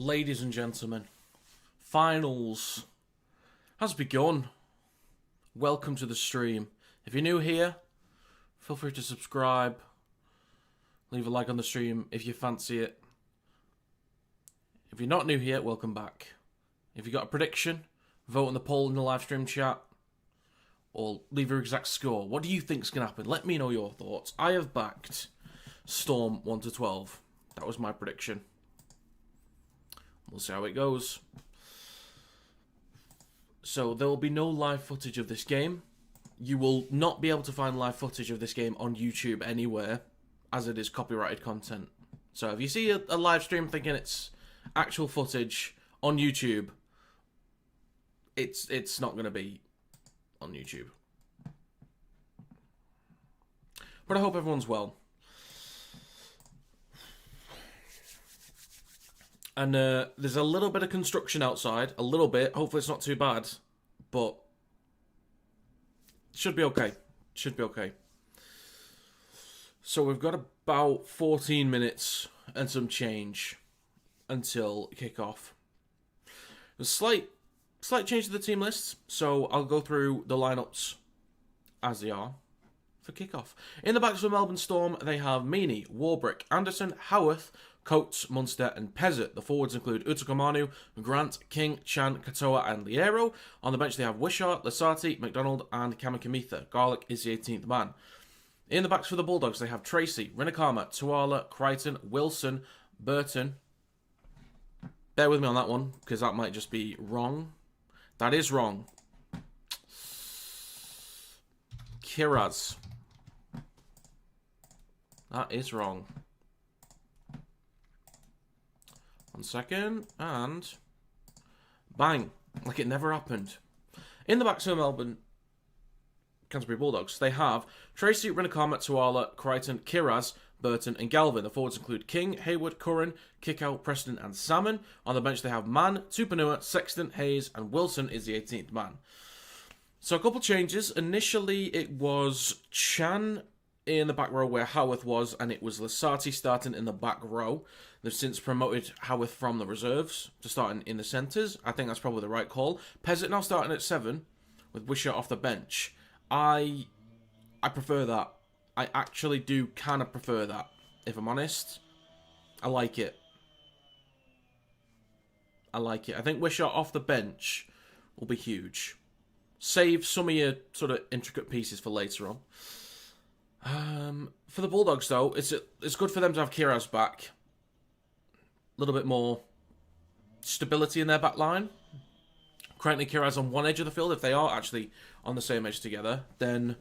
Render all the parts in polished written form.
Ladies and gentlemen, finals has begun. Welcome to the stream. If you're new here, feel free to subscribe. Leave a like on the stream if you fancy it. If you're not new here, welcome back. If you got a prediction, vote in the poll in the live stream chat. Or leave your exact score. What do you think's going to happen? Let me know your thoughts. I have backed Storm 1-12. That was my prediction. We'll see how it goes. So there will be no live footage of this game. You will not be able to find live footage of this game on YouTube anywhere, as it is copyrighted content. So if you see a live stream thinking it's actual footage on YouTube, it's not going to be on YouTube. But I hope everyone's well. And there's a little bit of construction outside. A little bit. Hopefully it's not too bad. But should be okay. Should be okay. So we've got about 14 minutes and some change until kickoff. There's a slight change to the team lists. So I'll go through the lineups as they are for kickoff. In the backs for Melbourne Storm, they have Meaney, Warbrick, Anderson, Howarth, Coates, Munster and Pezzett. The forwards include Utakamanu, Grant, King, Chan, Katoa and Liero. On the bench they have Wishart, Lasati, McDonald and Kamikamitha. Garlick is the 18th man. In the backs for the Bulldogs they have Tracy, Rinakama, Tuala, Crichton, Wilson, Burton. Bear with me on that one because that might just be wrong. That is wrong. Kiraz. That is wrong. 1 second, and bang, like it never happened. In the backs of Melbourne Canterbury Bulldogs, they have Tracy, Rinakama, Tuala, Crichton, Kiraz, Burton and Galvin. The forwards include King, Hayward, Curran, Kickout, Preston and Salmon. On the bench they have Mann, Tupanua, Sexton, Hayes and Wilson is the 18th man. So a couple changes. Initially it was Chan in the back row where Howarth was, and it was Lasati starting in the back row. They've since promoted Howarth from the reserves to starting in the centres. I think that's probably the right call. Pezzett now starting at 7 with Wishart off the bench. I prefer that. I actually do kind of prefer that, if I'm honest. I like it. I like it. I think Wishart off the bench will be huge. Save some of your sort of intricate pieces for later on. For the Bulldogs, though, it's good for them to have Kiraz back. A little bit more stability in their back line. Currently, Kiraz on one edge of the field. If they are actually on the same edge together, then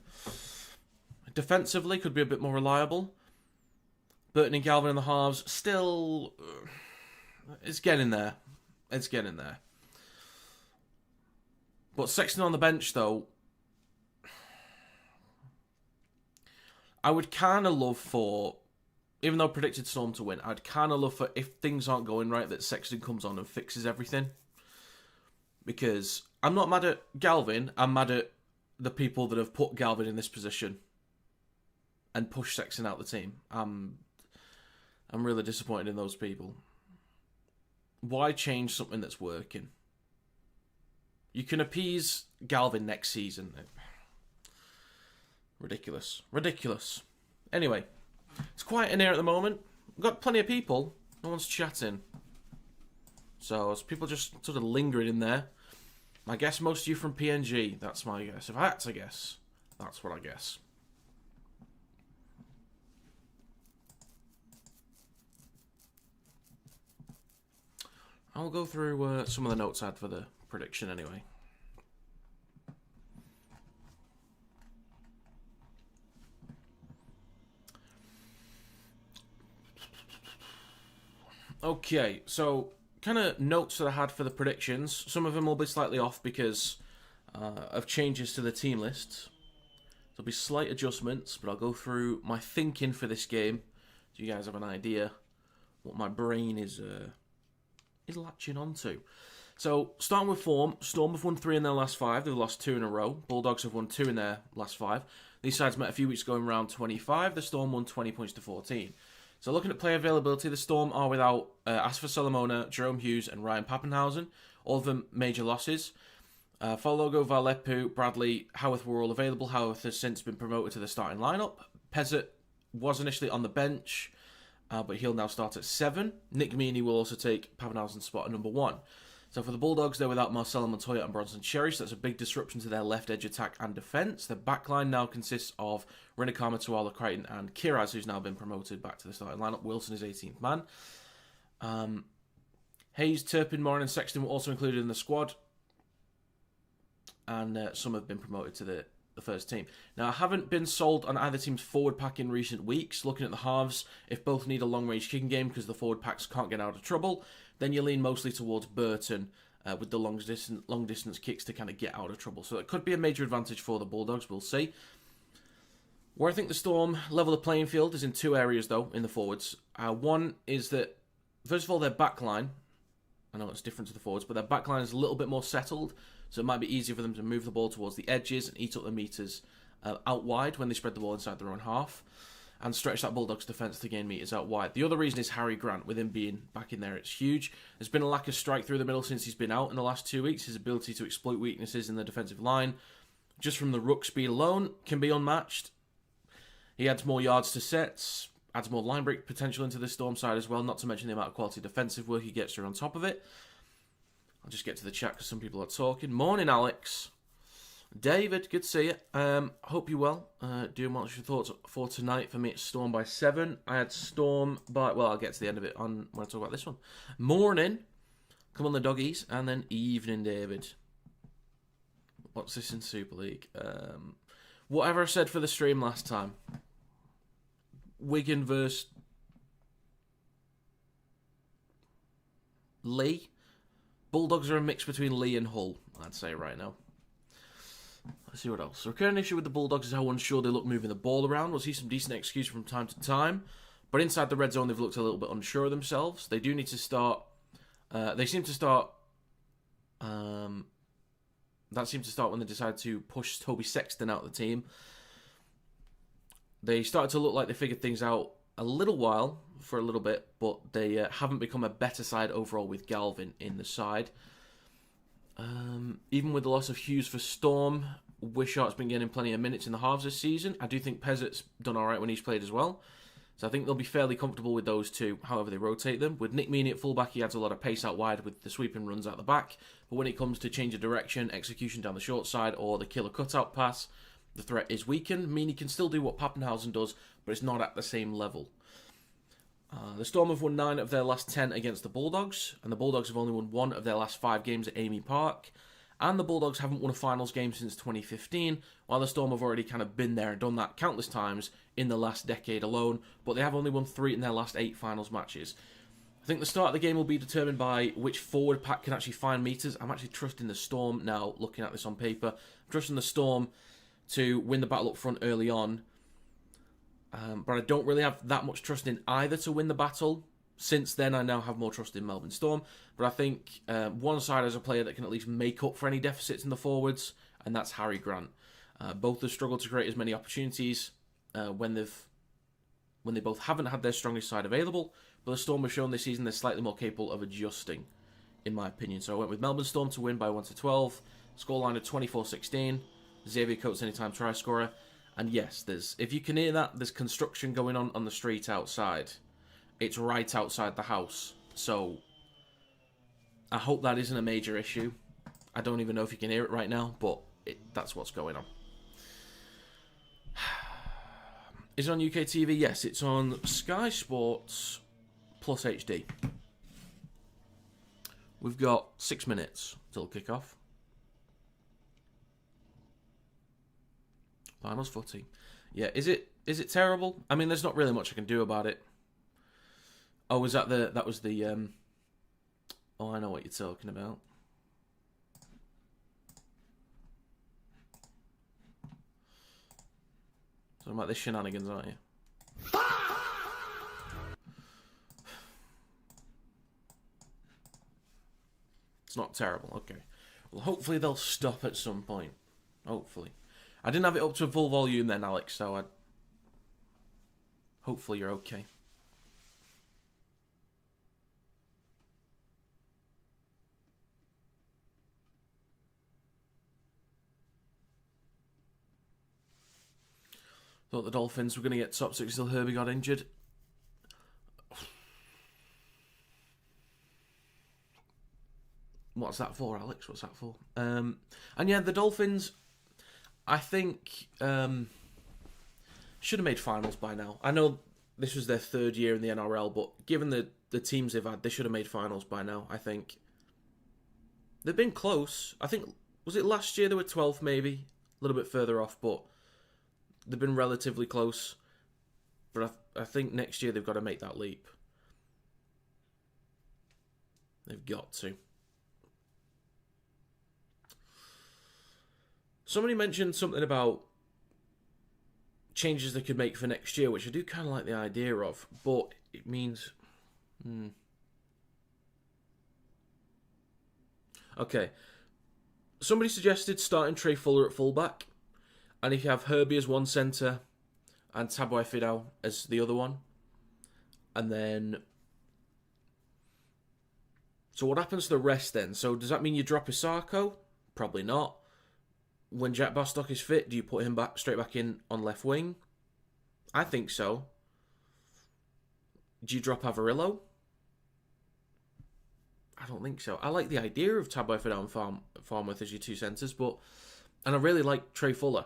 defensively could be a bit more reliable. Burton and Galvin in the halves, still, it's getting there. It's getting there. But Sexton on the bench, though, I would kind of love for, even though I predicted Storm to win, I'd kind of love for, if things aren't going right, that Sexton comes on and fixes everything. Because I'm not mad at Galvin, I'm mad at the people that have put Galvin in this position and pushed Sexton out the team. I'm really disappointed in those people. Why change something that's working? You can appease Galvin next season. Ridiculous. Ridiculous. Anyway, it's quiet in here at the moment. We've got plenty of people. No one's chatting. So, it's people just sort of lingering in there. I guess most of you from PNG. That's my guess. If I had to guess, that's what I guess. I'll go through some of the notes I had for the prediction anyway. Okay, so kind of notes that I had for the predictions. Some of them will be slightly off because of changes to the team lists. There'll be slight adjustments, but I'll go through my thinking for this game so you guys have an idea what my brain is latching onto. So, starting with form, Storm have won 3 in their last 5. They've lost 2 in a row. Bulldogs have won 2 in their last 5. These sides met a few weeks ago in round 25. The Storm won 20 points to 14. So looking at player availability, the Storm are without Asfa Solomona, Jerome Hughes, and Ryan Pappenhausen. All of them major losses. Fologo, Valepu, Bradley, Howarth were all available. Howarth has since been promoted to the starting lineup. Pezzett was initially on the bench, but he'll now start at 7. Nick Meaney will also take Pappenhausen's spot at number 1. So for the Bulldogs, they're without Marcelo Montoya and Bronson Cherry, so that's a big disruption to their left edge attack and defence. Their backline now consists of Rinikama, Tuala, Crichton, and Kiraz, who's now been promoted back to the starting lineup. Wilson is 18th man. Hayes, Turpin, Moran, and Sexton were also included in the squad, and some have been promoted to the first team. Now, I haven't been sold on either team's forward pack in recent weeks. Looking at the halves, if both need a long-range kicking game because the forward packs can't get out of trouble, then you lean mostly towards Burton with the long-distance kicks to kind of get out of trouble. So it could be a major advantage for the Bulldogs, we'll see. Where I think the Storm level the playing field is in 2 areas, though, in the forwards. One is that, first of all, their backline, I know it's different to the forwards, but their backline is a little bit more settled, so it might be easier for them to move the ball towards the edges and eat up the meters out wide when they spread the ball inside their own half, and stretch that Bulldogs defence to gain meters out wide. The other reason is Harry Grant. With him being back in there, it's huge. There's been a lack of strike through the middle since he's been out in the last 2 weeks. His ability to exploit weaknesses in the defensive line, just from the ruck speed alone, can be unmatched. He adds more yards to sets, adds more line break potential into the Storm side as well, not to mention the amount of quality defensive work he gets through on top of it. I'll just get to the chat because some people are talking. Morning, Alex. David, good to see you. Hope you're well. Doing what's your thoughts for tonight? For me, it's Storm by 7. I had Storm by... Well, I'll get to the end of it when I talk about this one. Morning. Come on, the doggies. And then evening, David. What's this in Super League? Whatever I said for the stream last time. Wigan versus Lee. Bulldogs are a mix between Lee and Hull, I'd say right now. Let's see what else. The recurring issue with the Bulldogs is how unsure they look moving the ball around. We'll see some decent execution from time to time, but inside the red zone they've looked a little bit unsure of themselves. They do need to start... they seem to start... that seemed to start when they decided to push Toby Sexton out of the team. They started to look like they figured things out a little bit, but they haven't become a better side overall with Galvin in the side. Even with the loss of Hughes for Storm, Wishart's been getting plenty of minutes in the halves this season. I do think Pezzett's done alright when he's played as well. So I think they'll be fairly comfortable with those two, however they rotate them. With Nick Meaney at fullback, he adds a lot of pace out wide with the sweeping runs out the back. But when it comes to change of direction, execution down the short side, or the killer cutout pass, the threat is weakened. Meaney can still do what Pappenhausen does, but it's not at the same level. The Storm have won 9 of their last 10 against the Bulldogs, and the Bulldogs have only won 1 of their last 5 games at Amy Park. And the Bulldogs haven't won a finals game since 2015, while the Storm have already kind of been there and done that countless times in the last decade alone, but they have only won 3 in their last 8 finals matches. I think the start of the game will be determined by which forward pack can actually find meters. I'm actually trusting the Storm now, looking at this on paper. I'm trusting the Storm to win the battle up front early on, but I don't really have that much trust in either to win the battle. Since then, I now have more trust in Melbourne Storm, but I think one side has a player that can at least make up for any deficits in the forwards, and that's Harry Grant. Both have struggled to create as many opportunities when they both haven't had their strongest side available, but the Storm have shown this season they're slightly more capable of adjusting, in my opinion. So I went with Melbourne Storm to win by 1-12, scoreline of 24-16, Xavier Coates anytime try scorer, and yes, if you can hear that, there's construction going on the street outside. It's right outside the house, so I hope that isn't a major issue. I don't even know if you can hear it right now, but that's what's going on. Is it on UK TV? Yes, it's on Sky Sports Plus HD. We've got 6 minutes till kick-off. Finals footy. Yeah, is it terrible? I mean, there's not really much I can do about it. Oh, was that that was the, oh, I know what you're talking about. Talking about this shenanigans, aren't you? It's not terrible, okay. Well, hopefully they'll stop at some point. Hopefully. I didn't have it up to full volume then, Alex, so hopefully you're okay. Thought the Dolphins were going to get top 6 until Herbie got injured. What's that for, Alex? What's that for? And yeah, the Dolphins, I think, should have made finals by now. I know this was their 3rd year in the NRL, but given the teams they've had, they should have made finals by now, I think. They've been close. I think, was it last year they were 12th maybe? A little bit further off, but they've been relatively close. But I think next year they've got to make that leap. They've got to. Somebody mentioned something about changes they could make for next year, which I do kind of like the idea of, but it means... Okay. Somebody suggested starting Trey Fuller at fullback, and if you have Herbie as one centre and Tabuai Fidau as the other one, and then... So what happens to the rest then? So does that mean you drop Isako? Probably not. When Jack Bostock is fit, do you put him straight back in on left wing? I think so. Do you drop Avarillo? I don't think so. I like the idea of Tabuai Fidau and Farmworth as your 2 centres, and I really like Trey Fuller.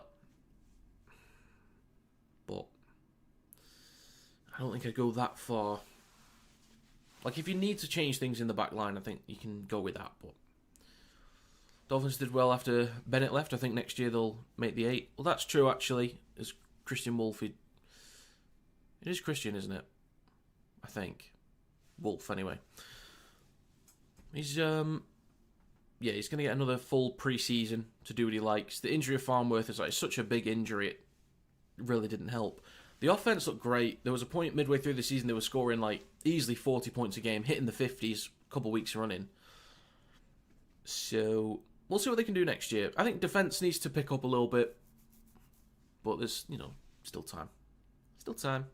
But I don't think I'd go that far. Like, if you need to change things in the back line, I think you can go with that, but... Dolphins did well after Bennett left. I think next year they'll make the 8. Well, that's true, actually. As Christian Wolf, it is Christian, isn't it? I think. Wolf, anyway. He's, he's going to get another full pre-season to do what he likes. The injury of Farmworth is like such a big injury, it really didn't help. The offense looked great. There was a point midway through the season they were scoring like easily 40 points a game, hitting the 50s a couple of weeks running. So... we'll see what they can do next year. I think defence needs to pick up a little bit. But there's, still time. Still time.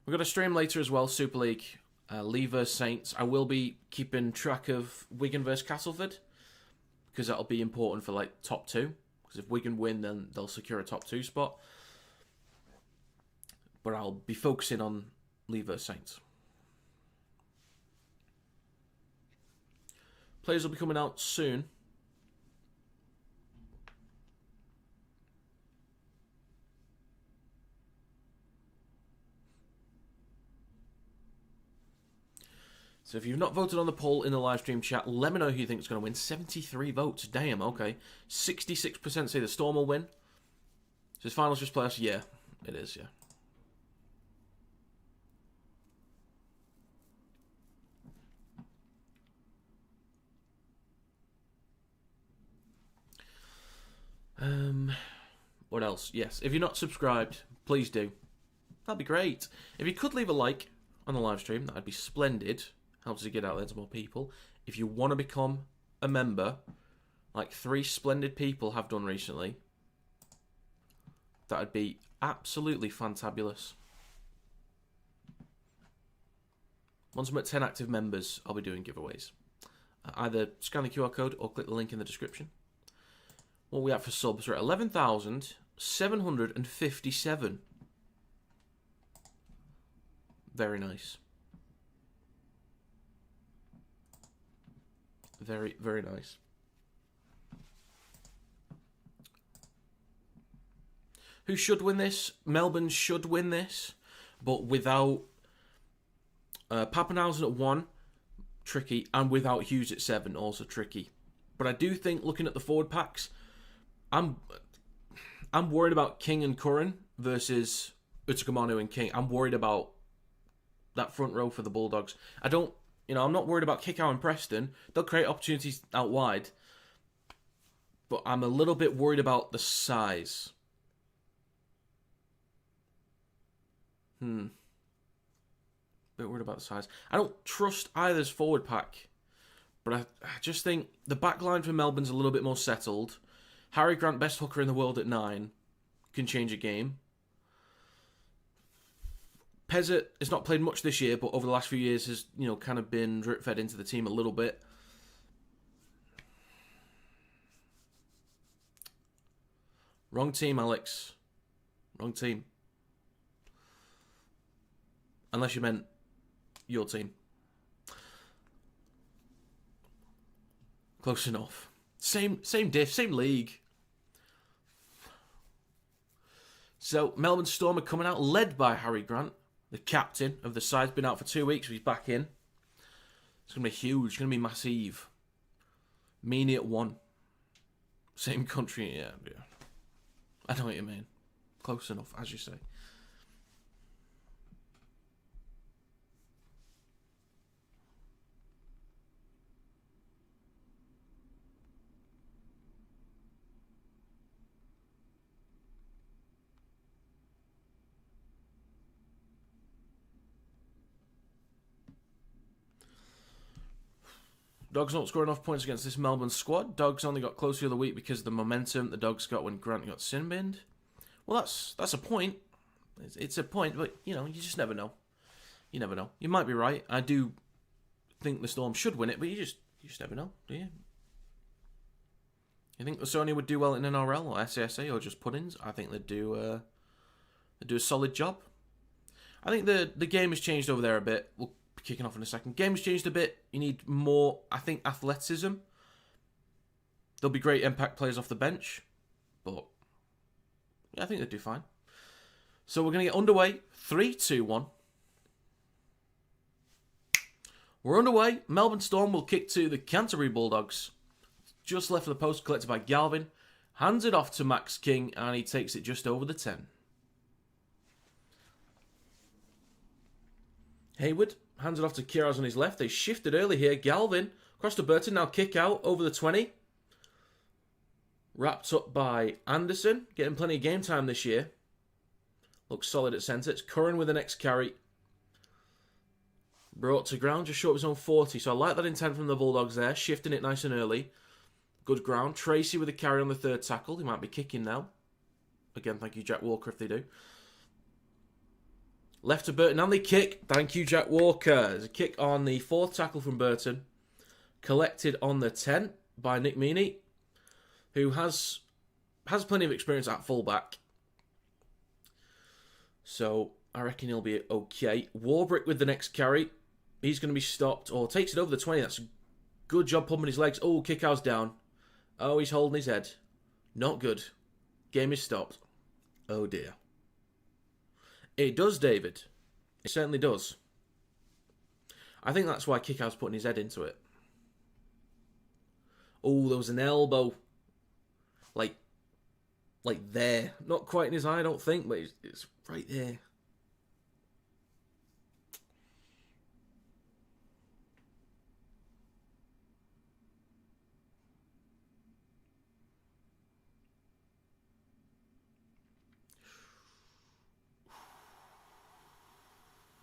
We've got a stream later as well, Super League. Lee vs Saints. I will be keeping track of Wigan vs Castleford. Because that'll be important for, top 2. Because if Wigan win, then they'll secure a top 2 spot. But I'll be focusing on Lee vs Saints. Players will be coming out soon. So if you've not voted on the poll in the live stream chat, let me know who you think is going to win. 73 votes. Damn, okay. 66% say the Storm will win. So is finals just playoffs? Yeah, it is, yeah. What else? Yes, if you're not subscribed, please do. That'd be great. If you could leave a like on the live stream, that'd be splendid. Helps us get out there to more people. If you want to become a member, like 3 splendid people have done recently, that'd be absolutely fantabulous. Once I'm at 10 active members, I'll be doing giveaways. Either scan the QR code or click the link in the description. What we have for subs? We're at 11,757. Very nice. Very, very nice. Who should win this? Melbourne should win this, but without Pappenhausen at 1, tricky, and without Hughes at 7, also tricky. But I do think, looking at the forward packs, I'm worried about King and Curran versus Utakamanu and King. I'm worried about that front row for the Bulldogs. I'm not worried about Kickoff and Preston. They'll create opportunities out wide. But I'm a little bit worried about the size. Bit worried about the size. I don't trust either's forward pack. But I just think the back line for Melbourne's a little bit more settled. Harry Grant, best hooker in the world at 9, can change a game. Pezzett has not played much this year, but over the last few years has, kind of been drip-fed into the team a little bit. Wrong team, Alex. Wrong team. Unless you meant your team. Close enough. Same diff, same league. So, Melbourne Storm are coming out, led by Harry Grant, the captain of the side. Been out for 2 weeks, so he's back in. It's going to be huge. It's going to be massive. Meanie at 1. Same country, yeah. I know what you mean. Close enough, as you say. Dogs not scoring enough points against this Melbourne squad. Dogs only got close the other week because of the momentum the Dogs got when Grant got sin-binned. Well, that's a point. It's a point, but, you know, you just never know. You never know. You might be right. I do think the Storm should win it, but you just never know, do you? You think the Sony would do well in NRL or SASA or just puddings? I think they'd do a solid job. I think the game has changed over there a bit. We'll be kicking off in a second. Game has changed a bit. You need more, I think, athleticism. There'll be great impact players off the bench, but yeah, I think they'd do fine. So we're going to get underway. 3, 2, 1. We're underway. Melbourne Storm will kick to the Canterbury Bulldogs. Just left of the post, collected by Galvin. Hands it off to Max King, and he takes it just over the 10. Hayward hands it off to Kiraz on his left. They shifted early here. Galvin across to Burton. Now kick out over the 20. Wrapped up by Anderson. Getting plenty of game time this year. Looks solid at centre. It's Curran with the next carry. Brought to ground just short of his own 40. So I like that intent from the Bulldogs there. Shifting it nice and early. Good ground. Tracy with a carry on the third tackle. He might be kicking now. Again, thank you, Jack Walker, if they do. Left to Burton and they kick. Thank you, Jack Walker. There's a kick on the fourth tackle from Burton. Collected on the 10 by Nick Meaney, who has plenty of experience at fullback. So I reckon he'll be okay. Warbrick with the next carry. He's going to be stopped, or takes it over the 20. That's a good job pumping his legs. Oh, Kickow's down. Oh, he's holding his head. Not good. Game is stopped. Oh dear. It does, David. It certainly does. I think that's why Kickow's putting his head into it. Oh, there was an elbow. Like there. Not quite in his eye, I don't think, but it's right there.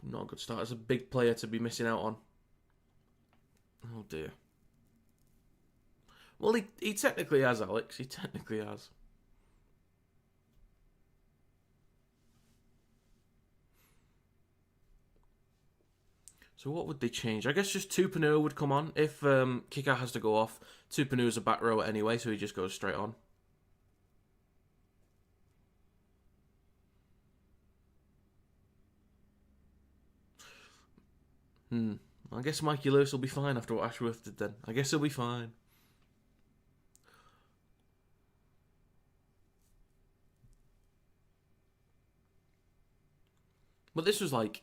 Not a good start. It's a big player to be missing out on. Oh dear. Well, he technically has, Alex. He technically has. So what would they change? I guess just Tupanua would come on. If Kika has to go off, Tupanua's a back rower anyway, so he just goes straight on. I guess Mikey Lewis will be fine after what Ashworth did then. I guess he'll be fine. But this was like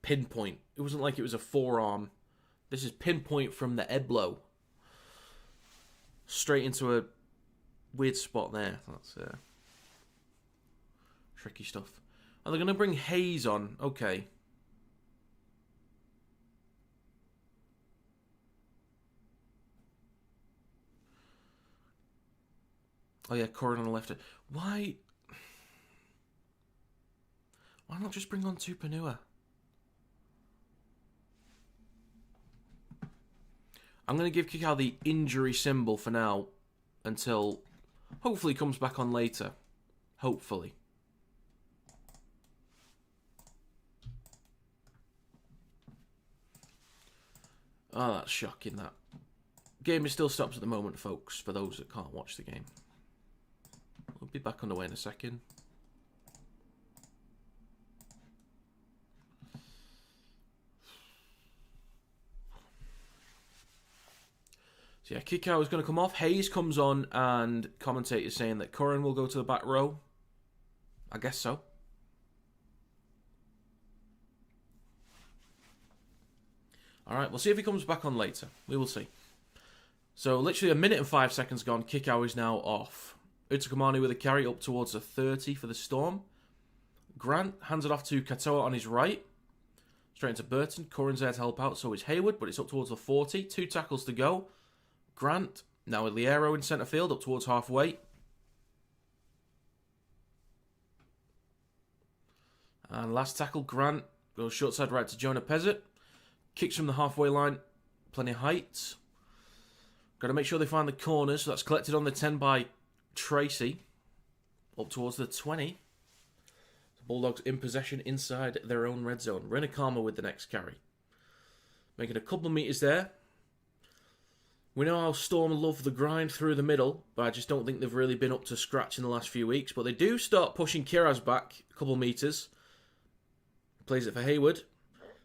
pinpoint. It wasn't like it was a forearm. This is pinpoint from the elbow. Straight into a weird spot there. That's tricky stuff. Oh, they're going to bring Hayes on. Okay. Oh yeah, Corin on the left. Why not just bring on Tupanua? I'm going to give Kikau the injury symbol for now until hopefully he comes back on later. Hopefully. Oh, that's shocking, that. Game is still stopped at the moment, folks, for those that can't watch the game. We'll be back underway in a second. So yeah, Kickoff is going to come off. Hayes comes on, and commentators saying that Curran will go to the back row. I guess so. Alright, we'll see if he comes back on later. We will see. So literally a minute and 5 seconds gone. Kickoff is now off. Utakamanu with a carry up towards the 30 for the Storm. Grant hands it off to Katoa on his right. Straight into Burton. Curran's there to help out. So is Hayward, but it's up towards the 40. 2 tackles to go. Grant, now with Liero in centre field, up towards halfway. And last tackle, Grant goes short side right to Jonah Pezzett. Kicks from the halfway line. Plenty of height. Got to make sure they find the corners. So that's collected on the 10 by Tracy. Up towards the 20. The Bulldogs in possession inside their own red zone. Renakama with the next carry. Making a couple of metres there. We know how Storm love the grind through the middle, but I just don't think they've really been up to scratch in the last few weeks. But they do start pushing Kiraz back a couple of metres. Plays it for Hayward.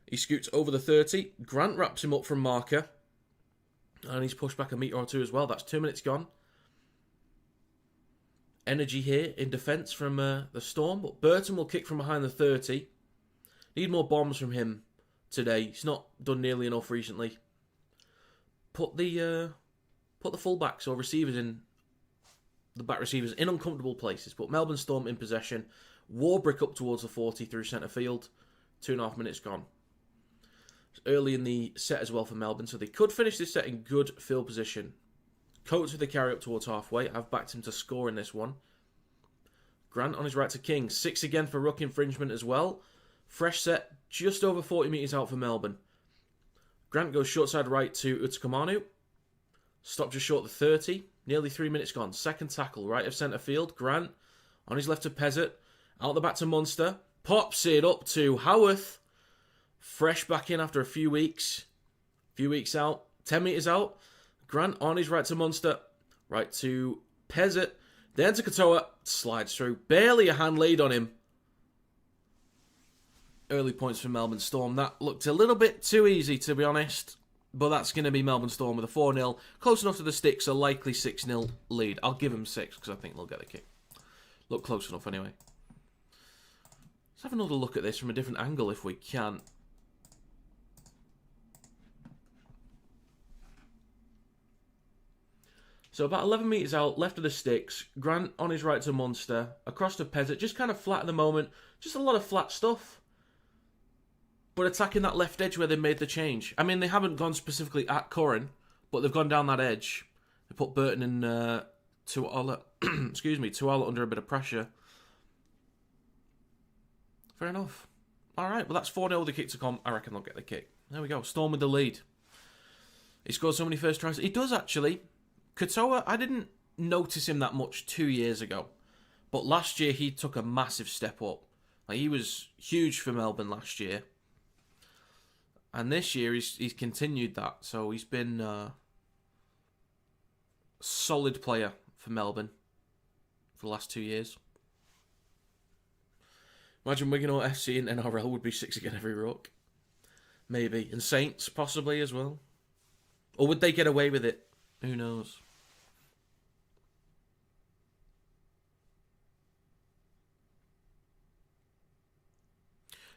He scoots over the 30. Grant wraps him up from marker. And he's pushed back a metre or two as well. That's 2 minutes gone. Energy here in defence from the Storm. But Burton will kick from behind the 30. Need more bombs from him today. He's not done nearly enough recently. Put the fullbacks or receivers in, the back receivers in uncomfortable places. But Melbourne Storm in possession. Warbrick up towards the 40 through centre field. 2.5 minutes gone. It's early in the set as well for Melbourne, so they could finish this set in good field position. Coates with the carry up towards halfway. I've backed him to score in this one. Grant on his right to King. 6 again for ruck infringement as well. Fresh set, just over 40 metres out for Melbourne. Grant goes short side right to Utakamanu. Stopped just short of the 30. Nearly 3 minutes gone. Second tackle, right of centre field. Grant on his left to Pezzett. Out the back to Munster. Pops it up to Howarth. Fresh back in after a few weeks. Few weeks out. 10 metres out. Grant on his right to Munster. Right to Pezzett. Then to Katoa. Slides through. Barely a hand laid on him. Early points for Melbourne Storm. That looked a little bit too easy, to be honest. But that's going to be Melbourne Storm with a 4-0. Close enough to the sticks, a likely 6-0 lead. I'll give them 6 because I think they'll get the kick. Look close enough anyway. Let's have another look at this from a different angle if we can. So about 11 metres out, left of the sticks. Grant on his right to Munster. Across to Pezzett. Just kind of flat at the moment. Just a lot of flat stuff. But attacking that left edge where they made the change. I mean, they haven't gone specifically at Curran, but they've gone down that edge. They put Burton and Tuala, Tuala under a bit of pressure. Fair enough. All right, well, that's 4-0 with the kick to come. I reckon they'll get the kick. There we go. Storm with the lead. He scored so many first tries. He does, actually. Katoa, I didn't notice him that much 2 years ago. But last year, he took a massive step up. Like, he was huge for Melbourne last year. And this year, he's continued that. So he's been a solid player for Melbourne for the last 2 years. Imagine Wigan or FC in NRL would be 6 again every ruck. Maybe. And Saints, possibly, as well. Or would they get away with it? Who knows?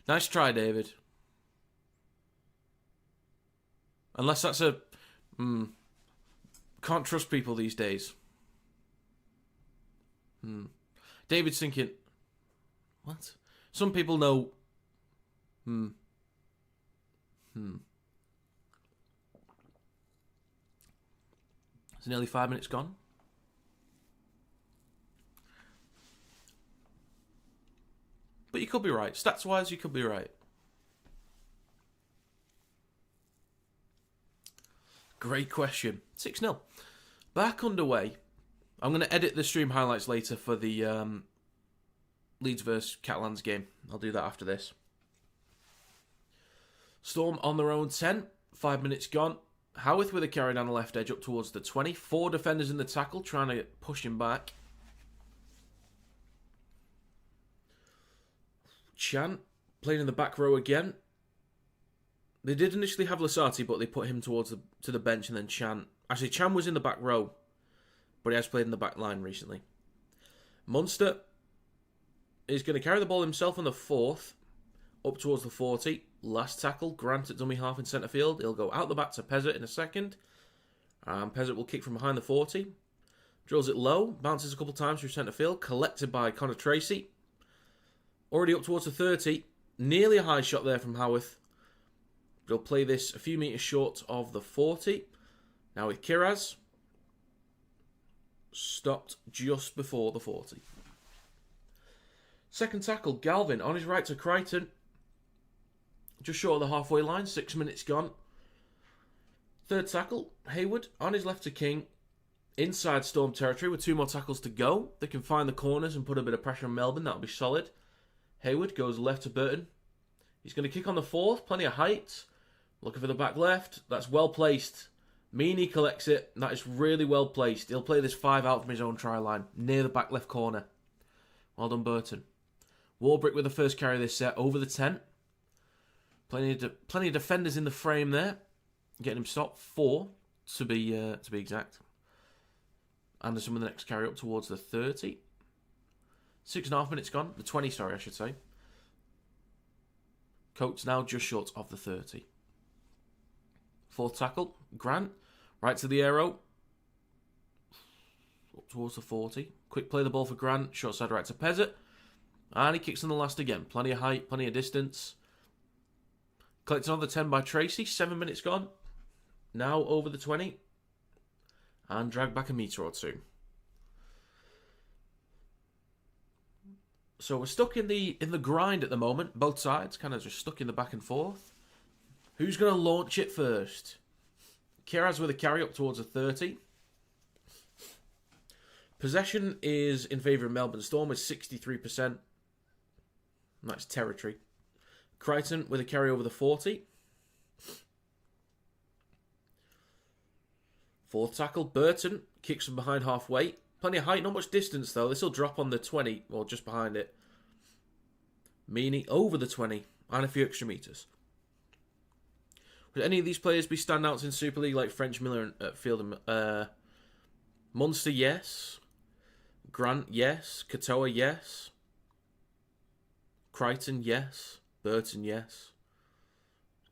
Nice try, David. Unless that's a... can't trust people these days. David's thinking... What? Some people know... It's nearly 5 minutes gone. But you could be right. Stats-wise, you could be right. Great question. 6-0. Back underway. I'm going to edit the stream highlights later for the Leeds vs Catalans game. I'll do that after this. Storm on their own 10. 5 minutes gone. Howarth with a carry down the left edge up towards the 20. 4 defenders in the tackle trying to push him back. Chan playing in the back row again. They did initially have Lasati, but they put him towards to the bench, and then Chan Actually, Chan was in the back row, but he has played in the back line recently. Munster is going to carry the ball himself on the 4th, up towards the 40. Last tackle, Grant at dummy half in centre field. He'll go out the back to Pezzett in a second. Pezzett will kick from behind the 40. Drills it low, bounces a couple times through centre field, collected by Connor Tracy. Already up towards the 30. Nearly a high shot there from Howarth. He'll play this a few metres short of the 40. Now with Kiraz. Stopped just before the 40. Second tackle, Galvin on his right to Crichton. Just short of the halfway line, 6 minutes gone. Third tackle, Hayward on his left to King. Inside Storm territory with 2 more tackles to go. They can find the corners and put a bit of pressure on Melbourne. That'll be solid. Hayward goes left to Burton. He's going to kick on the 4th. Plenty of height. Looking for the back left. That's well placed. Meany collects it. That is really well placed. He'll play this 5 out from his own try line. Near the back left corner. Well done, Burton. Warbrick with the first carry of this set. Over the 10. Plenty of defenders in the frame there. Getting him stopped. 4 to be exact. Anderson with the next carry up towards the 30. 6.5 minutes gone. The 20, sorry, I should say. Coates now just short of the 30. Fourth tackle, Grant. Right to the arrow. Up towards the 40. Quick play the ball for Grant. Short side right to Pezzett. And he kicks on the last again. Plenty of height, plenty of distance. Collected on the 10 by Tracy. 7 minutes gone. Now over the 20. And dragged back a metre or 2. So we're stuck in the grind at the moment. Both sides kind of just stuck in the back and forth. Who's going to launch it first? Kiraz with a carry up towards a 30. Possession is in favour of Melbourne Storm with 63%. That's territory. Crichton with a carry over the 40. Fourth tackle, Burton kicks from behind halfway. Plenty of height, not much distance though. This will drop on the 20, or just behind it. Meany over the 20, and a few extra metres. Would any of these players be standouts in Super League like French, Miller, and Field? Munster, yes. Grant, yes. Katoa, yes. Crichton, yes. Burton, yes.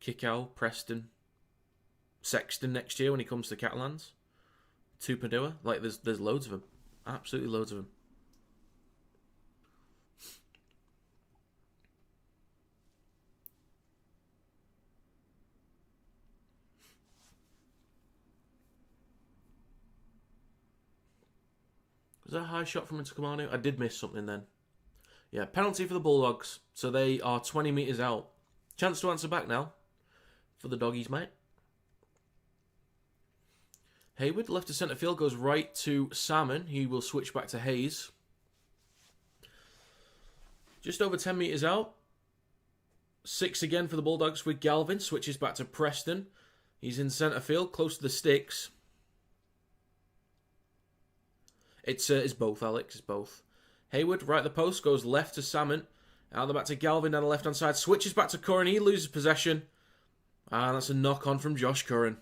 Kickow, Preston. Sexton next year when he comes to Catalans. Tupadua. Like, there's loads of them. Absolutely loads of them. Was that a high shot from Intakamanu? I did miss something then. Yeah, penalty for the Bulldogs. So they are 20 metres out. Chance to answer back now for the doggies, mate. Hayward, left to centre field, goes right to Salmon. He will switch back to Hayes. Just over 10 metres out. 6 again for the Bulldogs with Galvin. Switches back to Preston. He's in centre field, close to the sticks. It's both, Alex. It's both. Hayward, right at the post, goes left to Salmon. Out the back to Galvin down the left-hand side. Switches back to Curran. He loses possession. And that's a knock-on from Josh Curran.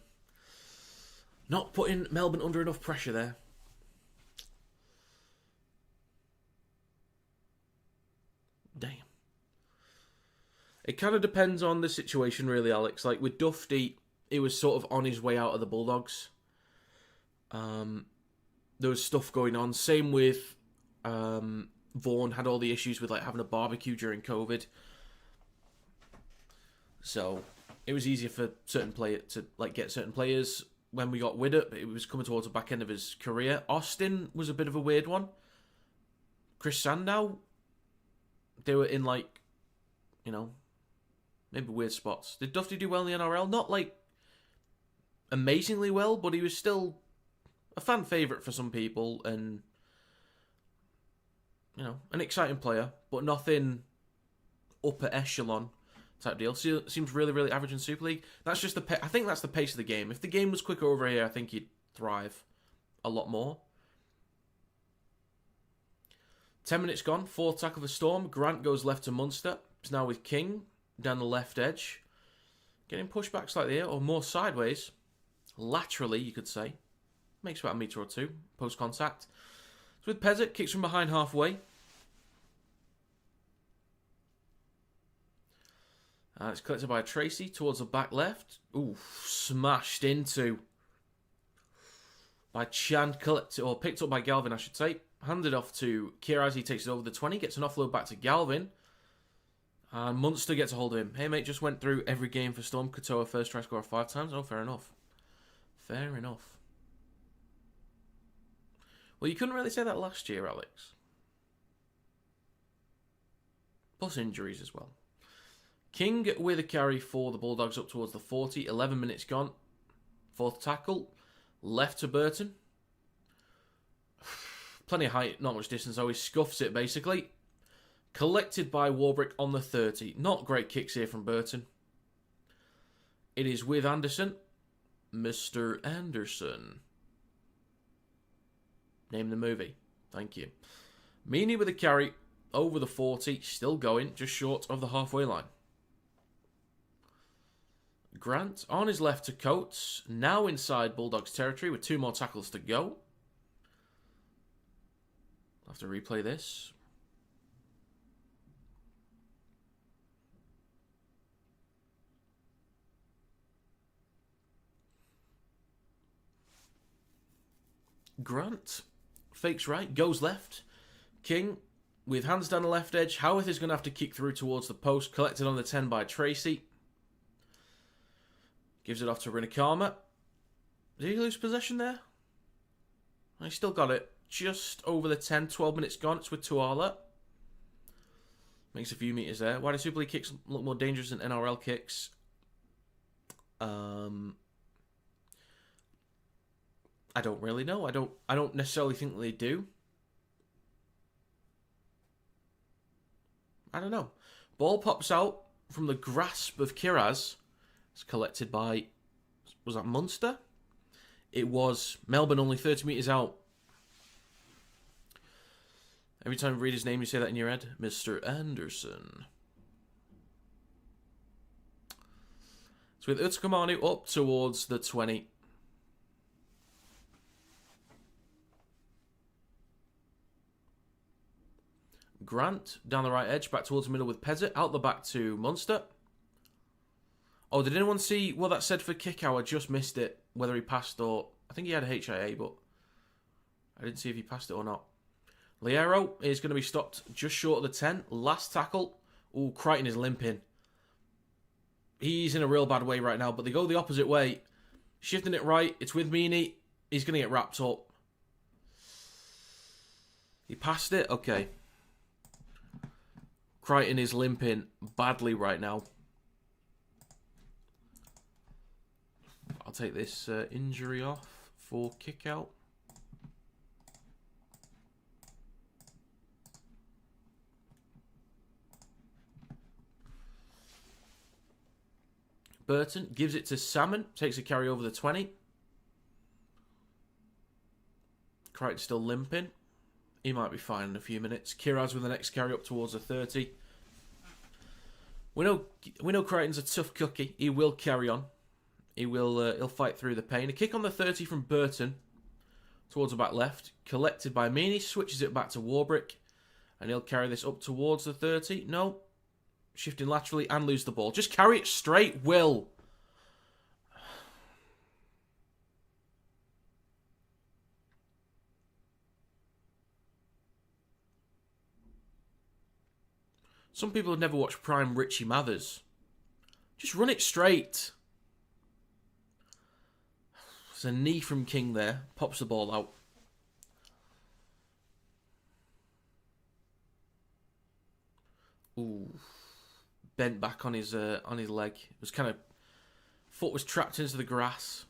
Not putting Melbourne under enough pressure there. Damn. It kind of depends on the situation, really, Alex. Like, with Dufty, he was sort of on his way out of the Bulldogs. There was stuff going on. Same with Vaughan, had all the issues with like having a barbecue during COVID. So it was easier for certain players to like get certain players. When we got Widdop, it was coming towards the back end of his career. Austin was a bit of a weird one. Chris Sandow, they were in like, you know, maybe weird spots. Did Dufty do well in the NRL? Not like amazingly well, but he was still a fan favourite for some people and, you know, an exciting player, but nothing upper echelon type deal. Seems really, really average in Super League. That's just I think that's the pace of the game. If the game was quicker over here, I think he'd thrive a lot more. 10 minutes gone. Fourth tackle for Storm. Grant goes left to Munster. He's now with King down the left edge. Getting pushed back slightly here, or more sideways. Laterally, you could say. Makes about a metre or two post-contact. So with Pezzett, kicks from behind halfway. And it's collected by Tracy towards the back left. Ooh, smashed into by Chan, collected, or picked up by Galvin, I should say. Handed off to Kiraz, he takes it over the 20, gets an offload back to Galvin. And Munster gets a hold of him. Hey mate, just went through every game for Storm. Katoa first try scorer 5 times. Oh, fair enough. Fair enough. Well, you couldn't really say that last year, Alex. Plus injuries as well. King with a carry for the Bulldogs up towards the 40. 11 minutes gone. 4th tackle. Left to Burton. Plenty of height, not much distance though. He scuffs it basically. Collected by Warbrick on the 30. Not great kicks here from Burton. It is with Anderson. Mr. Anderson. Name the movie. Thank you. Meany with a carry over the 40. Still going, just short of the halfway line. Grant on his left to Coates. Now inside Bulldogs territory with 2 more tackles to go. I'll have to replay this. Grant fakes right, goes left. King with hands down the left edge. Howarth is going to have to kick through towards the post. Collected on the 10 by Tracy. Gives it off to Rinakama. Did he lose possession there? He still got it. Just over the 10. 12 minutes gone. It's with Tuala. Makes a few meters there. Why do Super League kicks look more dangerous than NRL kicks? I don't really know. I don't necessarily think they do. I don't know. Ball pops out from the grasp of Kiraz. It's collected by, was that Munster? It was. Melbourne only 30 metres out. Every time you read his name, you say that in your head. Mr. Anderson. So with Utsukamanu up towards the 20. Grant down the right edge, back towards the middle with Pezzett. Out the back to Munster. Oh, did anyone see what that said for Kickow? I just missed it. Whether he passed or... I think he had a HIA, but I didn't see if he passed it or not. Liero is going to be stopped just short of the 10. Last tackle. Ooh, Crichton is limping. He's in a real bad way right now, but they go the opposite way. Shifting it right. It's with Meany. He's going to get wrapped up. He passed it? Okay. Crichton is limping badly right now. I'll take this injury off for kick out. Burton gives it to Salmon. Takes a carry over the 20. Crichton still limping. He might be fine in a few minutes. Kiraz with the next carry up towards the 30. We know Crichton's a tough cookie. He will carry on. He'll fight through the pain. A kick on the 30 from Burton towards the back left. Collected by Meany. Switches it back to Warbrick. And he'll carry this up towards the 30. No. Shifting laterally and lose the ball. Just carry it straight, Will. Some people have never watched Prime Richie Mathers. Just run it straight. There's a knee from King there. Pops the ball out. Ooh. Bent back on his leg. It was kind of... Foot was trapped into the grass.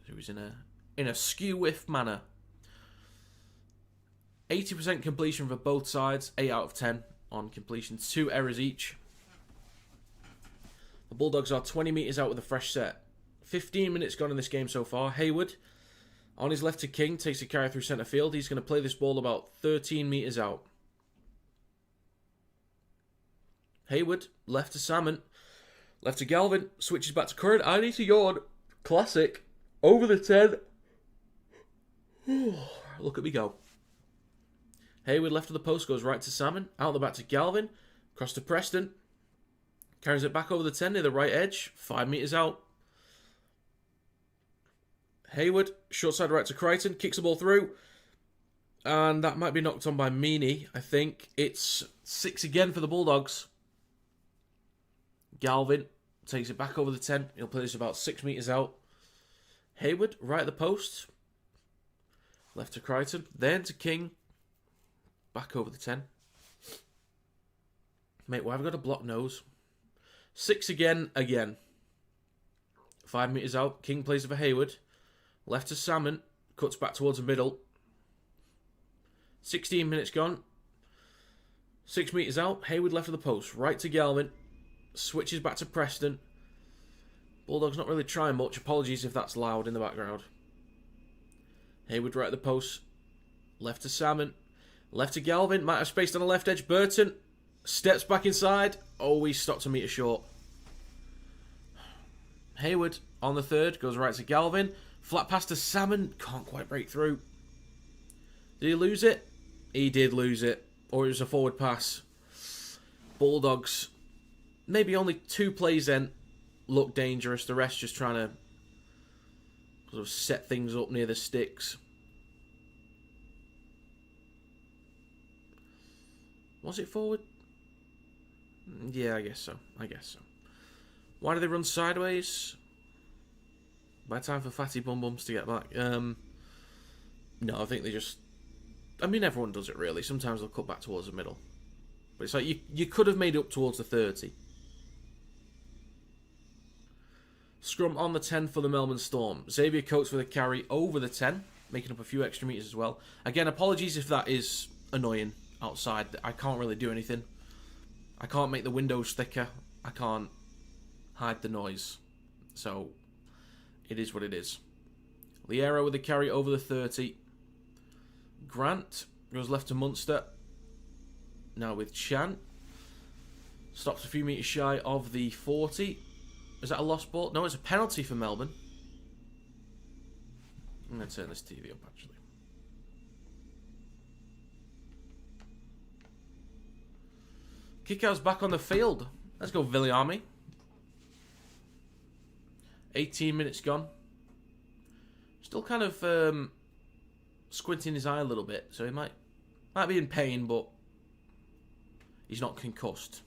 It was in a skew-whiff manner. 80% completion for both sides. 8 out of 10 on completion. 2 errors each. The Bulldogs are 20 metres out with a fresh set. 15 minutes gone in this game so far. Hayward, on his left to King, takes a carry through centre field. He's going to play this ball about 13 metres out. Hayward, left to Salmon. Left to Galvin. Switches back to Curran. I need to yawn. Classic. Over the 10. Look at me go. Hayward left of the post, goes right to Salmon. Out the back to Galvin. Across to Preston. Carries it back over the 10 near the right edge. 5 metres out. Hayward, short side right to Crichton. Kicks the ball through. And that might be knocked on by Meany, I think. It's 6 again for the Bulldogs. Galvin takes it back over the 10. He'll play this about 6 metres out. Hayward, right at the post. Left to Crichton. Then to King. Back over the 10. Mate, why have I got a blocked nose? 6 again. 5 metres out. King plays it for Hayward. Left to Salmon. Cuts back towards the middle. 16 minutes gone. 6 metres out. Hayward left of the post. Right to Galvin. Switches back to Preston. Bulldogs not really trying much. Apologies if that's loud in the background. Hayward right at the post. Left to Salmon. Left to Galvin. Might have spaced on the left edge. Burton steps back inside. Oh, he stopped a metre short. Hayward on the third. Goes right to Galvin. Flat pass to Salmon. Can't quite break through. Did he lose it? He did lose it. Or it was a forward pass. Bulldogs. Maybe only 2 plays then look dangerous. The rest just trying to sort of set things up near the sticks. Was it forward? Yeah, I guess so. Why do they run sideways? By time for Fatty Bum Bums to get back. No, I think they just... I mean, everyone does it really. Sometimes they'll cut back towards the middle. But it's like you could have made it up towards the 30. Scrum on the 10 for the Melbourne Storm. Xavier Coates with a carry over the 10. Making up a few extra metres as well. Again, apologies if that is annoying outside. I can't really do anything. I can't make the windows thicker. I can't hide the noise. So, it is what it is. Liero with a carry over the 30. Grant goes left to Munster. Now with Chan. Stops a few metres shy of the 40. Is that a lost ball? No, it's a penalty for Melbourne. I'm going to turn this TV up, actually. Kickout's back on the field. Let's go, Viliami. 18 minutes gone. Still kind of squinting his eye a little bit, so he might be in pain, but he's not concussed.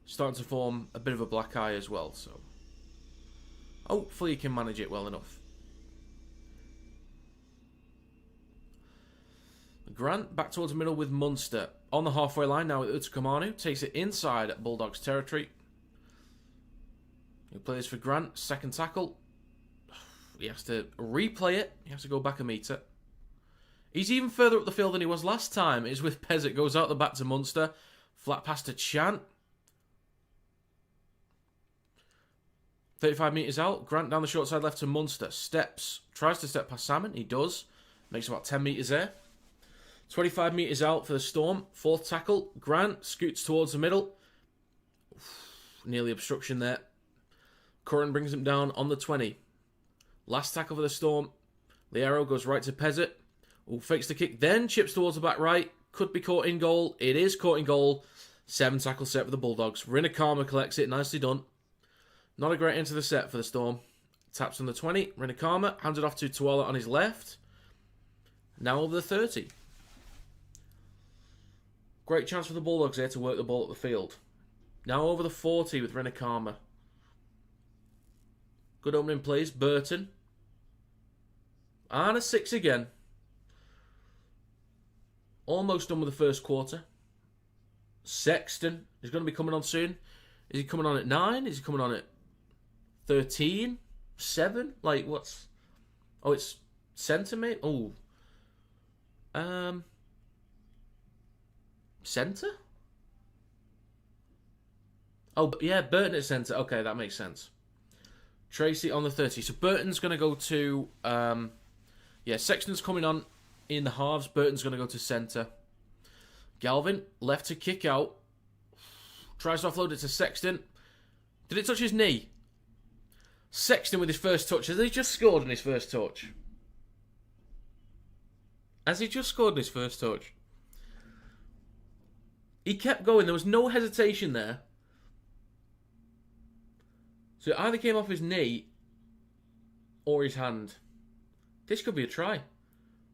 Starting to form a bit of a black eye as well, so hopefully he can manage it well enough. Grant back towards the middle with Munster. On the halfway line now with Utakamanu. Takes it inside at Bulldogs territory. He plays for Grant. Second tackle. He has to replay it. He has to go back a metre. He's even further up the field than he was last time. It is with Pezzett. Goes out the back to Munster. Flat pass to Chant. 35 metres out. Grant down the short side left to Munster. Steps. Tries to step past Salmon. He does. Makes about 10 metres there. 25 metres out for the Storm. Fourth tackle. Grant scoots towards the middle. Nearly obstruction there. Curran brings him down on the 20. Last tackle for the Storm. Liero goes right to Pezzett. Fakes the kick. Then chips towards the back right. Could be caught in goal. It is caught in goal. 7 tackle set for the Bulldogs. Rinakama collects it. Nicely done. Not a great end to the set for the Storm. Taps on the 20. Rinakama hands it off to Tuala on his left. Now over the 30. Great chance for the Bulldogs here to work the ball up the field. Now over the 40 with Rinakama. Good opening plays. Burton. And a 6 again. Almost done with the first quarter. Sexton is going to be coming on soon. Is he coming on at 9? Is he coming on at 13? 7? Like, what's... Oh, it's centre, mate? Oh. Centre? Oh, yeah, Burton at centre. Okay, that makes sense. Tracy on the 30. So Burton's going to go to... yeah, Sexton's coming on in the halves. Burton's going to go to centre. Galvin, left to kick out. Tries to offload it to Sexton. Did it touch his knee? Sexton with his first touch. Has he just scored on his first touch? Has he just scored on his first touch? He kept going. There was no hesitation there. So it either came off his knee or his hand. This could be a try.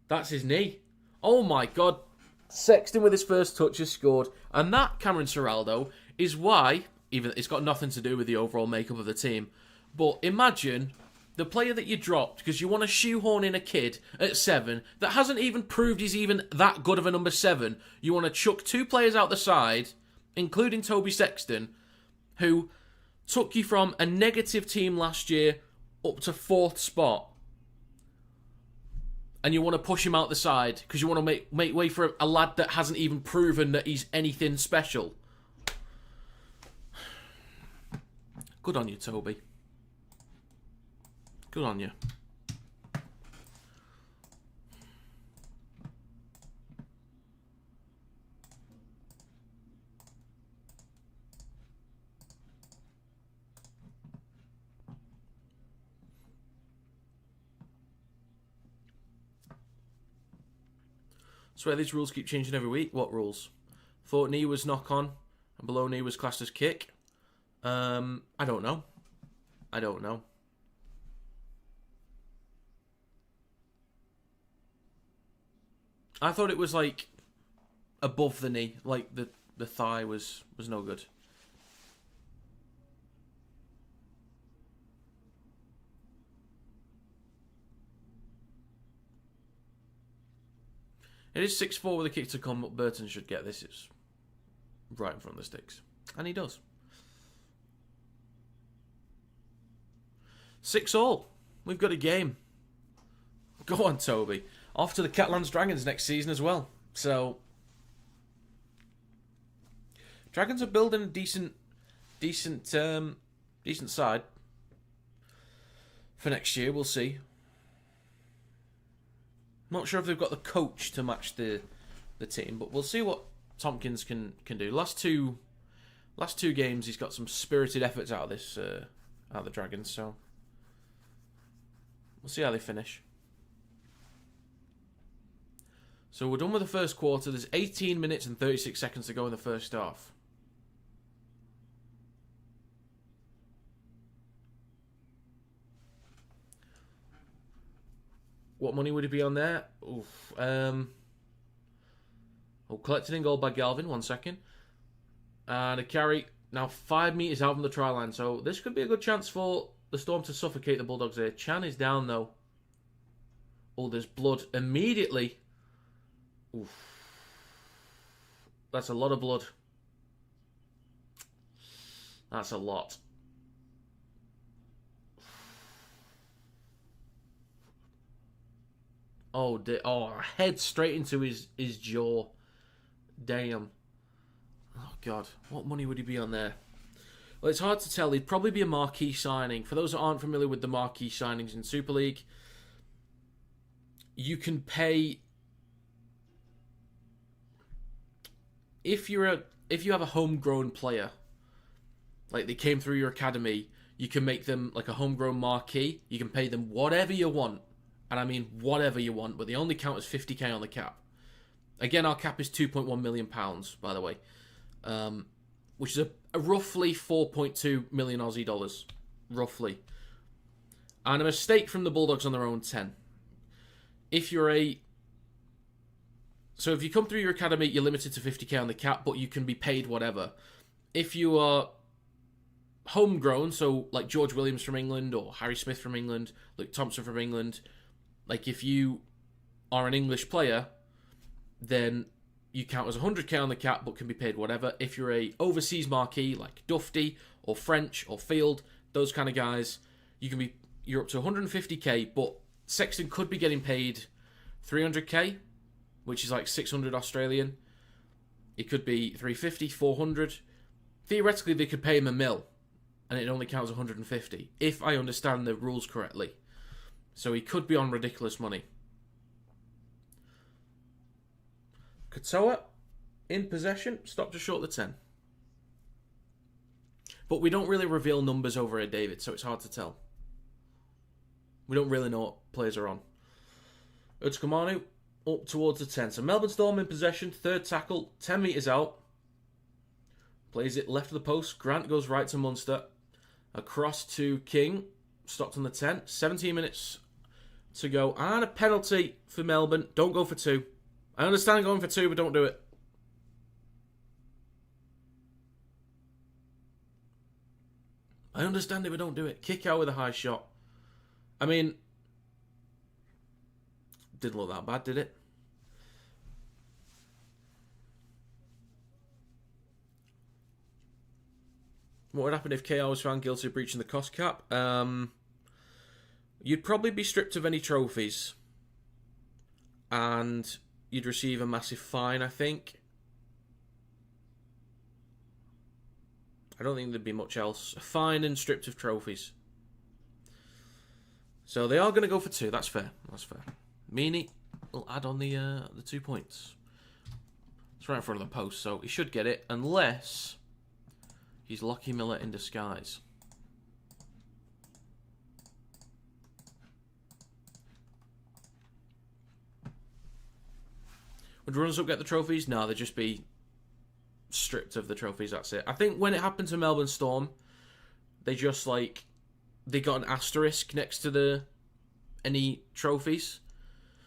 That's his knee. Oh my God. Sexton with his first touch has scored. And that, Cameron Ciraldo, is why, even it's got nothing to do with the overall makeup of the team, but imagine the player that you dropped because you want to shoehorn in a kid at 7 that hasn't even proved he's even that good of a number 7. You want to chuck 2 players out the side, including Toby Sexton, who took you from a negative team last year up to 4th spot. And you want to push him out the side because you want to make way for a lad that hasn't even proven that he's anything special. Good on you, Toby. Good on you. Swear these rules keep changing every week. What rules? Thought knee was knock on and below knee was classed as kick. I don't know. I don't know. I thought it was like above the knee, like the thigh was no good. It is 6-4 with a kick to come, but Burton should get this. It's right in front of the sticks. And he does. 6-all. We've got a game. Go on, Toby. Off to the Catalans Dragons next season as well. So, Dragons are building a decent side for next year. We'll see. Not sure if they've got the coach to match the team, but we'll see what Tompkins can do. Last two games, he's got some spirited efforts out of this out of the Dragons. So we'll see how they finish. So we're done with the first quarter. There's 18 minutes and 36 seconds to go in the first half. What money would it be on there? Oof. Collected in goal by Galvin. 1 second. And a carry. Now 5 metres out from the try line. So this could be a good chance for the Storm to suffocate the Bulldogs here. Chan is down though. Oh, there's blood immediately. Oof. That's a lot of blood. That's a lot. Oh, head straight into his jaw. Damn. Oh, God. What money would he be on there? Well, it's hard to tell. He'd probably be a marquee signing. For those that aren't familiar with the marquee signings in Super League, you can pay... If you have a homegrown player, like they came through your academy, you can make them like a homegrown marquee. You can pay them whatever you want. And I mean whatever you want, but they only count as 50k on the cap. Again, our cap is £2.1 million, by the way, which is a roughly 4.2 million Aussie dollars, roughly. And a mistake from the Bulldogs on their own 10. If you come through your academy, you're limited to 50k on the cap, but you can be paid whatever. If you are homegrown, so like George Williams from England or Harry Smith from England, Luke Thompson from England. Like, if you are an English player, then you count as 100k on the cap, but can be paid whatever. If you're a overseas marquee, like Dufty or French or Field, those kind of guys, you're up to 150k, but Sexton could be getting paid 300k, which is like 600 Australian. It could be 350, 400. Theoretically, they could pay him $1 million, and it only counts 150, if I understand the rules correctly. So he could be on ridiculous money. Katoa, in possession, stopped just short of the 10. But we don't really reveal numbers over here, David, so it's hard to tell. We don't really know what players are on. Utkamanu up towards the 10. So Melbourne Storm in possession. Third tackle. 10 metres out. Plays it left of the post. Grant goes right to Munster. Across to King. Stopped on the 10. 17 minutes to go. And a penalty for Melbourne. Don't go for 2. I understand going for 2, but don't do it. I understand it, but don't do it. Kick out with a high shot. I mean, didn't look that bad, did it? What would happen if KR was found guilty of breaching the cost cap? You'd probably be stripped of any trophies. And you'd receive a massive fine, I think. I don't think there'd be much else. A fine and stripped of trophies. So they are going to go for 2. That's fair. That's fair. Meany will add on the 2 points. It's right in front of the post, so he should get it. Unless he's Lockie Miller in disguise. Would runners-up get the trophies? No, they'd just be stripped of the trophies, that's it. I think when it happened to Melbourne Storm, they just, like, they got an asterisk next to any trophies.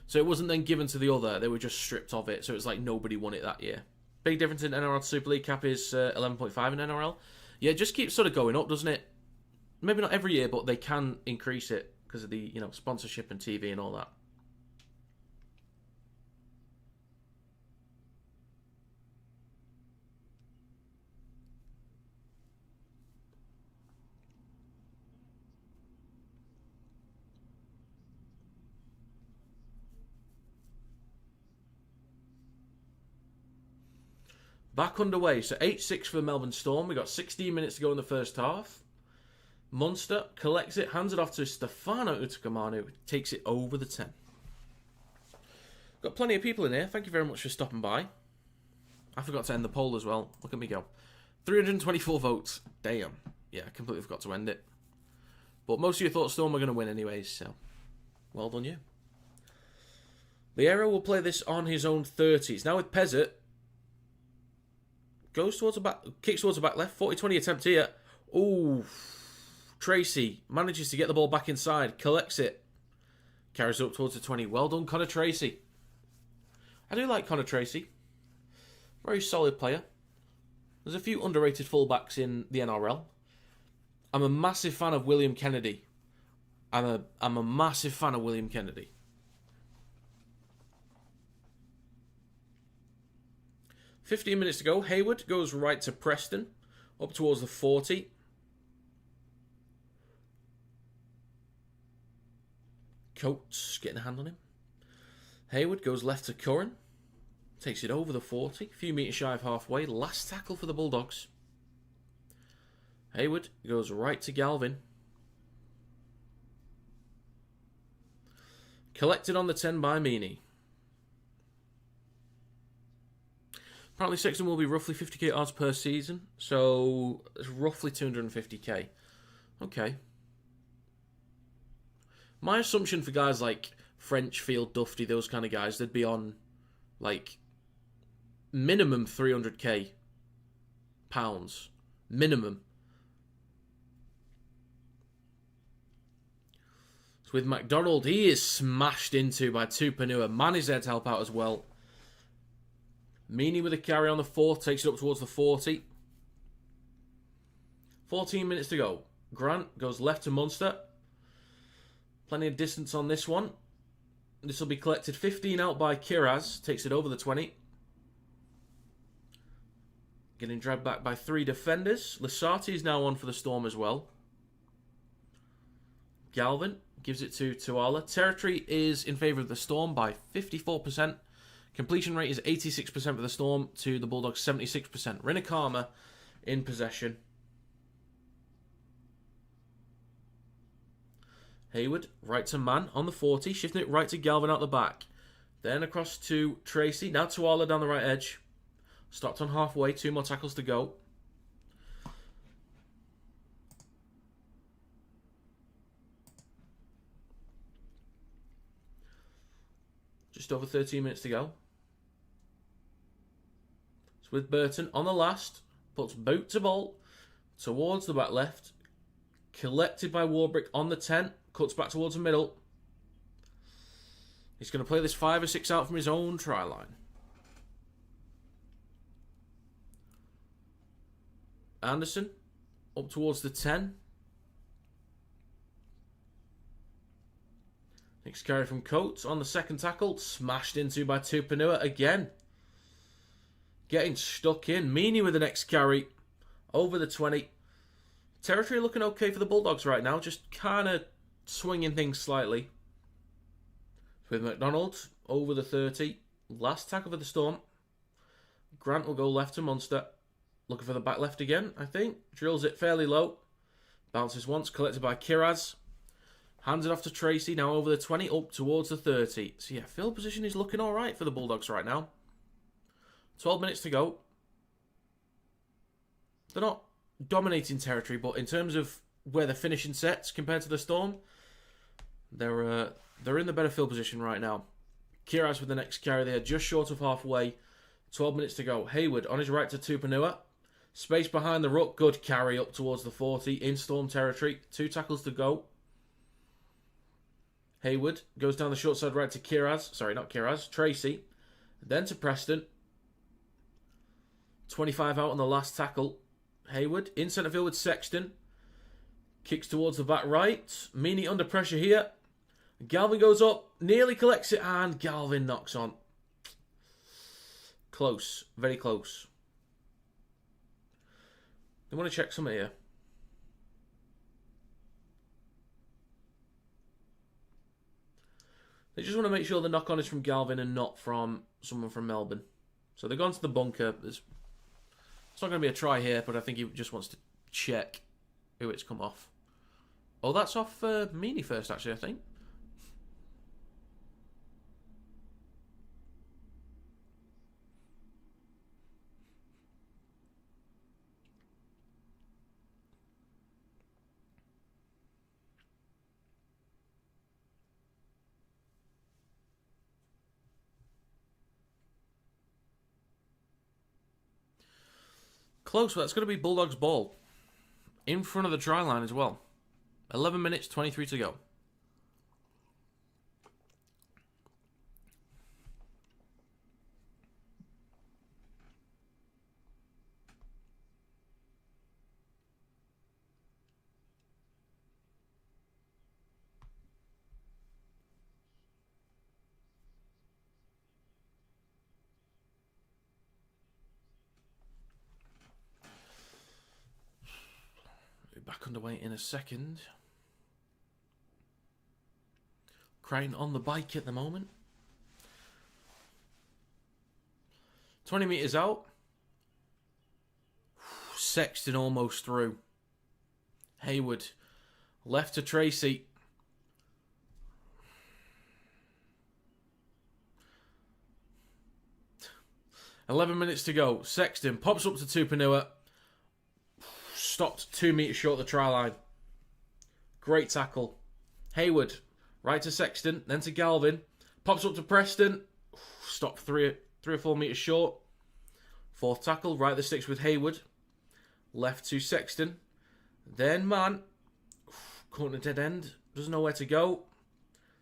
So it wasn't then given to the other, they were just stripped of it. So it was like nobody won it that year. Big difference in NRL Super League cap is 11.5 in NRL. Yeah, it just keeps sort of going up, doesn't it? Maybe not every year, but they can increase it because of the, sponsorship and TV and all that. Back underway. So 8-6 for Melbourne Storm. We got 16 minutes to go in the first half. Munster collects it, hands it off to Stefano Utoikamanu, who takes it over the 10. Got plenty of people in here. Thank you very much for stopping by. I forgot to end the poll as well. Look at me go. 324 votes. Damn. Yeah, I completely forgot to end it. But most of you thought Storm were going to win anyways, so well done you. Liero will play this on his own 30s. Now with Pezzett. Goes towards the back, kicks towards the back left. 40-20 attempt here. Ooh. Tracy manages to get the ball back inside. Collects it. Carries up towards the 20. Well done, Connor Tracy. I do like Connor Tracy. Very solid player. There's a few underrated fullbacks in the NRL. I'm a massive fan of William Kennedy. I'm a massive fan of William Kennedy. $15 minutes to go. Hayward goes right to Preston. Up towards the 40. Coates getting a hand on him. Hayward goes left to Curran. Takes it over the 40. A few metres shy of halfway. Last tackle for the Bulldogs. Hayward goes right to Galvin. Collected on the 10 by Meany. Apparently Sexton will be roughly 50k odds per season. So it's roughly 250k. Okay. My assumption for guys like French, Field, Dufty, those kind of guys, they'd be on like minimum 300k pounds. Minimum. So with McDonald, he is smashed into by Tupanua. Man is there to help out as well. Meany with a carry on the 4th, takes it up towards the 40. 14 minutes to go. Grant goes left to Munster. Plenty of distance on this one. This will be collected 15 out by Kiraz. Takes it over the 20. Getting dragged back by 3 defenders. Lasati is now on for the Storm as well. Galvin gives it to Tuala. Territory is in favour of the Storm by 54%. Completion rate is 86% for the Storm to the Bulldogs 76%. Rinakama in possession. Hayward, right to Man on the 40. Shifting it right to Galvin out the back. Then across to Tracy. Now Tuala down the right edge. Stopped on halfway. 2 more tackles to go. Just over 13 minutes to go. It's with Burton on the last. Puts boot to ball towards the back left. Collected by Warbrick on the 10. Cuts back towards the middle. He's going to play this 5 or 6 out from his own try line. Anderson up towards the 10. Next carry from Coates on the second tackle. Smashed into by Tupanua again. Getting stuck in. Meany with the next carry. Over the 20. Territory looking okay for the Bulldogs right now. Just kind of swinging things slightly. With McDonald over the 30. Last tackle for the Storm. Grant will go left to Munster. Looking for the back left again, I think. Drills it fairly low. Bounces once. Collected by Kiraz. Hands it off to Tracy. Now over the 20. Up towards the 30. So yeah, field position is looking alright for the Bulldogs right now. 12 minutes to go. They're not dominating territory, but in terms of where they're finishing sets compared to the Storm, they're in the better field position right now. Kiraz with the next carry there, just short of halfway. 12 minutes to go. Hayward on his right to Tupanua. Space behind the ruck. Good carry up towards the 40 in Storm territory. 2 tackles to go. Hayward goes down the short side right to Kiraz. Sorry, not Kiraz. Tracy. Then to Preston. 25 out on the last tackle. Hayward in centre field with Sexton. Kicks towards the back right. Meany under pressure here. Galvin goes up. Nearly collects it and Galvin knocks on. Close. Very close. I want to check some here. They just want to make sure the knock-on is from Galvin and not from someone from Melbourne. So they've gone to the bunker. It's not going to be a try here, but I think he just wants to check who it's come off. Oh, that's off Meany first, actually, I think. Close, but that's going to be Bulldogs' ball. In front of the try line as well. 11 minutes, 23 to go. Back underway in a second. Crichton on the bike at the moment. 20 metres out. Sexton almost through. Hayward. Left to Tracy. "11 minutes to go. Sexton pops up to Tupanua. Stopped 2 metres short of the try line. Great tackle. Hayward, right to Sexton, then to Galvin. Pops up to Preston. Stopped 3 or 4 metres short. 4th tackle, right the sticks with Hayward. Left to Sexton. Then man. Caught in a dead end. Doesn't know where to go.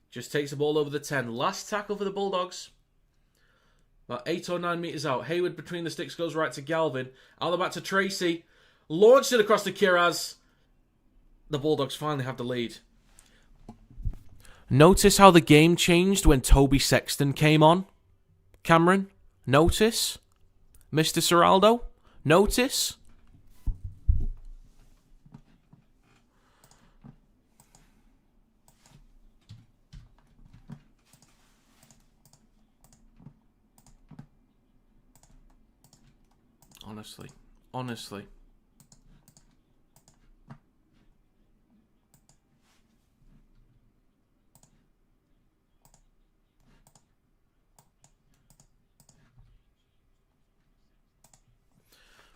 Just takes the ball over the 10. Last tackle for the Bulldogs. About 8 or 9 metres out. Hayward between the sticks goes right to Galvin. Out the back to Tracy. Launched it across to Kiraz. The Bulldogs finally have the lead. Notice how the game changed when Toby Sexton came on? Cameron? Notice? Mr. Seraldo? Notice? Honestly.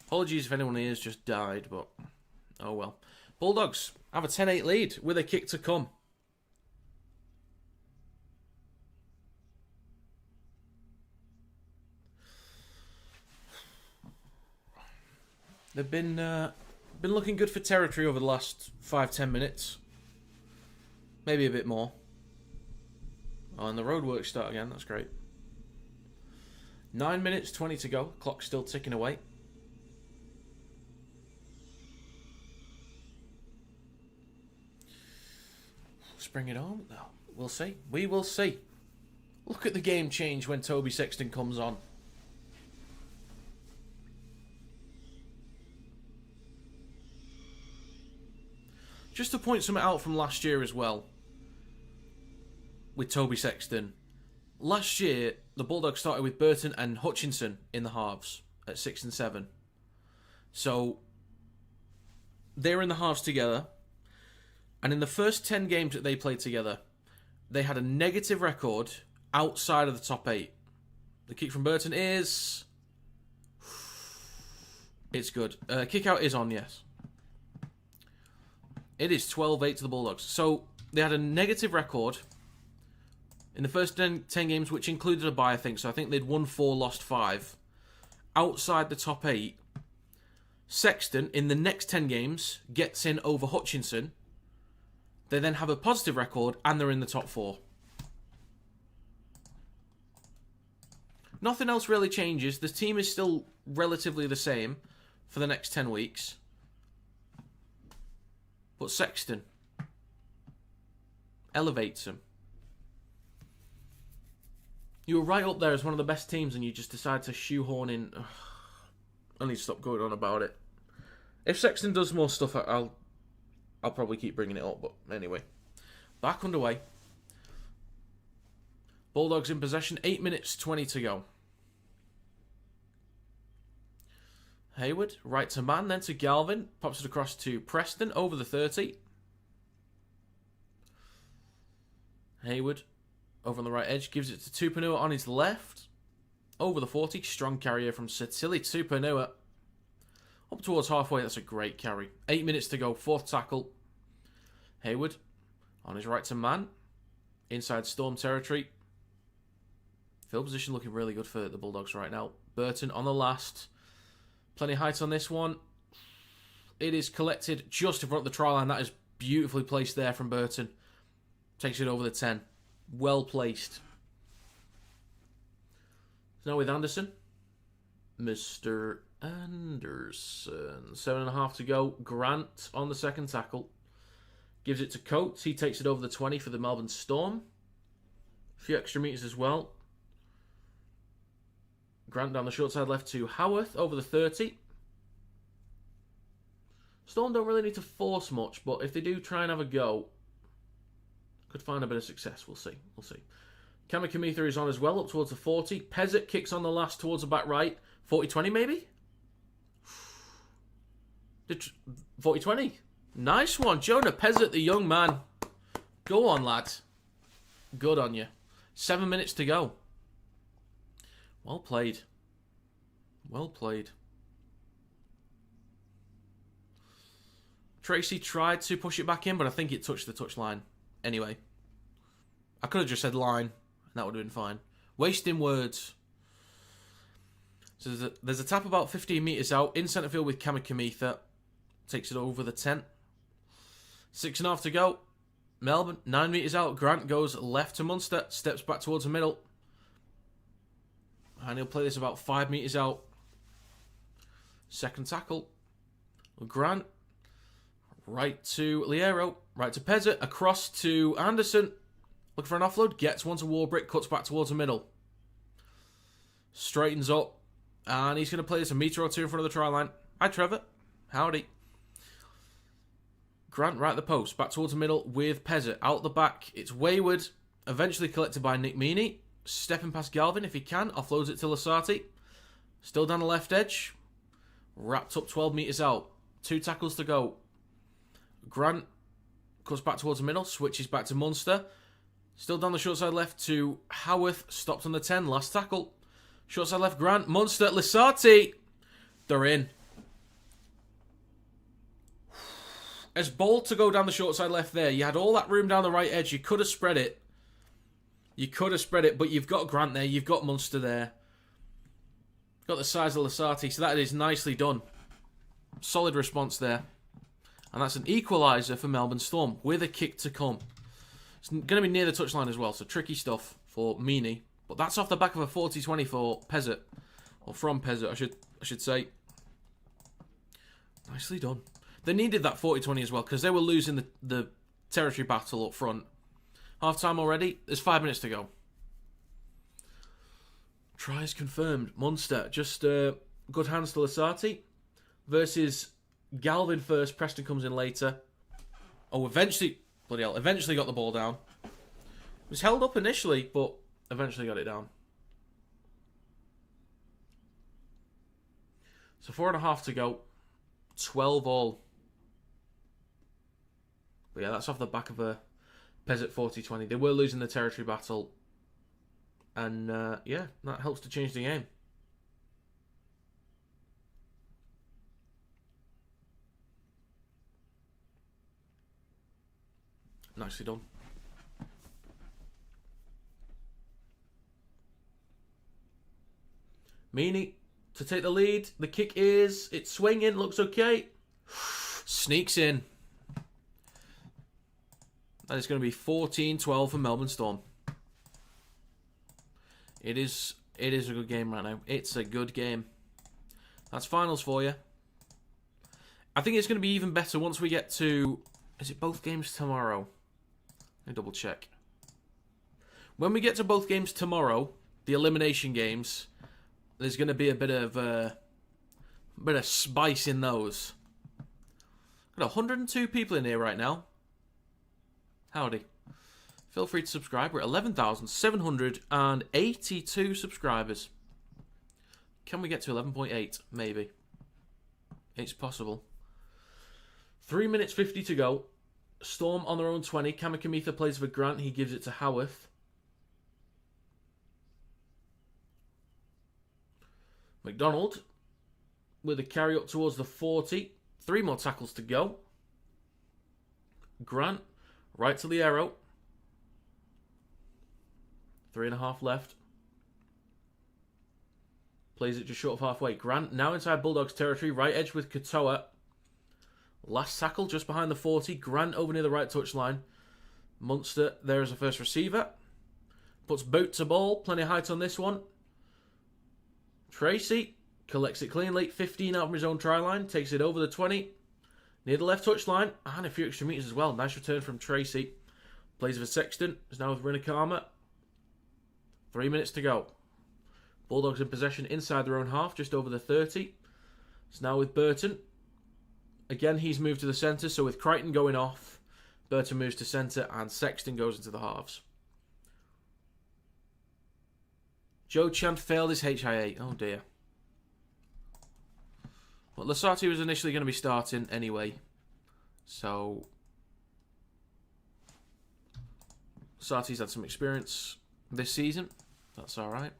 Apologies if anyone here has just died, but oh well. Bulldogs have a 10-8 lead with a kick to come. They've been looking good for territory over the last 5-10 minutes. Maybe a bit more. Oh, and the roadworks start again. That's great. 9 minutes, 20 to go. Clock's still ticking away. Let's bring it home. No, we'll see. We will see. Look at the game change when Toby Sexton comes on. Just to point something out from last year as well, with Toby Sexton. Last year, the Bulldogs started with Burton and Hutchinson in the halves at 6 and 7. So, they were in the halves together. And in the first 10 games that they played together, they had a negative record outside of the top 8. The kick from Burton is... It's good. Kick out is on, yes. It is 12-8 to the Bulldogs. So, they had a negative record in the first 10 games, which included a bye, I think. So, I think they'd won 4, lost 5. Outside the top 8, Sexton, in the next 10 games, gets in over Hutchinson. They then have a positive record, and they're in the top 4. Nothing else really changes. The team is still relatively the same for the next 10 weeks. But Sexton elevates him. You were right up there as one of the best teams, and you just decide to shoehorn in... Ugh, I need to stop going on about it. If Sexton does more stuff, I'll probably keep bringing it up. But anyway, back underway. Bulldogs in possession. 8 minutes, 20 to go. Hayward, right to man, then to Galvin. Pops it across to Preston, over the 30. Hayward, over on the right edge, gives it to Tupanua on his left. Over the 40, strong carrier from Sitili. Tupanua, up towards halfway, that's a great carry. 8 minutes to go, 4th tackle. Hayward, on his right to man. Inside Storm territory. Field position looking really good for the Bulldogs right now. Burton on the last. Plenty of height on this one. It is collected just in front of the try line. That is beautifully placed there from Burton. Takes it over the 10. Well placed. Now with Anderson. Mr. Anderson. 7.5 to go. Grant on the second tackle. Gives it to Coates. He takes it over the 20 for the Melbourne Storm. A few extra metres as well. Grant down the short side left to Howarth over the 30. Storm don't really need to force much, but if they do try and have a go, could find a bit of success. We'll see. We'll see. Kamikamitha is on as well, up towards the 40. Pezzett kicks on the last towards the back right. 40-20 maybe? 40-20. Nice one. Jonah Pezzett, the young man. Go on, lad. Good on you. 7 minutes to go. Well played. Well played. Tracy tried to push it back in, but I think it touched the touchline. Anyway. I could have just said line, and that would have been fine. Wasting words. So there's a tap about 15 metres out. In centre field with Kamikamitha. Takes it over the 10. 6.5 to go. Melbourne, 9 metres out. Grant goes left to Munster. Steps back towards the middle. And he'll play this about 5 metres out. Second tackle. Grant. Right to Liero. Right to Pezzett. Across to Anderson. Looking for an offload. Gets one to Warbrick. Cuts back towards the middle. Straightens up. And he's going to play this a metre or two in front of the try line. Hi, Trevor. Howdy. Grant right at the post. Back towards the middle with Pezzett. Out the back. It's Wayward. Eventually collected by Nick Meaney. Stepping past Galvin if he can. Offloads it to Lasati. Still down the left edge. Wrapped up 12 metres out. 2 tackles to go. Grant goes back towards the middle. Switches back to Munster. Still down the short side left to Howarth. Stopped on the 10. Last tackle. Short side left Grant. Munster. Lasati. They're in. It's bold to go down the short side left there. You had all that room down the right edge. You could have spread it. You could have spread it, but you've got Grant there. You've got Munster there. Got the size of Lasati, so that is nicely done. Solid response there. And that's an equaliser for Melbourne Storm with a kick to come. It's going to be near the touchline as well, so tricky stuff for Meany. But that's off the back of a 40-20 for Pezzett. Or from Pezzett, I should say. Nicely done. They needed that 40-20 as well, because they were losing the territory battle up front. Half-time already. There's 5 minutes to go. Tries confirmed. Munster. Just good hands to Lasati. Versus Galvin first. Preston comes in later. Oh, eventually... Bloody hell. Eventually got the ball down. It was held up initially, but eventually got it down. So 4.5 to go. 12 all. But yeah, that's off the back of a Pezzett 40-20. They were losing the territory battle. And yeah, that helps to change the game. Nicely done. Meany to take the lead. The kick is... It's swinging. Looks okay. Sneaks in. That is going to be 14-12 for Melbourne Storm. It is a good game right now. It's a good game. That's finals for you. I think it's going to be even better once we get to... Is it both games tomorrow? Let me double check. When we get to both games tomorrow, the elimination games, there's going to be a bit of spice in those. Got 102 people in here right now. Howdy. Feel free to subscribe. We're at 11,782 subscribers. Can we get to 11.8? Maybe. It's possible. 3 minutes 50 to go. Storm on their own 20. Kamikamitha plays for Grant. He gives it to Howarth. McDonald with a carry up towards the 40. 3 more tackles to go. Grant right to the arrow. 3.5 left. Plays it just short of halfway. Grant now inside Bulldogs territory. Right edge with Katoa. Last tackle just behind the 40. Grant over near the right touchline. Munster there as a first receiver. Puts boot to ball. Plenty of height on this one. Tracy collects it cleanly. 15 out from his own try line. Takes it over the 20. Near the left touchline. And a few extra meters as well. Nice return from Tracy. Plays for Sexton. Is now with Rinikama. 3 minutes to go. Bulldogs in possession inside their own half. Just over the 30. It's now with Burton. Again, he's moved to the centre, so with Crichton going off, Burton moves to centre and Sexton goes into the halves. Joe Chan failed his HIA. Oh dear. Well, Lasati was initially going to be starting anyway, so Lasati's had some experience this season. That's alright.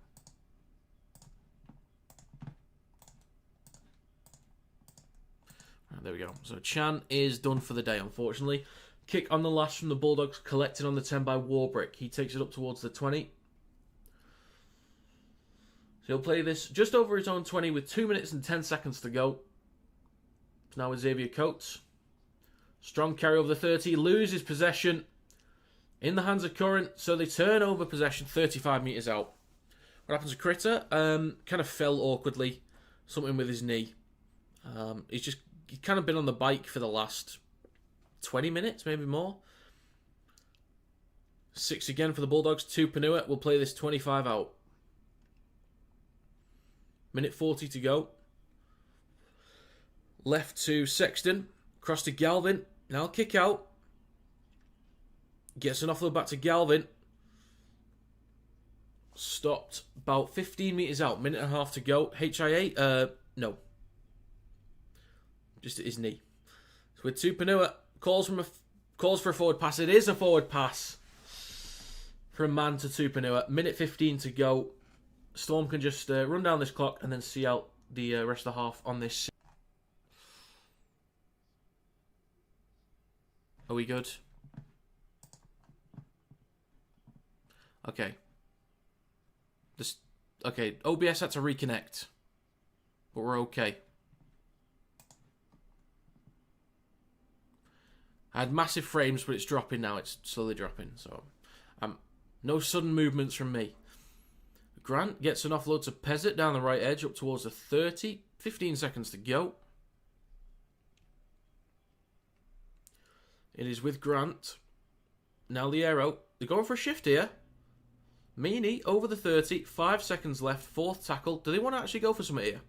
There we go. So Chan is done for the day, unfortunately. Kick on the last from the Bulldogs, collected on the 10 by Warbrick. He takes it up towards the 20. So he'll play this just over his own 20 with 2 minutes and 10 seconds to go. Now with Xavier Coates. Strong carry over the 30. Loses possession in the hands of Current. So they turn over possession 35 metres out. What happens to Critter? Kind of fell awkwardly. Something with his knee. He's kind of been on the bike for the last 20 minutes, maybe more. 6 again for the Bulldogs. 2 Panua. We'll play this 25 out. Minute 40 to go. Left to Sexton. Cross to Galvin. Now kick out. Gets an offload back to Galvin. Stopped about 15 metres out. Minute and a half to go. HIA? No. Just at his knee. So with Tupanua, calls for a forward pass. It is a forward pass from Man to Tupanua. Minute 15 to go. Storm can just run down this clock and then see out the rest of the half on this. Are we good? Okay. Okay, OBS had to reconnect. But we're okay. I had massive frames, but it's dropping now. It's slowly dropping. So, no sudden movements from me. Grant gets an offload to Pezzett down the right edge up towards the 30. 15 seconds to go. It is with Grant. Now Liero. They're going for a shift here. Meany over the 30. 5 seconds left. Fourth tackle. Do they want to actually go for something here?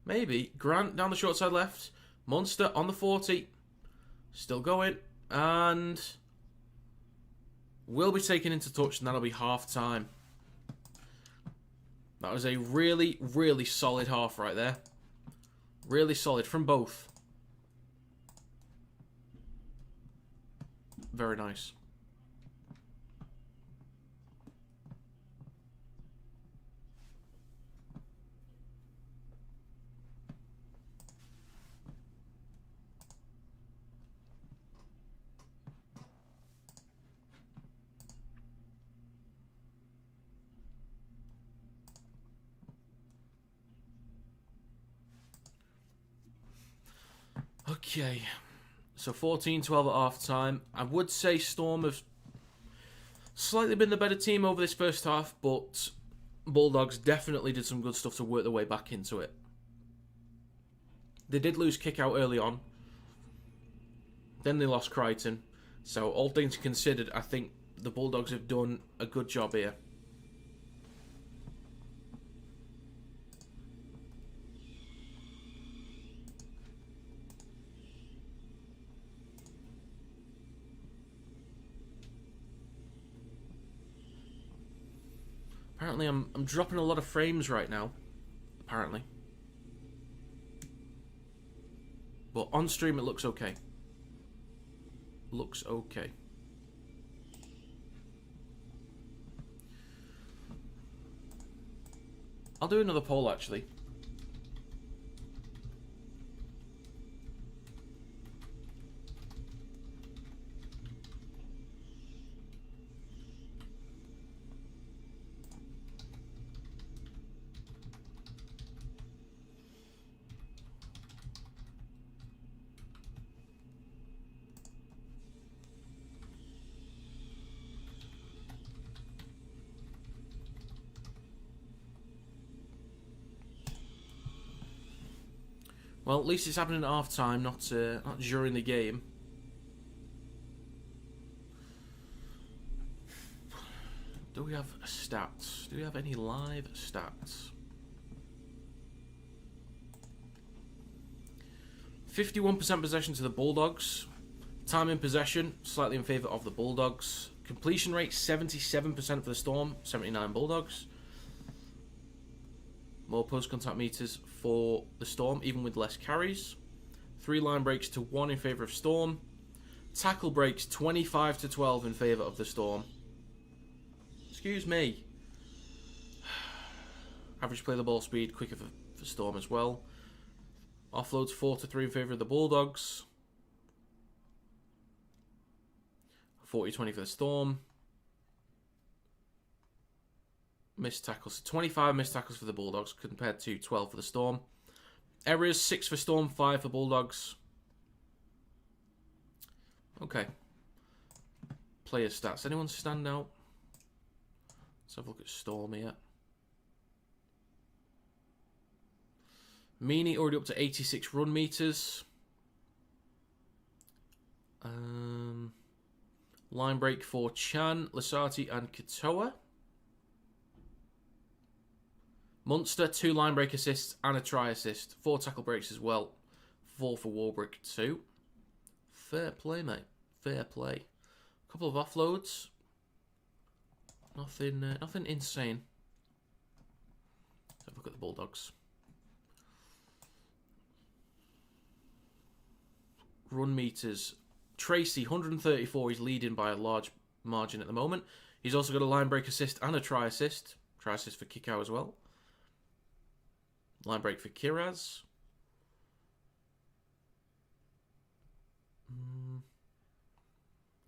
Maybe. Grant down the short side left. Munster on the 40. Still going. And will be taken into touch, and that'll be half time. That was a really, really solid half right there. Really solid from both. Very nice. Okay, so 14-12 at half time. I would say Storm have slightly been the better team over this first half, but Bulldogs definitely did some good stuff to work their way back into it. They did lose kick out early on. Then they lost Crichton. So all things considered, I think the Bulldogs have done a good job here. Apparently, I'm dropping a lot of frames right now. Apparently. But on stream, it looks okay. Looks okay. I'll do another poll, actually. Well, at least it's happening at half time, not during the game. Do we have stats? Do we have any live stats? 51% possession to the Bulldogs. Time in possession, slightly in favour of the Bulldogs. Completion rate, 77% for the Storm, 79 Bulldogs. More post-contact meters for the Storm, even with less carries. 3 line breaks to 1 in favour of Storm. Tackle breaks, 25-12 in favour of the Storm. Excuse me. Average play the ball speed, quicker for Storm as well. Offloads, 4-3 in favour of the Bulldogs. 40-20 for the Storm. Missed tackles. 25 missed tackles for the Bulldogs compared to 12 for the Storm. Errors, 6 for Storm, 5 for Bulldogs. Okay. Player stats. Anyone stand out? Let's have a look at Storm here. Meany already up to 86 run meters. Line break for Chan, Lasati and Katoa. Munster, 2 line break assists and a try assist. 4 tackle breaks as well. 4 for Warbrick, 2. Fair play, mate. Fair play. A couple of offloads. Nothing insane. Let's have a look at the Bulldogs. Run meters. Tracy, 134. He's leading by a large margin at the moment. He's also got a line break assist and a try assist. Try assist for Kickow as well. Line break for Kiraz.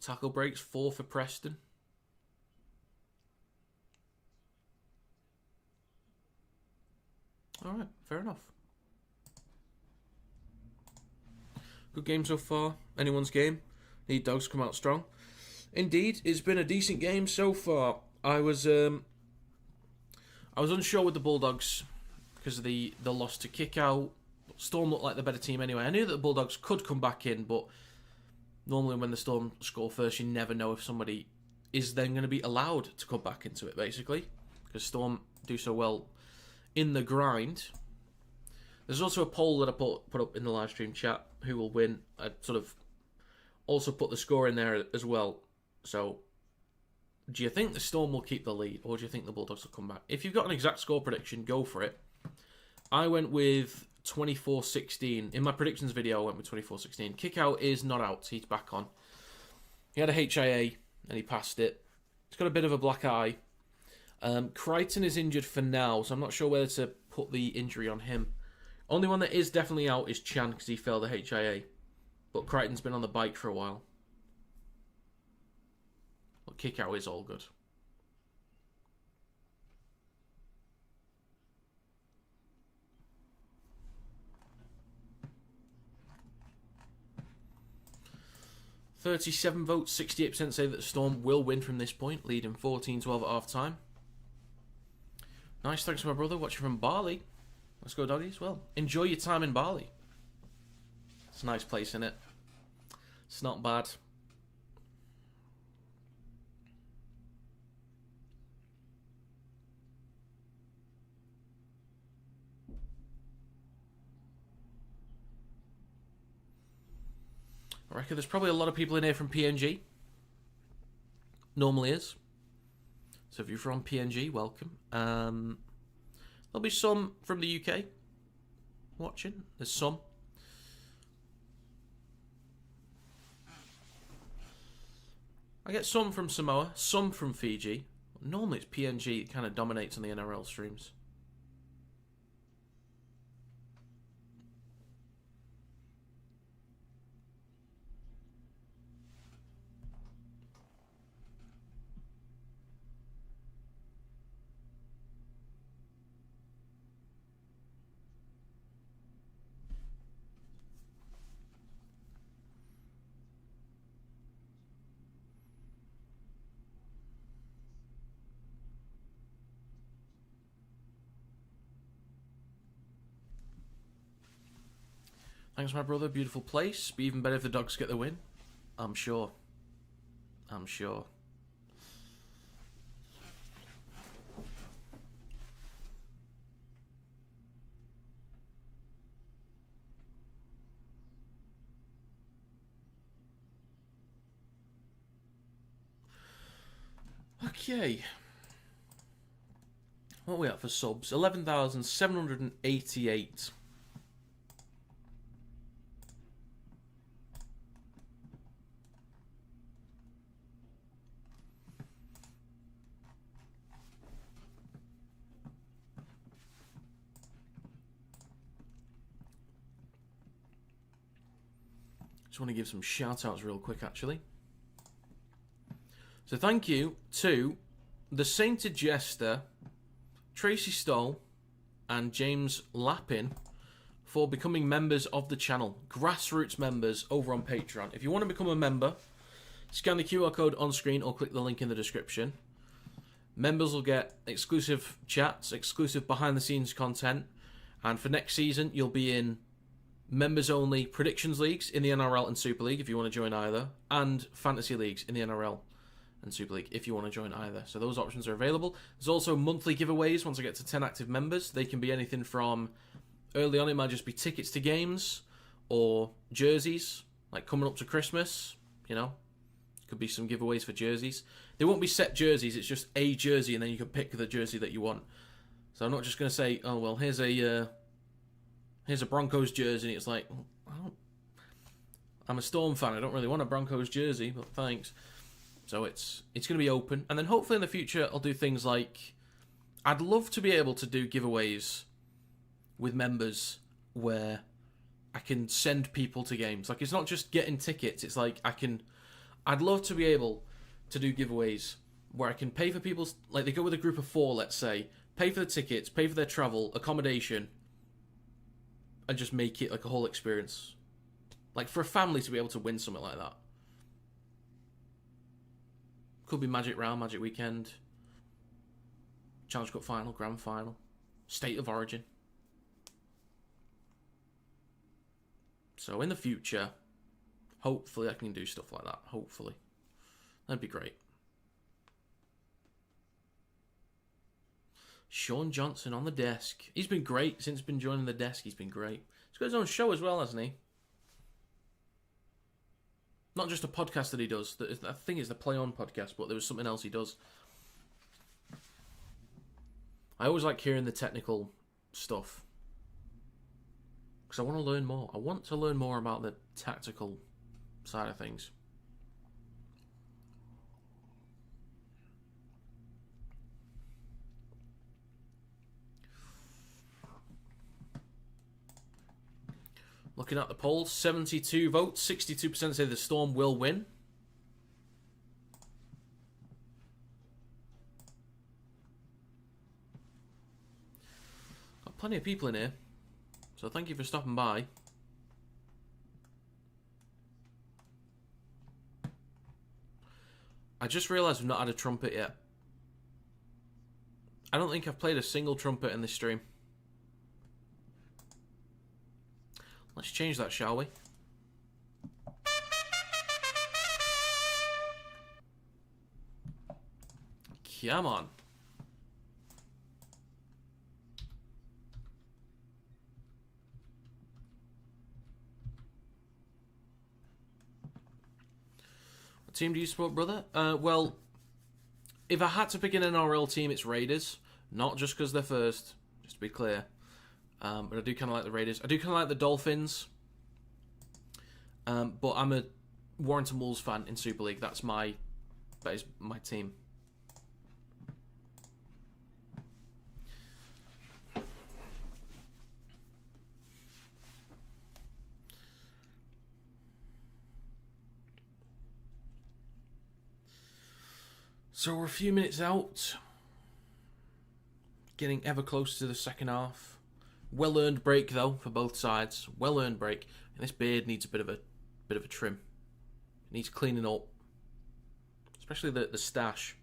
Tackle breaks, 4 for Preston. Alright, fair enough. Good game so far. Anyone's game. Need Dogs come out strong. Indeed, it's been a decent game so far. I was unsure with the Bulldogs because of the loss to kick out. Storm looked like the better team anyway. I knew that the Bulldogs could come back in, but normally when the Storm score first, you never know if somebody is then going to be allowed to come back into it, basically, because Storm do so well in the grind. There's also a poll that I put up in the live stream chat, who will win. I sort of also put the score in there as well. So, do you think the Storm will keep the lead, or do you think the Bulldogs will come back? If you've got an exact score prediction, go for it. I went with 24-16. In my predictions video, I went with 24-16. Kick out is not out. He's back on. He had a HIA, and he passed it. He's got a bit of a black eye. Crichton is injured for now, so I'm not sure whether to put the injury on him. Only one that is definitely out is Chan, because he failed the HIA. But Crichton's been on the bike for a while. But kick out is all good. $37 votes, 68% say that the Storm will win from this point, leading 14-12 at half time. Nice, thanks to my brother, watching from Bali. Let's go, doggies. Well, enjoy your time in Bali. It's a nice place, isn't it? It's not bad. I reckon there's probably a lot of people in here from PNG. Normally is. So if you're from PNG, welcome. There'll be some from the UK watching. There's some. I get some from Samoa, some from Fiji. Normally it's PNG that kind of dominates on the NRL streams. Thanks, my brother. Beautiful place. Be even better if the Dogs get the win. I'm sure. I'm sure. Okay. What are we at for subs? 11,788. Just want to give some shout outs real quick, actually. So thank you to the Sainted Jester, Tracy Stoll, and James Lappin for becoming members of the channel. Grassroots members over on Patreon. If you want to become a member, scan the QR code on screen or click the link in the description. Members will get exclusive chats, exclusive behind-the-scenes content, and for next season, you'll be in members-only predictions leagues in the NRL and Super League if you want to join either, and fantasy leagues in the NRL and Super League if you want to join either. So those options are available. There's also monthly giveaways once I get to 10 active members. They can be anything from, early on it might just be tickets to games or jerseys, like coming up to Christmas, you know. Could be some giveaways for jerseys. They won't be set jerseys, it's just a jersey and then you can pick the jersey that you want. So I'm not just going to say, oh well, here's a Broncos jersey, and it's like, I'm a Storm fan, I don't really want a Broncos jersey, but thanks. So it's going to be open, and then hopefully in the future I'll do things like, I'd love to be able to do giveaways with members where I can send people to games. Like, it's not just getting tickets, it's like I'd love to be able to do giveaways where I can pay for people's, like they go with a group of 4, let's say, pay for the tickets, pay for their travel, accommodation, and just make it like a whole experience. Like, for a family to be able to win something like that. Could be Magic Round, Magic Weekend, Challenge Cup Final, Grand Final, State of Origin. So in the future, hopefully I can do stuff like that. Hopefully. That'd be great. Sean Johnson on the desk. He's been great since been joining the desk. He's been great. He's got his own show as well, hasn't he? Not just a podcast that he does. I think it's the Play On podcast, but there was something else he does. I always like hearing the technical stuff. Because I want to learn more. I want to learn more about the tactical side of things. Looking at the polls, 72 votes, 62% say the Storm will win. Got plenty of people in here, so thank you for stopping by. I just realised we've not had a trumpet yet. I don't think I've played a single trumpet in this stream. Let's change that, shall we? Come on. What team do you support, brother? Well, if I had to pick an NRL team, it's Raiders. Not just because they're first, just to be clear. But I do kind of like the Raiders. I do kind of like the Dolphins. But I'm a Warrington Wolves fan in Super League. That is my team. So we're a few minutes out. Getting ever closer to the second half. Well-earned break, though, for both sides. Well-earned break. And this beard needs a bit of a trim. It needs cleaning up. Especially the stash.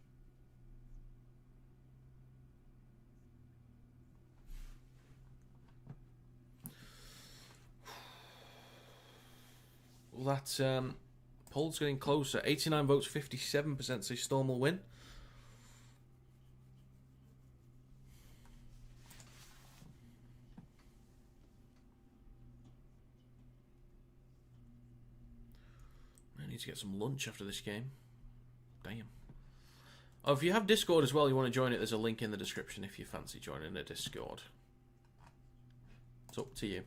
Well, that poll's getting closer. 89 votes, 57% say Storm will win. Need to get some lunch after this game. Damn. Oh, if you have Discord as well, you want to join it, there's a link in the description if you fancy joining a Discord. It's up to you.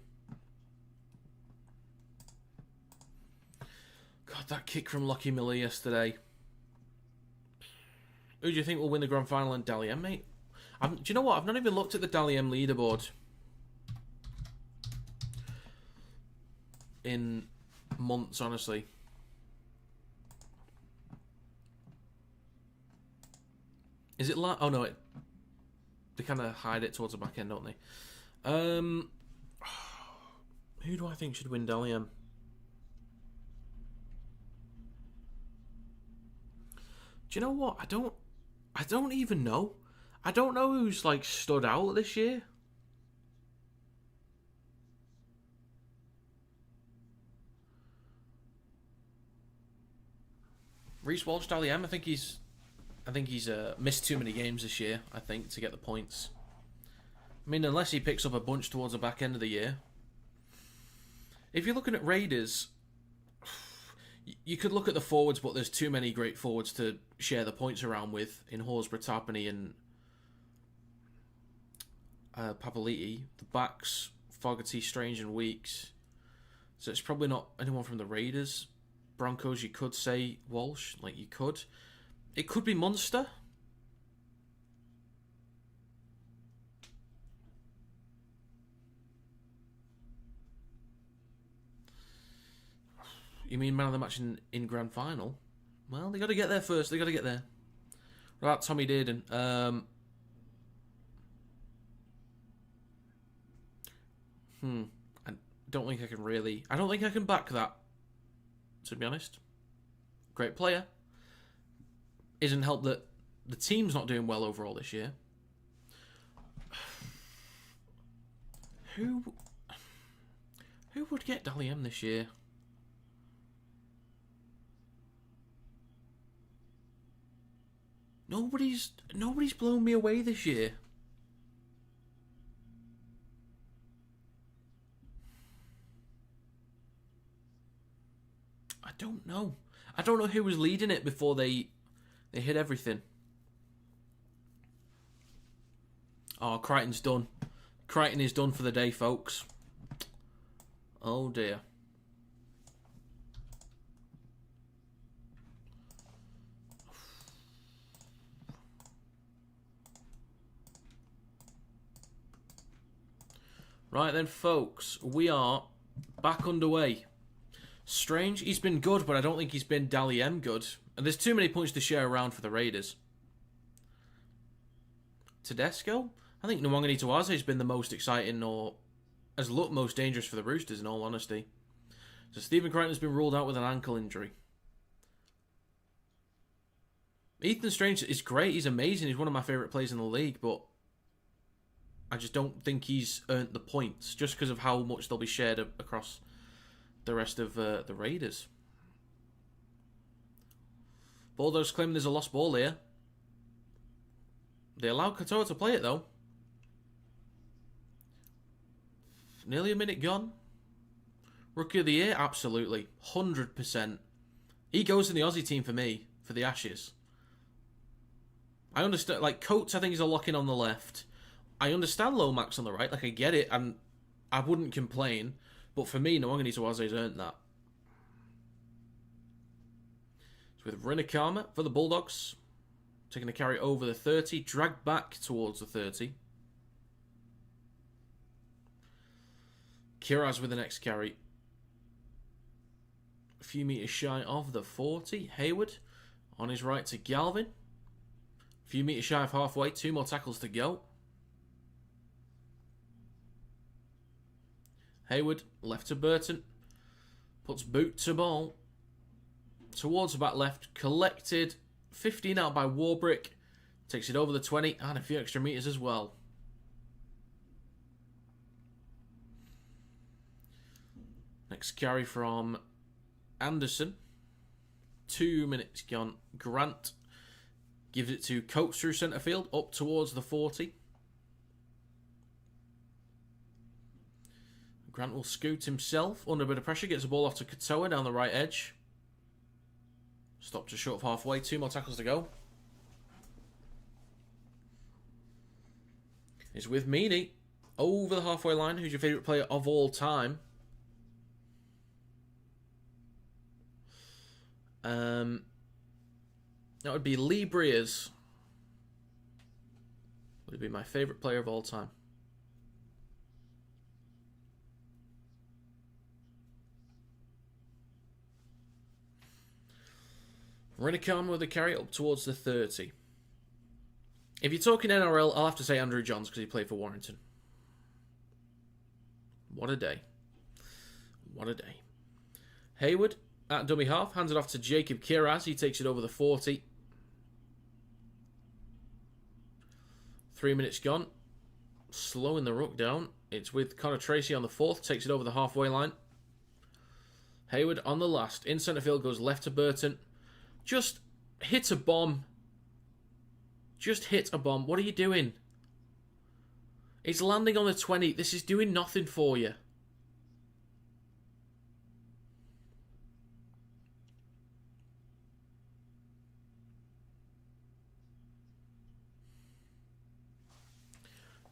God, that kick from Lockie Miller yesterday. Who do you think will win the grand final in Dally M, mate? Do you know what? I've not even looked at the Dally M leaderboard in months, honestly. Is it like... Oh, no, they kind of hide it towards the back end, don't they? Who do I think should win Dally M? Do you know what? I don't even know. I don't know who's, like, stood out this year. Reece Walsh, Dally M, I think he's missed too many games this year, I think, to get the points. I mean, unless he picks up a bunch towards the back end of the year. If you're looking at Raiders, you could look at the forwards, but there's too many great forwards to share the points around with in Horsburgh, Tapani and Papali'i. The backs, Fogarty, Strange and Weeks. So it's probably not anyone from the Raiders. Broncos, you could say Walsh, like you could. It could be Munster. You mean man of the match in grand final? Well, they got to get there first. They got to get there. What about Tommy Dearden? I don't think I can really... I don't think I can back that, to be honest. Great player. Isn't helped that the team's not doing well overall this year. Who would get Dally M this year? Nobody's blown me away this year. I don't know. I don't know who was leading it before they hit everything. Oh, Crichton's done. Crichton is done for the day, folks. Oh dear. Right then, folks, we are back underway. Strange, he's been good, but I don't think he's been Dally M good. And there's too many points to share around for the Raiders. Tedesco? I think Nwangani Tawaze has been the most exciting or has looked most dangerous for the Roosters, in all honesty. So Stephen Crichton has been ruled out with an ankle injury. Ethan Strange is great, he's amazing, he's one of my favourite players in the league, but I just don't think he's earned the points just because of how much they'll be shared across the rest of the Raiders. Bulldogs claiming there's a lost ball here. They allowed Katoa to play it though. Nearly a minute gone. Rookie of the Year? Absolutely. 100%. He goes in the Aussie team for me, for the Ashes. I understand, like, Coates I think is a lock-in on the left. I understand Lomax on the right, like I get it, and I wouldn't complain. But for me, Nwangani Tawaze's earned that. So with Rinikama for the Bulldogs, taking a carry over the 30, dragged back towards the 30. Kiraz with the next carry. A few metres shy of the 40. Hayward on his right to Galvin. A few metres shy of halfway, 2 more tackles to go. Hayward, left to Burton. Puts boot to ball. Towards the back left. Collected. 15 out by Warbrick. Takes it over the 20 and a few extra metres as well. Next carry from Anderson. 2 minutes gone. Grant gives it to Coates through centre field. Up towards the 40. Grant will scoot himself under a bit of pressure. Gets the ball off to Katoa down the right edge. Stopped just short of halfway. 2 more tackles to go. It's with Meany. Over the halfway line. Who's your favourite player of all time? That would be Lee Breers. Would be my favourite player of all time. Rinikama with a carry up towards the 30. If you're talking NRL, I'll have to say Andrew Johns because he played for Warrington. What a day. What a day. Hayward at dummy half, hands it off to Jacob Kiraz. He takes it over the 40. 3 minutes gone. Slowing the ruck down. It's with Connor Tracy on the 4th. Takes it over the halfway line. Hayward on the last. In centre field goes left to Burton. Just hit a bomb. Just hit a bomb. What are you doing? It's landing on the 20. This is doing nothing for you.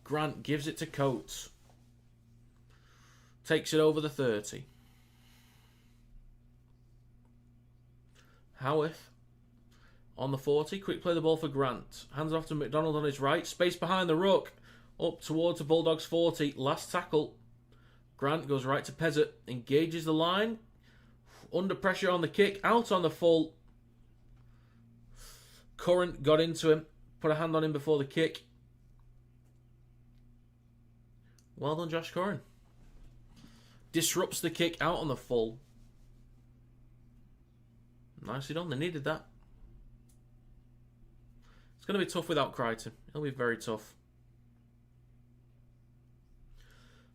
Grant gives it to Coates. Takes it over the 30. Howarth on the 40. Quick play the ball for Grant. Hands off to McDonald on his right. Space behind the ruck. Up towards the Bulldogs 40. Last tackle. Grant goes right to Pezzett. Engages the line. Under pressure on the kick. Out on the full. Curran got into him. Put a hand on him before the kick. Well done, Josh Curran. Disrupts the kick out on the full. Nicely done. They needed that. It's going to be tough without Crichton. It'll be very tough.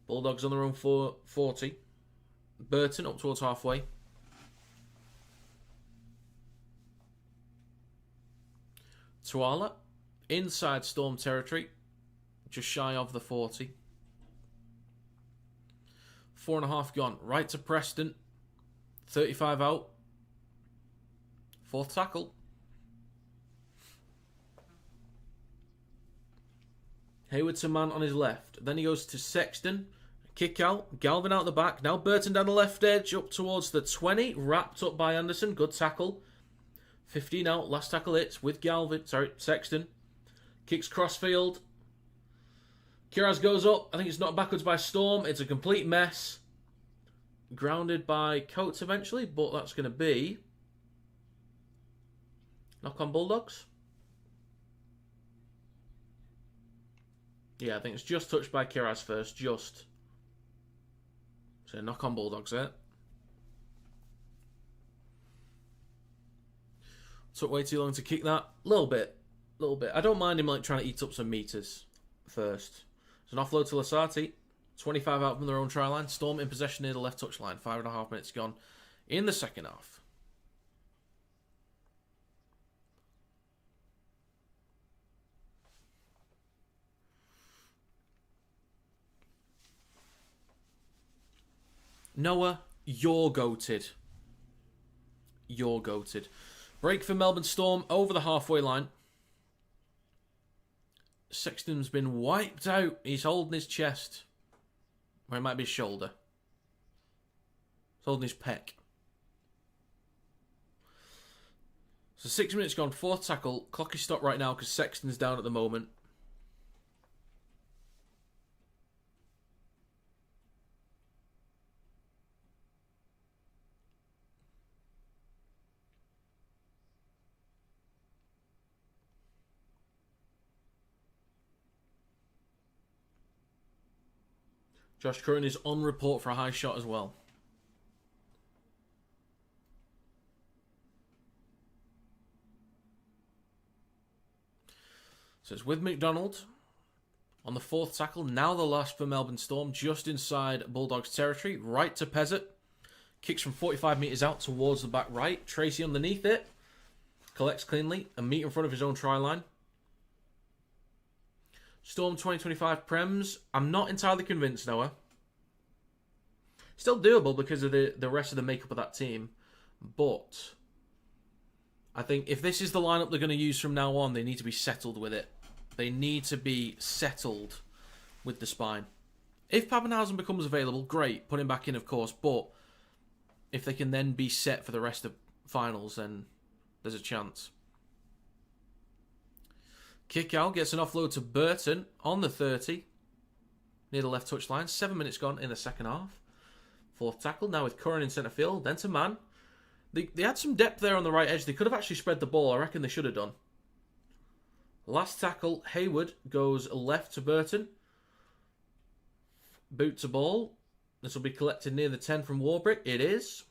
Bulldogs on their own 40. Burton up towards halfway. Tuala inside Storm territory. Just shy of the 40. 4.5 gone. Right to Preston. 35 out. Fourth tackle. Hayward to man on his left. Then he goes to Sexton. Kick out. Galvin out the back. Now Burton down the left edge. Up towards the 20. Wrapped up by Anderson. Good tackle. 15 out. Last tackle hits with Galvin. Sorry, Sexton. Kicks crossfield. Kiraz goes up. I think it's knocked backwards by Storm. It's a complete mess. Grounded by Coates eventually. But that's going to be... knock on Bulldogs. Yeah, I think it's just touched by Kiraz first. Just. So knock on Bulldogs there. Took way too long to kick that. Little bit. I don't mind him like trying to eat up some meters first. It's an offload to Lasati. 25 out from their own try line. Storm in possession near the left touch line. 5.5 minutes gone in the second half. Noah, you're goated. You're goated. Break for Melbourne Storm over the halfway line. Sexton's been wiped out. He's holding his chest. Or it might be his shoulder. He's holding his pec. So 6 minutes gone. Fourth tackle. Clock is stopped right now because Sexton's down at the moment. Josh Curran is on report for a high shot as well. So it's with McDonald on the fourth tackle. Now the last for Melbourne Storm, just inside Bulldogs territory. Right to Pezzett. Kicks from 45 metres out towards the back right. Tracy underneath it. Collects cleanly. A metre in front of his own try line. Storm 2025 Prems. I'm not entirely convinced, Noah. Still doable because of the rest of the makeup of that team. But I think if this is the lineup they're going to use from now on, they need to be settled with it. They need to be settled with the spine. If Pappenhausen becomes available, great. Put him back in, of course. But if they can then be set for the rest of finals, then there's a chance. Kick out, gets an offload to Burton on the 30. Near the left touchline. 7 minutes gone in the second half. Fourth tackle, now with Curran in centre field. Then to man. They had some depth there on the right edge. They could have actually spread the ball. I reckon they should have done. Last tackle, Hayward goes left to Burton. Boot to ball. This will be collected near the 10 from Warbrick. It is.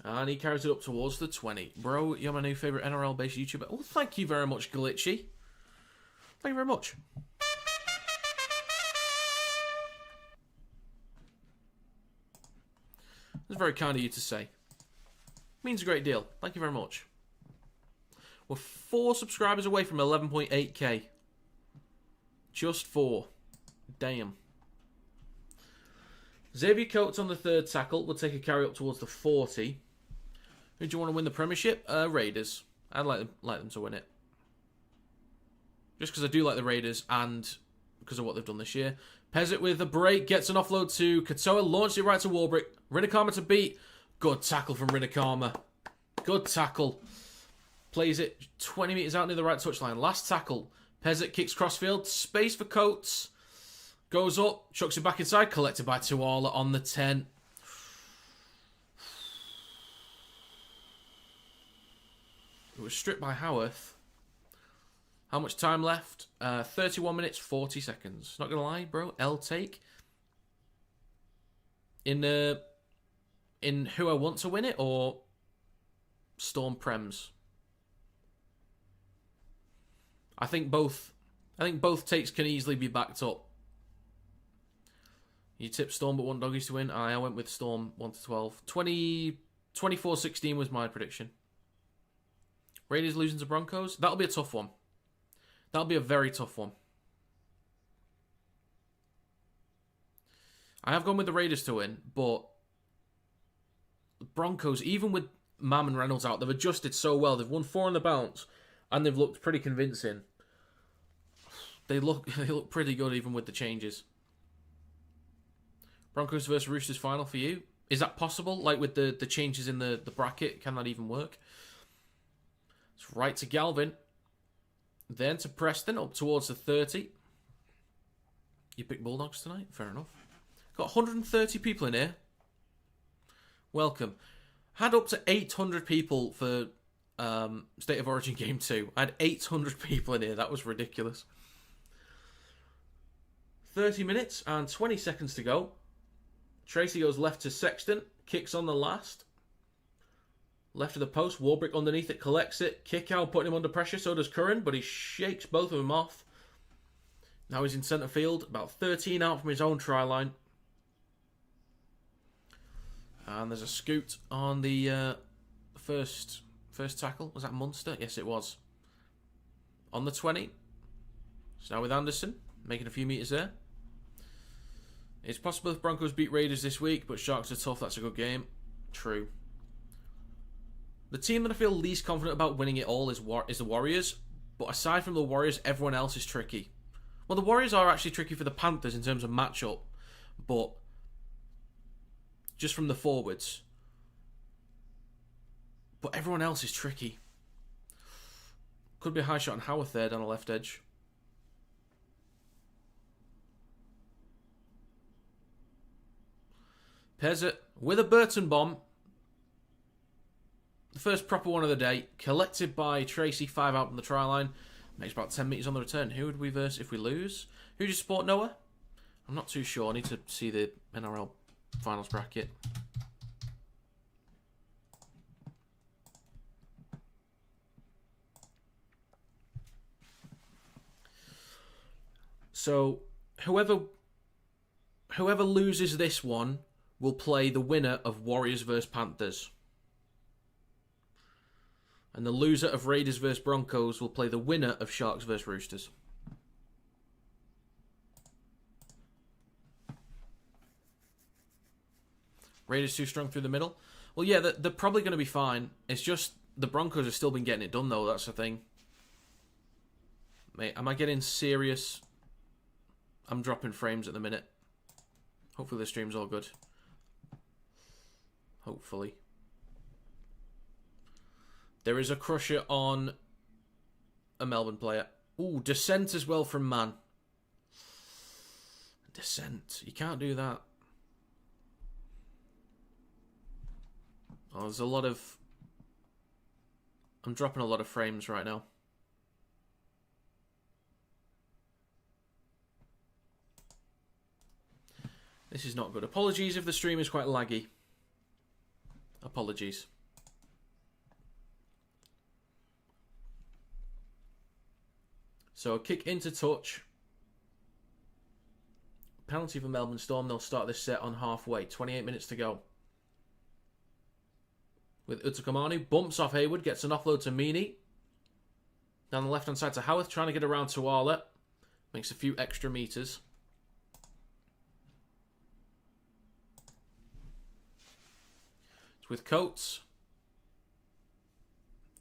And he carries it up towards the 20. Bro, you're my new favourite NRL-based YouTuber. Oh, thank you very much, Glitchy. Thank you very much. That's very kind of you to say. Means a great deal. Thank you very much. We're 4 subscribers away from 11.8k. Just 4. Damn. Xavier Coates on the third tackle will take a carry up towards the 40. Who do you want to win the Premiership? Raiders. I'd like them to win it. Just because I do like the Raiders and because of what they've done this year. Pezzett with a break. Gets an offload to Katoa. Launched it right to Warbrick. Rinakama to beat. Good tackle from Rinakama. Good tackle. Plays it 20 metres out near the right touchline. Last tackle. Pezzett kicks crossfield. Space for Coates. Goes up. Chucks it back inside. Collected by Tuala on the 10. It was stripped by Howarth. How much time left? 31 minutes, 40 seconds. Not going to lie, bro. L take. in who I want to win it or Storm Prems. I think both takes can easily be backed up. You tipped Storm but want doggies to win. I went with Storm 1-12. 24-16 was my prediction. Raiders losing to Broncos. That'll be a tough one. That'll be a very tough one. I have gone with the Raiders to win, but the Broncos, even with Mam and Reynolds out, they've adjusted so well. They've won 4 on the bounce, and they've looked pretty convincing. They look pretty good even with the changes. Broncos versus Roosters final for you. Is that possible? Like with the changes in the bracket, can that even work? It's right to Galvin. Then to Preston, up towards the 30. You picked Bulldogs tonight? Fair enough. Got 130 people in here. Welcome. Had up to 800 people for State of Origin Game 2. I had 800 people in here. That was ridiculous. 30 minutes and 20 seconds to go. Tracy goes left to Sexton. Kicks on the last. Left of the post. Warbrick underneath it. Collects it. Kick out, putting him under pressure. So does Curran, but he shakes both of them off. Now he's in centre field. About 13 out from his own try line. And there's a scoot on the first tackle. Was that Munster? Yes, it was. On the 20. So now with Anderson. Making a few metres there. It's possible if Broncos beat Raiders this week, but Sharks are tough. That's a good game. True. The team that I feel least confident about winning it all is the Warriors. But aside from the Warriors, everyone else is tricky. Well, the Warriors are actually tricky for the Panthers in terms of matchup. But just from the forwards. But everyone else is tricky. Could be a high shot on Howarth there down the left edge. Pezzett with a Burton bomb. The first proper one of the day. Collected by Tracy, 5 out from the try line. Makes about 10 metres on the return. Who would we verse if we lose? Who do you support, Noah? I'm not too sure. I need to see the NRL finals bracket. So, whoever loses this one will play the winner of Warriors vs Panthers. And the loser of Raiders vs Broncos will play the winner of Sharks vs Roosters. Raiders too strong through the middle. Well, yeah, they're probably going to be fine. It's just the Broncos have still been getting it done, though. That's the thing. Mate, am I getting serious? I'm dropping frames at the minute. Hopefully the stream's all good. Hopefully. There is a crusher on a Melbourne player. Ooh, descent as well from Man. Descent. You can't do that. Oh, there's a lot of... I'm dropping a lot of frames right now. This is not good. Apologies if the stream is quite laggy. Apologies. So, kick into touch. Penalty for Melbourne Storm. They'll start this set on halfway. 28 minutes to go. With Utakamanu. Bumps off Hayward. Gets an offload to Meany. Down the left-hand side to Howarth. Trying to get around to Arlett. Makes a few extra meters. It's with Coates.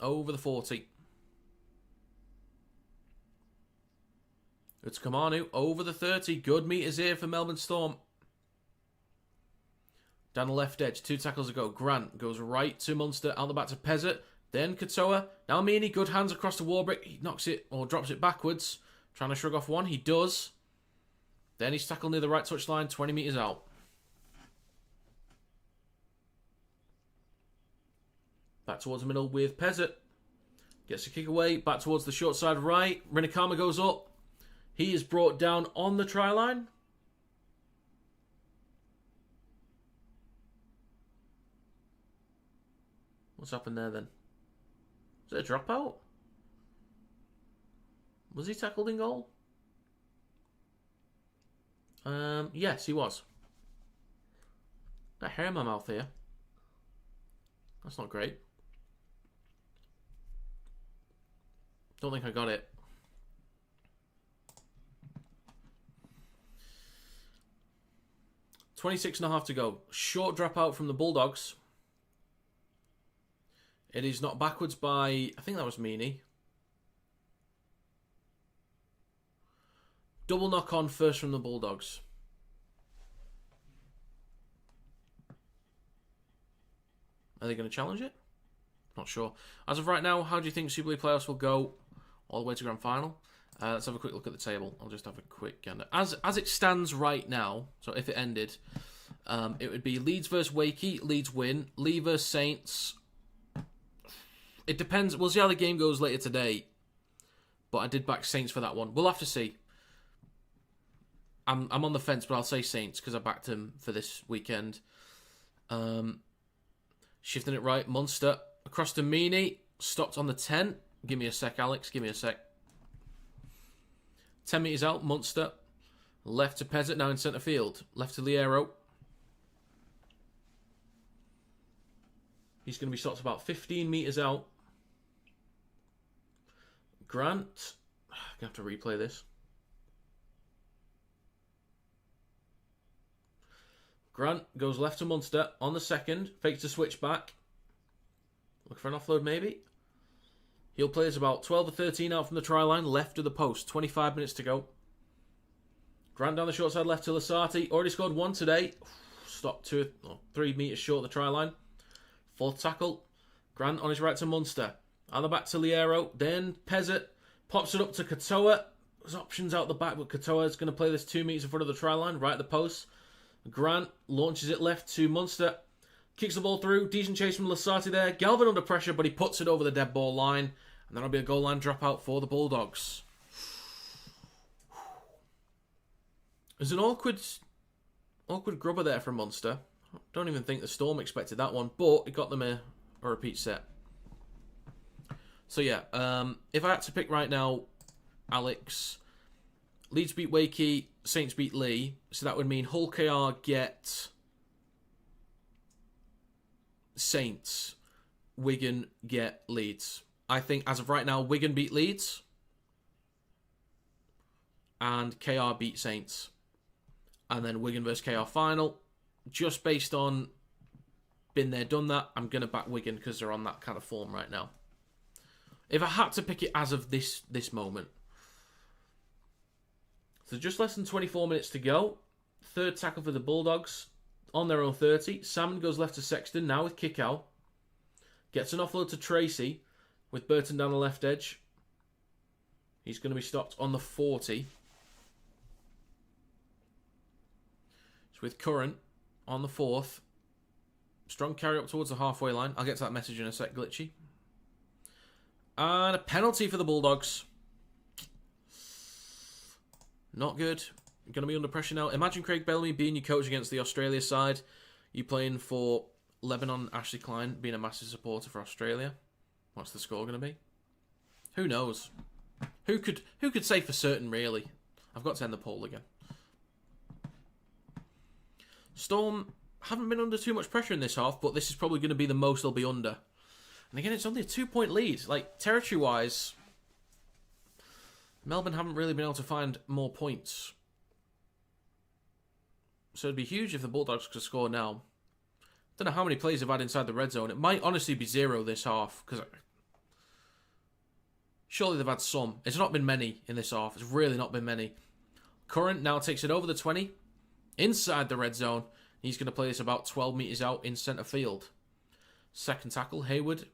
Over the 40. It's Kamanu over the 30. Good meters here for Melbourne Storm. Down the left edge. 2 tackles ago. Grant goes right to Munster. Out the back to Pezzett. Then Katoa. Now Meany. Good hands across to Warbrick. He knocks it or drops it backwards. Trying to shrug off one. He does. Then he's tackled near the right touchline. 20 metres out. Back towards the middle with Pezzett. Gets a kick away. Back towards the short side right. Rinikama goes up. He is brought down on the try line. What's happened there then? Was it a dropout? Was he tackled in goal? Yes, he was. Got hair in my mouth here. That's not great. Don't think I got it. .26.5 to go. Short dropout from the Bulldogs. It is not backwards by... I think that was Meany. Double knock on first from the Bulldogs. Are they going to challenge it? Not sure. As of right now, how do you think Super League playoffs will go all the way to grand final? Let's have a quick look at the table. I'll just have a quick gander. As it stands right now, so if it ended, it would be Leeds versus Wakey. Leeds win. Lee versus Saints. It depends. We'll see how the game goes later today. But I did back Saints for that one. We'll have to see. I'm on the fence, but I'll say Saints because I backed him for this weekend. Shifting it right. Munster across to Meany. Stopped on the 10. Give me a sec, Alex. Give me a sec. 10 metres out. Munster. Left to Pezzett. Now in centre field. Left to Liero. He's going to be stopped about 15 metres out. Grant. I'm going to have to replay this. Grant goes left to Munster on the second. Fakes the switch back. Look for an offload maybe. He'll play us about 12 or 13 out from the try line. Left of the post. 25 minutes to go. Grant down the short side left to Lasati. Already scored one today. Stopped 3 metres short of the try line. Fourth tackle. Grant on his right to Munster. On the back to Liero. Then Pezzett pops it up to Katoa. There's options out the back, but Katoa is going to play this 2 metres in front of the try line. Right at the post. Grant launches it left to Munster. Kicks the ball through. Decent chase from Lasati there. Galvin under pressure, but he puts it over the dead ball line. And that'll be a goal line dropout for the Bulldogs. There's an awkward grubber there from Munster. I don't even think the Storm expected that one, but it got them a repeat set. So yeah, if I had to pick right now, Alex, Leeds beat Wakey, Saints beat Lee, so that would mean Hull KR get Saints, Wigan get Leeds. I think as of right now, Wigan beat Leeds and KR beat Saints. And then Wigan versus KR final. Just based on been there, done that, I'm going to back Wigan because they're on that kind of form right now. If I had to pick it as of this moment. So just less than 24 minutes to go. Third tackle for the Bulldogs on their own 30. Salmon goes left to Sexton, now with kick out. Gets an offload to Tracy with Burton down the left edge. He's going to be stopped on the 40. So with Curran on the 4th. Strong carry up towards the halfway line. I'll get to that message in a sec, Glitchy. And a penalty for the Bulldogs. Not good. Going to be under pressure now. Imagine Craig Bellamy being your coach against the Australia side. You playing for Lebanon, Ashley Klein being a massive supporter for Australia. What's the score going to be? Who knows? Who could say for certain, really? I've got to end the poll again. Storm haven't been under too much pressure in this half, but this is probably going to be the most they'll be under. And again, it's only a 2-point lead. Like, territory-wise, Melbourne haven't really been able to find more points. So it'd be huge if the Bulldogs could score now. Don't know how many plays they've had inside the red zone. It might honestly be 0 this half, because surely they've had some. It's not been many in this half. It's really not been many. Curran now takes it over the 20, inside the red zone. He's going to play this about 12 metres out in centre field. Second tackle, Hayward.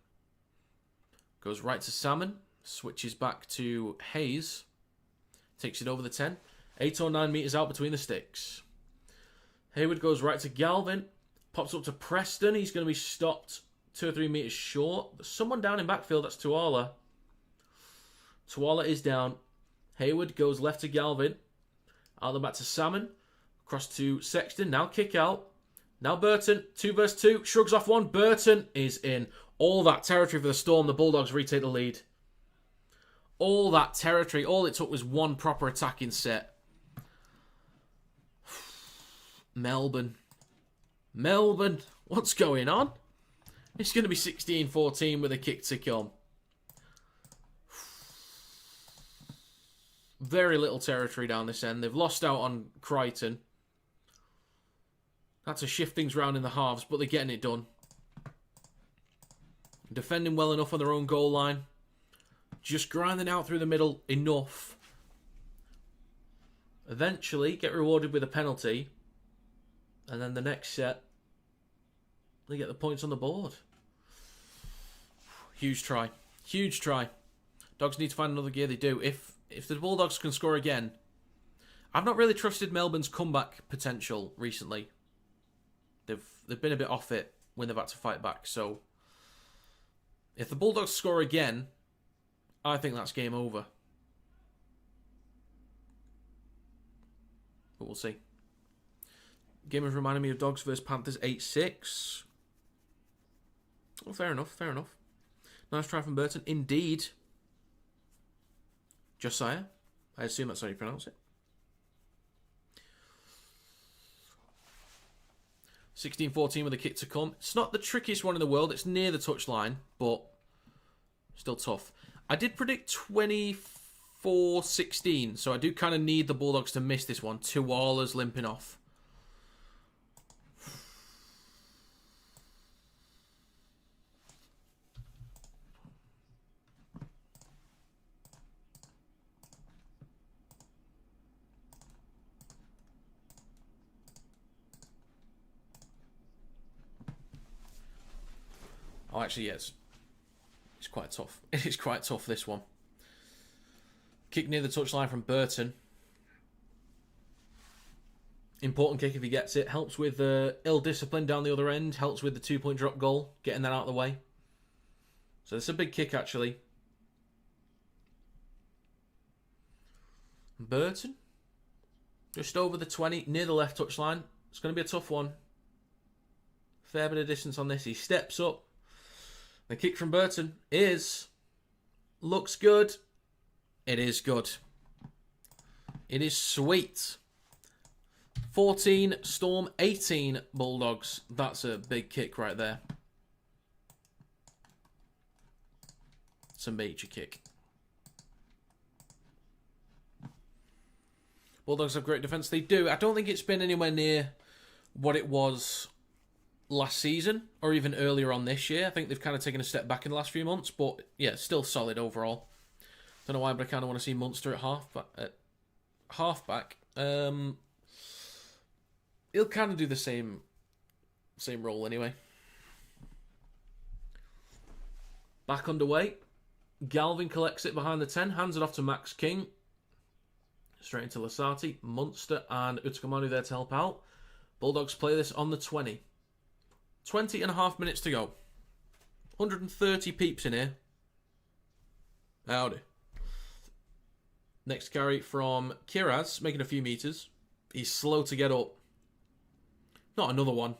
Goes right to Salmon. Switches back to Hayes. Takes it over the 10. 8 or 9 metres out between the sticks. Hayward goes right to Galvin. Pops up to Preston. He's going to be stopped 2 or 3 metres short. There's someone down in backfield. That's Tuala. Tuala is down. Hayward goes left to Galvin. Out the back to Salmon. Across to Sexton. Now kick out. Now Burton. 2 versus 2. Shrugs off one. Burton is in. All that territory for the Storm. The Bulldogs retake the lead. All that territory. All it took was one proper attacking set. Melbourne. What's going on? It's going to be 16-14 with a kick to come. Very little territory down this end. They've lost out on Crichton. Had to shift things around in the halves, but they're getting it done. Defending well enough on their own goal line. Just grinding out through the middle enough. Eventually get rewarded with a penalty. And then the next set, they get the points on the board. Huge try. Huge try. Dogs need to find another gear. They do. If the Bulldogs can score again, I've not really trusted Melbourne's comeback potential recently. They've been a bit off it when they've had to fight back. So if the Bulldogs score again, I think that's game over. But we'll see. Game has reminded me of Dogs vs Panthers 8-6. Oh, fair enough, fair enough. Nice try from Burton. Indeed. Josiah. I assume that's how you pronounce it. 16-14 with a kick to come. It's not the trickiest one in the world. It's near the touchline, but still tough. I did predict 24-16, so I do kind of need the Bulldogs to miss this one. Tuala's limping off. Oh, actually, yes. It's quite tough. It is quite tough, this one. Kick near the touchline from Burton. Important kick if he gets it. Helps with ill discipline down the other end. Helps with the 2-point drop goal. Getting that out of the way. So it's a big kick, actually. Burton. Just over the 20. Near the left touchline. It's going to be a tough one. Fair bit of distance on this. He steps up. The kick from Burton looks good. It is good. It is sweet. 14 Storm, 18 Bulldogs. That's a big kick right there. It's a major kick. Bulldogs have great defence. They do. I don't think it's been anywhere near what it was last season or even earlier on this year. I think they've kind of taken a step back in the last few months, but yeah, still solid overall. Don't know why, but I kind of want to see Munster at halfback. He'll kind of do the same role anyway. Back underway. Galvin collects it behind the 10, hands it off to Max King. Straight into Lasati, Munster and Utakamanu there to help out. Bulldogs play this on the 20. 20 and a half minutes to go. 130 peeps in here. Howdy. Next carry from Kiraz, making a few meters. He's slow to get up. Not another one.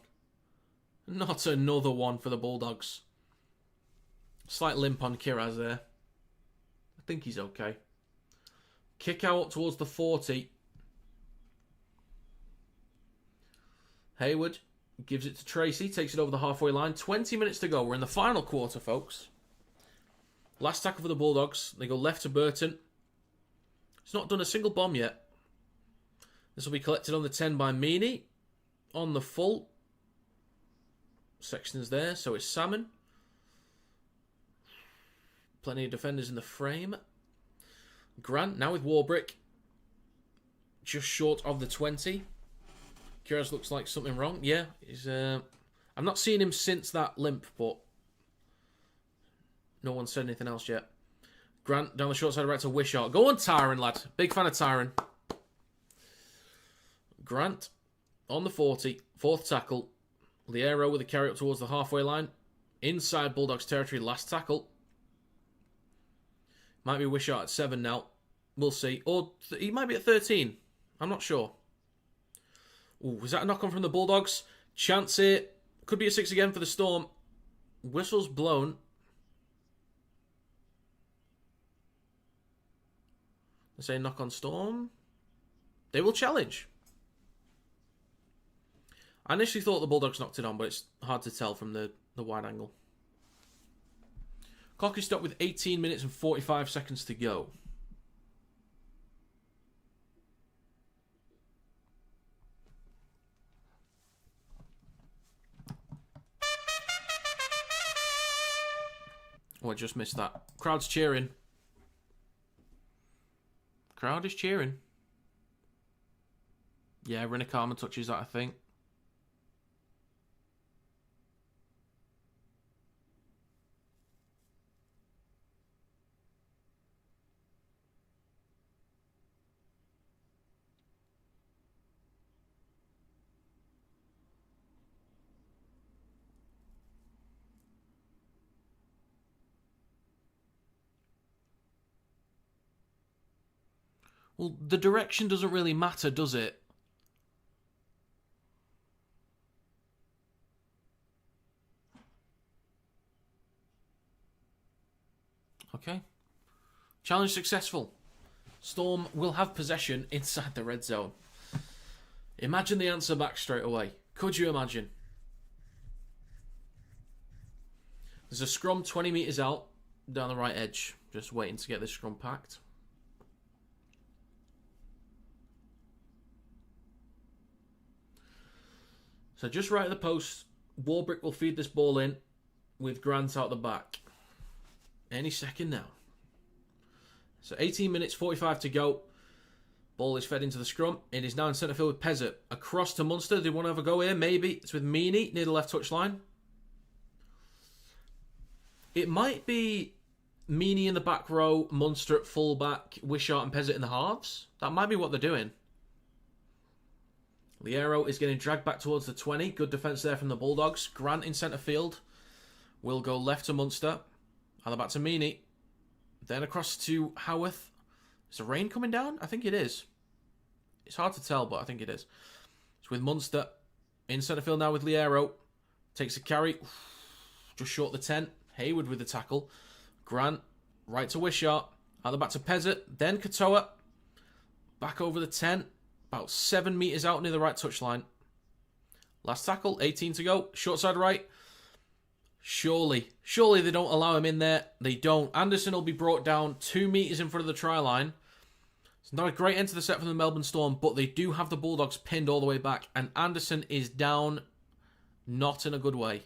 Not another one for the Bulldogs. Slight limp on Kiraz there. I think he's okay. Kick out towards the 40. Hayward gives it to Tracy. Takes it over the halfway line. 20 minutes to go. We're in the final quarter, folks. Last tackle for the Bulldogs. They go left to Burton. He's not done a single bomb yet. This will be collected on the 10 by Meany. On the full. Sexton's there, so it's Salmon. Plenty of defenders in the frame. Grant, now with Warbrick. Just short of the 20. Kiraz looks like something wrong. Yeah, he's. I've not seen him since that limp, but no one said anything else yet. Grant down the short side right to Wishart. Go on, Tyron, lad. Big fan of Tyron. Grant on the 40. Fourth tackle. Liero with a carry up towards the halfway line. Inside Bulldogs territory. Last tackle. Might be Wishart at 7 now. We'll see. Or he might be at 13. I'm not sure. Ooh, was that a knock-on from the Bulldogs? Chance it. Could be a 6 again for the Storm. Whistle's blown. They say knock on Storm. They will challenge. I initially thought the Bulldogs knocked it on, but it's hard to tell from the wide angle. Clock is stopped with 18 minutes and 45 seconds to go. Oh, I just missed that. Crowd's cheering. Crowd is cheering. Yeah, Rinna Carmen touches that, I think. Well, the direction doesn't really matter, does it? Okay. Challenge successful. Storm will have possession inside the red zone. Imagine the answer back straight away. Could you imagine? There's a scrum 20 metres out down the right edge. Just waiting to get this scrum packed. So just right at the post, Warbrick will feed this ball in with Grant out the back. Any second now. So 18 minutes, 45 to go. Ball is fed into the scrum. It is now in centre field with Pezzett. Across to Munster. Do you want to have a go here? Maybe. It's with Meany near the left touchline. It might be Meany in the back row, Munster at full back, Wishart and Pezzett in the halves. That might be what they're doing. Liero is getting dragged back towards the 20. Good defence there from the Bulldogs. Grant in centre field. Will go left to Munster. And back to Meany. Then across to Howarth. Is the rain coming down? I think it is. It's hard to tell, but I think it is. It's with Munster. In centre field now with Liero. Takes a carry. Just short the 10. Hayward with the tackle. Grant. Right to Wishart. At the back to Pezzett. Then Katoa. Back over the 10. About 7 metres out near the right touchline. Last tackle, 18 to go. Short side right. Surely they don't allow him in there. They don't. Anderson will be brought down 2 metres in front of the try line. It's not a great end to the set from the Melbourne Storm, but they do have the Bulldogs pinned all the way back. And Anderson is down, not in a good way.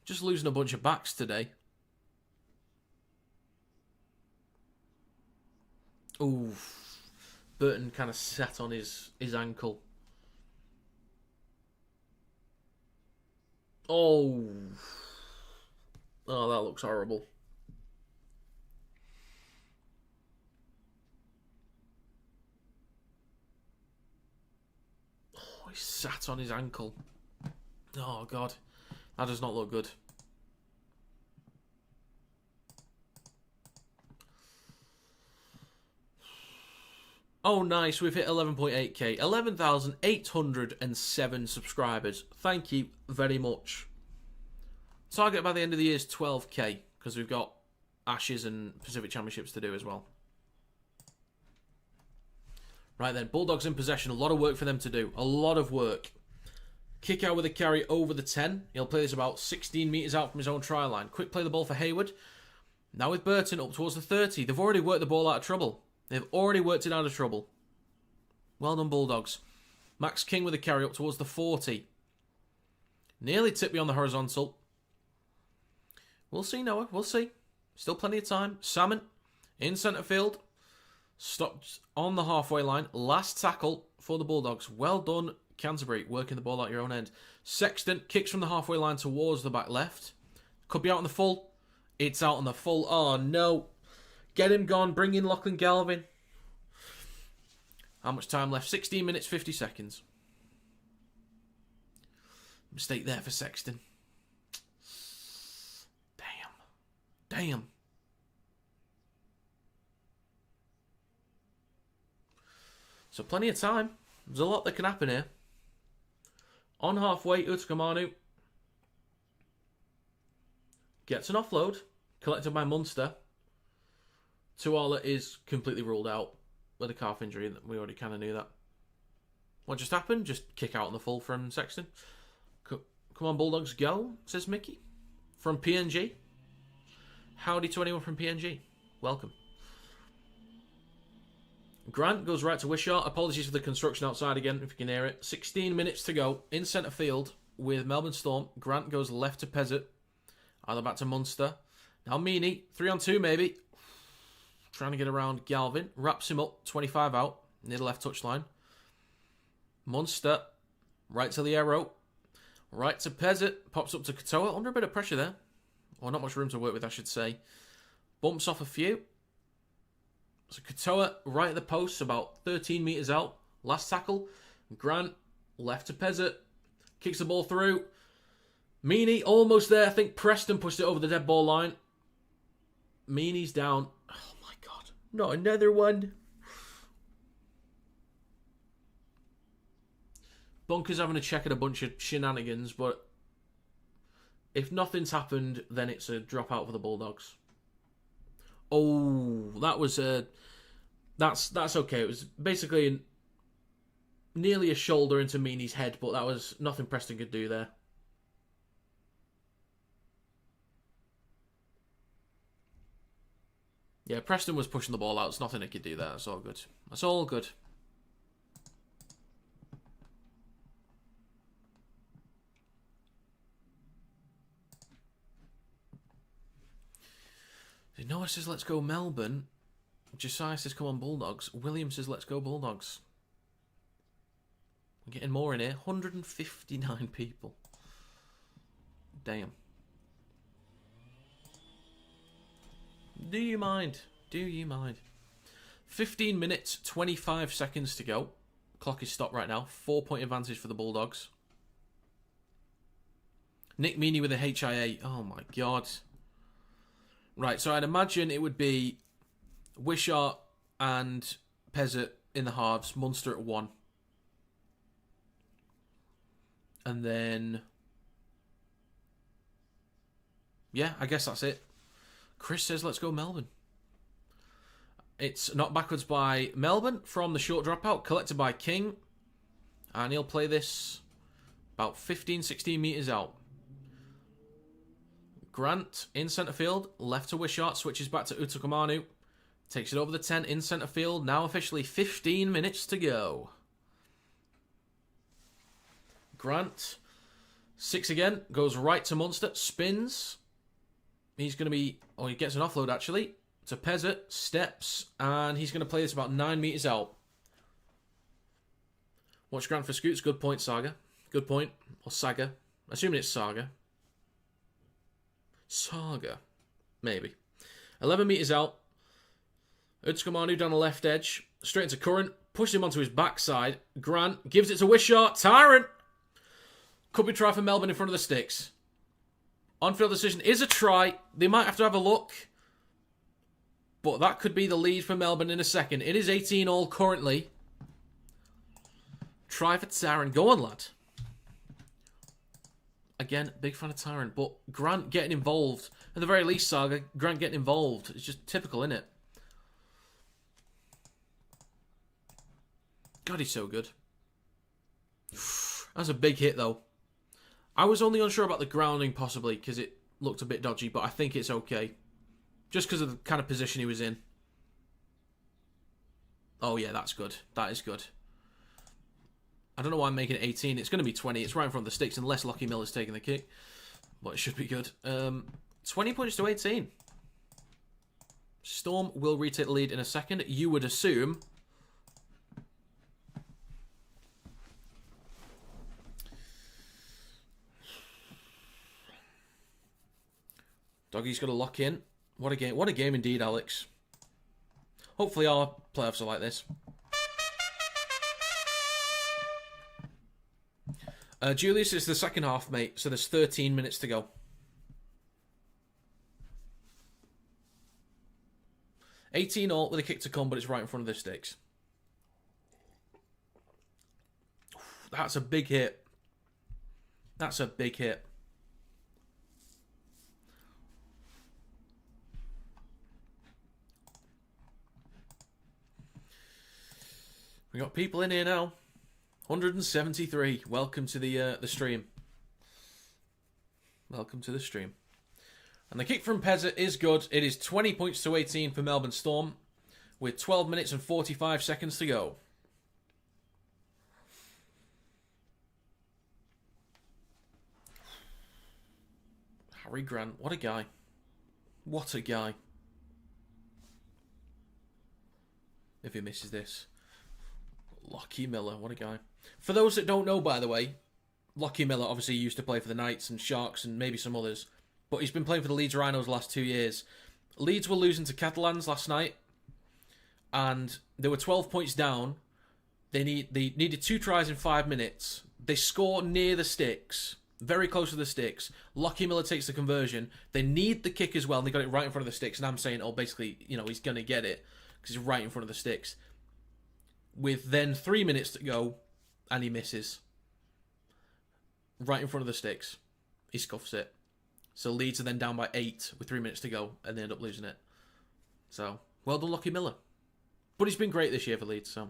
Just losing a bunch of backs today. Ooh, Burton kind of sat on his ankle. Oh, that looks horrible. Oh, he sat on his ankle. Oh, God. That does not look good. Oh, nice. We've hit 11.8k. 11,807 subscribers. Thank you very much. Target by the end of the year is 12k, because we've got Ashes and Pacific Championships to do as well. Right then, Bulldogs in possession. A lot of work for them to do. A lot of work. Kick out with a carry over the 10. He'll play this about 16 metres out from his own try line. Quick play the ball for Hayward. Now with Burton up towards the 30. They've already worked the ball out of trouble. They've already worked it out of trouble. Well done, Bulldogs. Max King with a carry up towards the 40. Nearly tipped beyond the horizontal. We'll see, Noah. We'll see. Still plenty of time. Salmon in centre field. Stopped on the halfway line. Last tackle for the Bulldogs. Well done, Canterbury. Working the ball out your own end. Sexton kicks from the halfway line towards the back left. Could be out on the full. It's out on the full. Oh, no. Get him gone. Bring in Lachlan Galvin. How much time left? 16 minutes, 50 seconds. Mistake there for Sexton. Damn. So plenty of time. There's a lot that can happen here. On halfway, Utakamanu gets an offload, collected by Munster. Tuala is completely ruled out with a calf injury. We already kind of knew that. What just happened? Just kick out on the full from Sexton. Come on, Bulldogs, go, says Mickey. From PNG. Howdy to anyone from PNG. Welcome. Grant goes right to Wishart. Apologies for the construction outside again, if you can hear it. 16 minutes to go in centre field with Melbourne Storm. Grant goes left to Pezzett. Either back to Munster. Now Meany, 3-on-2 maybe. Trying to get around Galvin. Wraps him up, 25 out, near the left touchline. Munster, right to the arrow. Right to Pezzett. Pops up to Katoa. Under a bit of pressure there. Or not much room to work with, I should say. Bumps off a few. So Katoa right at the post, about 13 metres out. Last tackle. Grant, left to Pezzett. Kicks the ball through. Meany, almost there. I think Preston pushed it over the dead ball line. Meany's down. Oh my God. Not another one. Bunker's having a check at a bunch of shenanigans, but if nothing's happened, then it's a dropout for the Bulldogs. Oh, that was that's okay. It was basically nearly a shoulder into Meany's head, but that was nothing Preston could do there. Yeah, Preston was pushing the ball out. There's nothing they could do there. That's all good. That's all good. Noah says, let's go Melbourne. Josiah says, come on Bulldogs. William says, let's go Bulldogs. We're getting more in here. 159 people. Damn. Do you mind? Do you mind? 15 minutes, 25 seconds to go. Clock is stopped right now. 4-point advantage for the Bulldogs. Nick Meany with a HIA. Oh my God. Right, so I'd imagine it would be Wishart and Pezzett in the halves, Munster at 1. And then... yeah, I guess that's it. Chris says, let's go Melbourne. It's knocked backwards by Melbourne from the short dropout, collected by King. And he'll play this about 15, 16 metres out. Grant in centre field, left to Wishart, switches back to Utakamanu. Takes it over the 10 in centre field. Now officially 15 minutes to go. Grant, 6 again, goes right to Munster, spins. He's going to be, oh, he gets an offload actually. To Pezzett, steps, and he's going to play this about 9 metres out. Watch Grant for scoots. Good point, Saga. Good point. Or Saga. Assuming it's Saga. Saga. Maybe. 11 metres out. Utskamanu down the left edge. Straight into Curran. Pushes him onto his backside. Grant gives it to Wishart. Tyrant! Could be try for Melbourne in front of the sticks. On-field decision is a try. They might have to have a look. But that could be the lead for Melbourne in a second. It is 18-all currently. Try for Tyrant. Go on, lad. Again, big fan of Tyrant, but Grant getting involved. At the very least, Saga, Grant getting involved. It's just typical, isn't it? God, he's so good. That's a big hit, though. I was only unsure about the grounding, possibly, because it looked a bit dodgy, but I think it's okay. Just because of the kind of position he was in. Oh, yeah, that's good. That is good. I don't know why I'm making it 18. It's going to be 20. It's right in front of the sticks unless Lockie Miller's taking the kick. But it should be good. 20 points to 18. Storm will retake the lead in a second. You would assume. Doggy's got to lock in. What a game. What a game indeed, Alex. Hopefully our playoffs are like this. Julius, is the second half, mate, so there's 13 minutes to go. 18-all with a kick to come, but it's right in front of the sticks. That's a big hit. That's a big hit. We got people in here now. 173. Welcome to the stream. Welcome to the stream. And the kick from Pezza is good. It is 20 points to 18 for Melbourne Storm, with 12 minutes and 45 seconds to go. Harry Grant, what a guy. What a guy. If he misses this. Lockie Miller, what a guy. For those that don't know, by the way, Lockie Miller obviously used to play for the Knights and Sharks and maybe some others, but he's been playing for the Leeds Rhinos the last 2 years. Leeds were losing to Catalans last night, and they were 12 points down. They needed 2 tries in 5 minutes. They score near the sticks, very close to the sticks. Lockie Miller takes the conversion. They need the kick as well, and they got it right in front of the sticks. And I'm saying, oh, basically, you know, he's going to get it because he's right in front of the sticks. With then 3 minutes to go, and he misses. Right in front of the sticks. He scuffs it. So Leeds are then down by 8 with 3 minutes to go, and they end up losing it. So, well done, Lockie Miller. But he's been great this year for Leeds, so.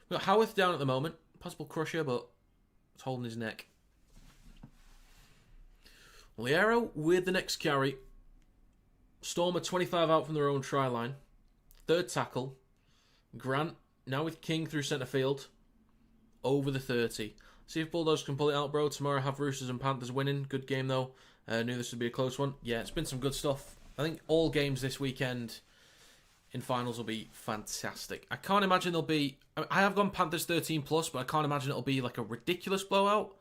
We've got Howarth down at the moment. Possible crusher, but it's holding his neck. Liero with the next carry. Storm are 25 out from their own try line. Third tackle. Grant, now with King through centre field. Over the 30. See if Bulldogs can pull it out, bro. Tomorrow have Roosters and Panthers winning. Good game, though. Knew this would be a close one. Yeah, it's been some good stuff. I think all games this weekend in finals will be fantastic. I can't imagine there'll be... I have gone Panthers 13+, but I can't imagine it'll be like a ridiculous blowout.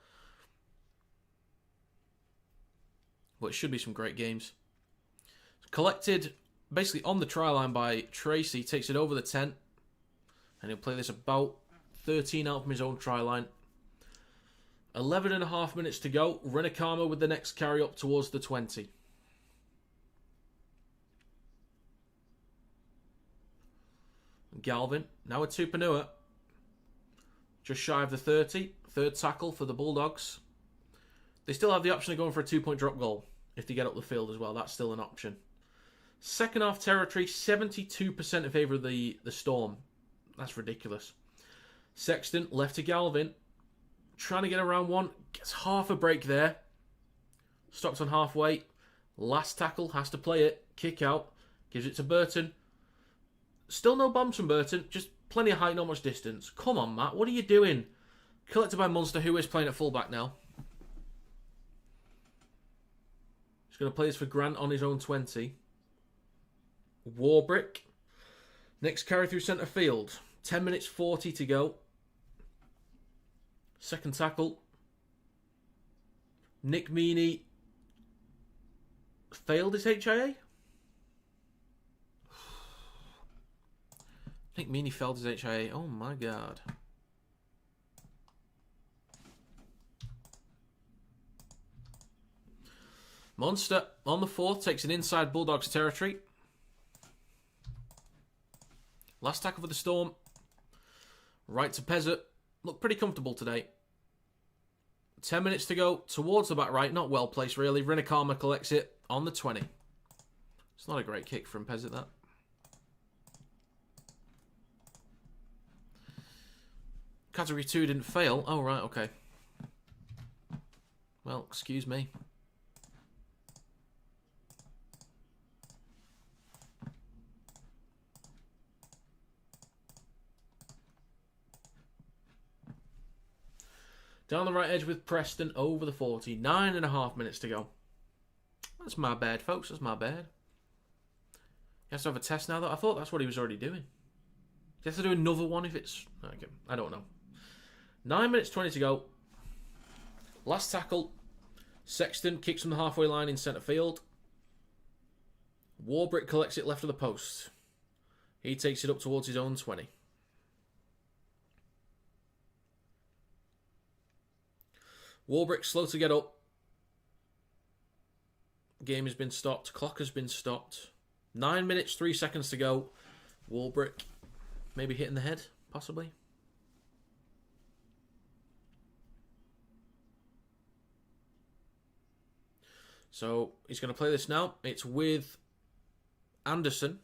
But it should be some great games. Collected basically on the try line by Tracy. Takes it over the 10. And he'll play this about 13 out from his own try line. 11.5 minutes to go. Renakama with the next carry up towards the 20. Galvin, now with Tupanua. Just shy of the 30. Third tackle for the Bulldogs. They still have the option of going for a 2-point drop goal if they get up the field as well. That's still an option. Second half territory, 72% in favour of the Storm. That's ridiculous. Sexton, left to Galvin. Trying to get around one. Gets half a break there. Stopped on halfway. Last tackle, has to play it. Kick out. Gives it to Burton. Still no bombs from Burton. Just plenty of height, not much distance. Come on, Matt. What are you doing? Collected by Munster, who is playing at fullback now. He's going to play this for Grant on his own 20. Warbrick. Next carry through centre field. 10 minutes 40 to go. Second tackle. Nick Meaney failed his HIA? Nick Meaney failed his HIA. Oh my god. Munster on the 4th takes an inside Bulldogs territory. Last tackle for the Storm. Right to Pezza. Look pretty comfortable today. 10 minutes to go towards the back right. Not well placed, really. Renakama collects it on the 20. It's not a great kick from Pezza, that. Category 2 didn't fail. Oh, right, okay. Well, excuse me. Down the right edge with Preston over the 40. 9.5 minutes to go. That's my bad, folks. That's my bad. He has to have a test now, though. I thought that's what he was already doing. He has to do another one if it's... Okay, I don't know. 9 minutes 20 to go. Last tackle. Sexton kicks from the halfway line in centre field. Warbrick collects it left of the post. He takes it up towards his own 20. Warbrick slow to get up. Game has been stopped. Clock has been stopped. 9 minutes, 3 seconds to go. Warbrick maybe hitting the head, possibly. So he's going to play this now. It's with Anderson.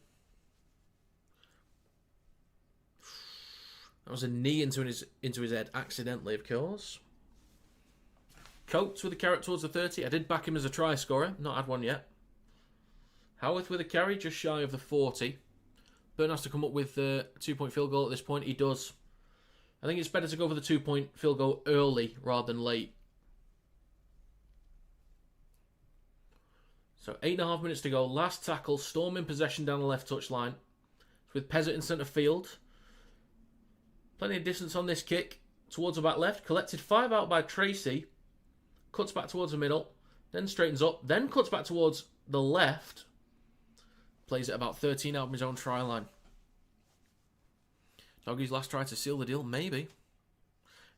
That was a knee into his head accidentally, of course. Coates with a carry towards the 30. I did back him as a try scorer. Not had one yet. Howarth with a carry, just shy of the 40. Burton has to come up with a 2-point field goal at this point. He does. I think it's better to go for the 2-point field goal early rather than late. So 8.5 minutes to go. Last tackle. Storm in possession down the left touchline. With Pezzett in centre field. Plenty of distance on this kick. Towards the back left. Collected 5 out by Tracy. Cuts back towards the middle. Then straightens up. Then cuts back towards the left. Plays it about 13 out from his own try line. Doggy's last try to seal the deal, maybe.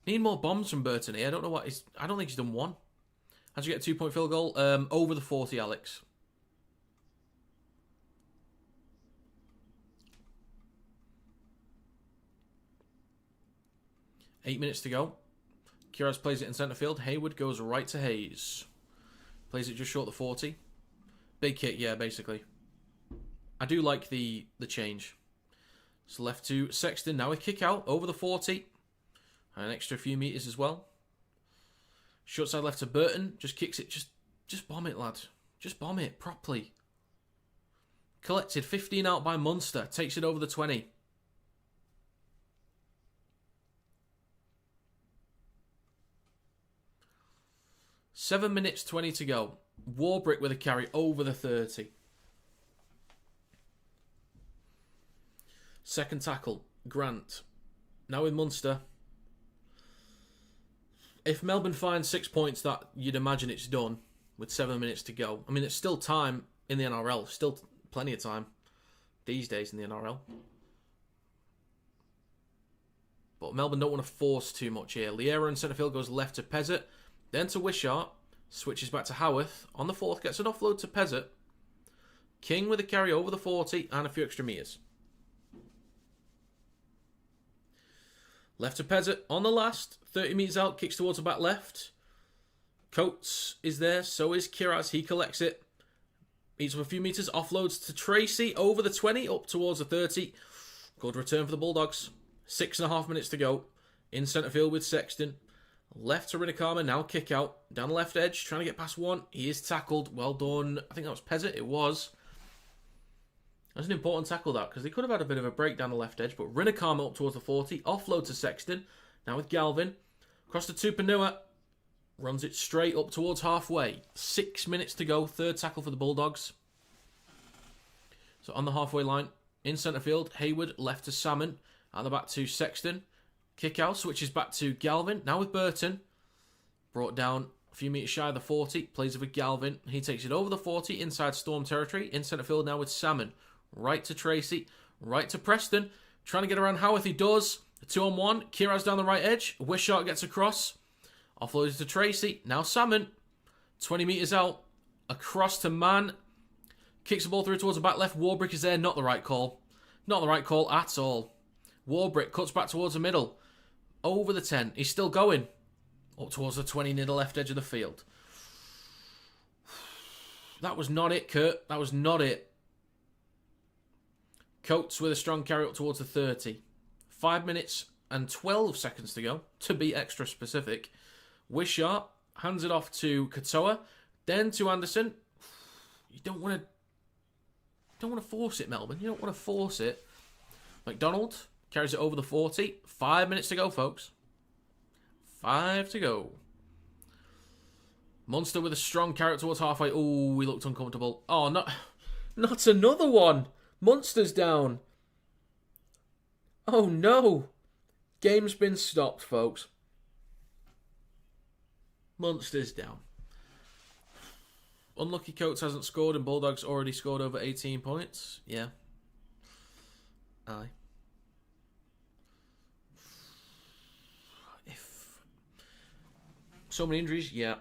Need more bombs from Burton here. I don't know what he's. I don't think he's done one. How'd you get a 2-point field goal? Over the 40, Alex. Eight minutes to go. Kiraz plays it in centre field. Hayward goes right to Hayes. Plays it just short of the 40. Big kick, yeah, basically. I do like the change. So left to Sexton. Now a kick out over the 40. And an extra few metres as well. Short side left to Burton. Just kicks it. Just bomb it, lad. Just bomb it properly. Collected 15 out by Munster. Takes it over the 20. Seven minutes 20 to go. Warbrick with a carry over the 30. Second tackle, Grant. Now with Munster. If Melbourne finds 6 points, that you'd imagine it's done with 7 minutes to go. I mean, it's still time in the NRL. Still plenty of time these days in the NRL. But Melbourne don't want to force too much here. Liera in centre field goes left to Pezzett. Then to Wishart. Switches back to Howarth. On the fourth, gets an offload to Pezzett. King with a carry over the 40 and a few extra metres. Left to Pezzett on the last. 30 metres out, kicks towards the back left. Coates is there, so is Kiraz. He collects it. Eats up a few metres, offloads to Tracy over the 20, up towards the 30. Good return for the Bulldogs. 6.5 minutes to go. In centre field with Sexton. Left to Rinikama, now kick out. Down the left edge, trying to get past one. He is tackled. Well done. I think that was Pezzett. It was. That's an important tackle, that, because they could have had a bit of a break down the left edge. But Rinikama up towards the 40. Offload to Sexton. Now with Galvin. Across to Tupanua. Runs it straight up towards halfway. 6 minutes to go. Third tackle for the Bulldogs. So on the halfway line. In centre field. Hayward left to Salmon. At the back to Sexton. Kick out. Switches back to Galvin. Now with Burton. Brought down a few metres shy of the 40. Plays it with Galvin. He takes it over the 40. Inside Storm territory. In centre field now with Salmon. Right to Tracy. Right to Preston. Trying to get around Howarth. He does. 2-on-1. Kiraz down the right edge. Wishart gets across. Offloads to Tracy. Now Salmon. 20 metres out. Across to Mann. Kicks the ball through towards the back left. Warbrick is there. Not the right call. Not the right call at all. Warbrick cuts back towards the middle. Over the 10. He's still going. Up towards the 20 near the left edge of the field. That was not it, Kurt. That was not it. Coates with a strong carry up towards the 30. 5 minutes and 12 seconds to go, to be extra specific. Wishart hands it off to Katoa, then to Anderson. You don't want to force it, Melbourne. You don't want to force it. McDonald carries it over the 40. 5 minutes to go, folks. 5 to go. Munster with a strong carry towards halfway. Oh, he looked uncomfortable. Oh, not another one. Munster's down. Oh, no. Game's been stopped, folks. Munster's down. Unlucky Coates hasn't scored and Bulldogs already scored over 18 points. Yeah. Aye. If so many injuries, yeah.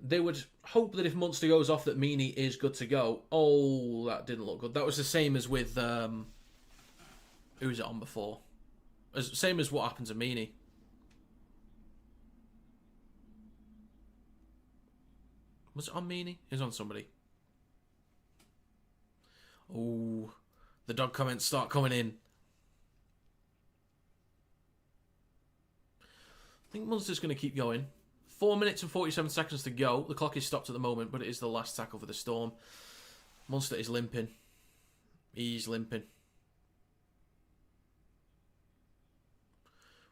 They would hope that if Munster goes off that Meany is good to go. Oh, that didn't look good. That was the same as with... who was it on before? Same as what happened to Meany. Was it on Meany? It was on somebody. Oh, the dog comments start coming in. I think Munster's going to keep going. 4 minutes and 47 seconds to go. The clock is stopped at the moment, but it is the last tackle for the Storm. Munster is limping. He's limping.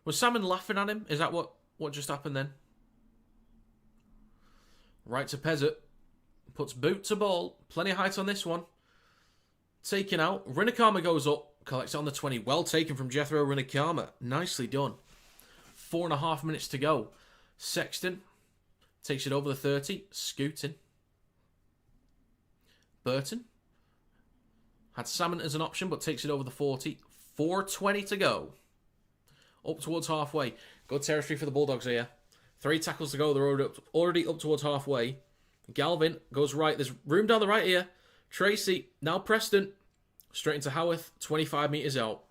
Was Salmon laughing at him? Is that what just happened then? Right to Pezzett. Puts boot to ball. Plenty of height on this one. Taken out. Rinakama goes up. Collects it on the 20. Well taken from Jethro Rinakama. Nicely done. 4.5 minutes to go. Sexton takes it over the 30. Scooting. Burton had Salmon as an option, but takes it over the 40. 4:20 to go. Up towards halfway. Good territory for the Bulldogs here. 3 tackles to go. They're already up towards halfway. Galvin goes right. There's room down the right here. Tracy. Now Preston. Straight into Howarth. 25 metres out.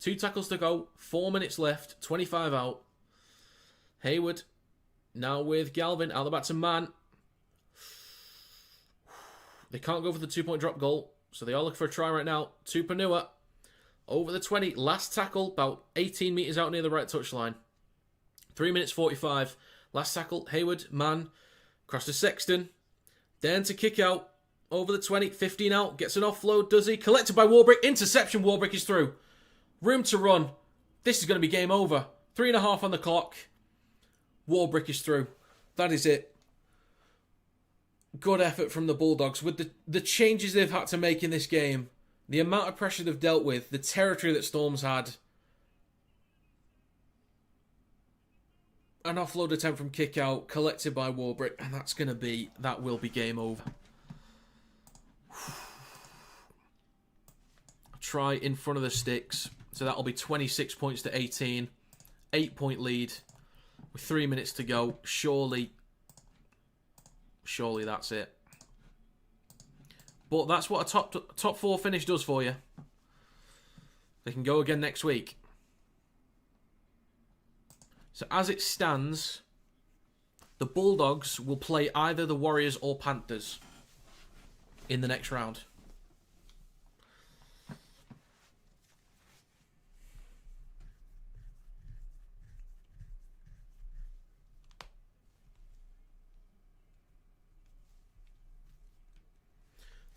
2 tackles to go. 4 minutes left. 25 out. Hayward. Now with Galvin. Out the back to Man. They can't go for the 2-point drop goal. So they are looking for a try right now. Tupanua. Over the 20. Last tackle. About 18 metres out near the right touchline. 3 minutes 45. Last tackle. Hayward. Man. Cross to Sexton. Then to kick out. Over the 20. 15 out. Gets an offload. Does he? Collected by Warbrick. Interception. Warbrick is through. Room to run. This is going to be game over. 3.5 on the clock. Warbrick is through. That is it. Good effort from the Bulldogs. With the changes they've had to make in this game, the amount of pressure they've dealt with, the territory that Storm's had. An offload attempt from kick out, collected by Warbrick, and that will be game over. Try in front of the sticks. So that'll be 26 points to 18. 8-point lead with 3 minutes to go. Surely that's it. But that's what a top 4 finish does for you. They can go again next week. So as it stands, the Bulldogs will play either the Warriors or Panthers in the next round.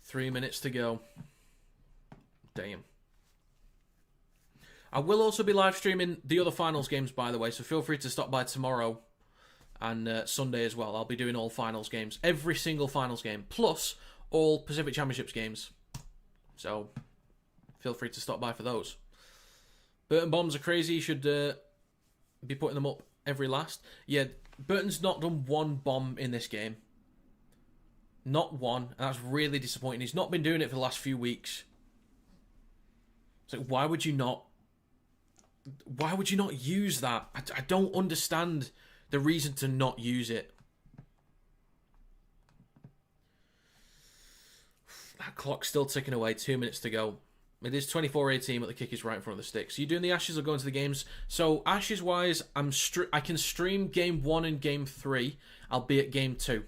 Three minutes to go. Damn. I will also be live streaming the other finals games, by the way, so feel free to stop by tomorrow and Sunday as well. I'll be doing all finals games. Every single finals game, plus all Pacific Championships games. So feel free to stop by for those. Burton bombs are crazy. You should be putting them up every last. Yeah, Burton's not done one bomb in this game. Not one, and that's really disappointing. He's not been doing it for the last few weeks. So why would you not use that? I don't understand the reason to not use it. That clock's still ticking away. 2 minutes to go. It is 24-18, but the kick is right in front of the sticks. So you doing the Ashes or going to the games? So Ashes-wise, I can stream Game 1 and Game 3. I'll be at Game 2.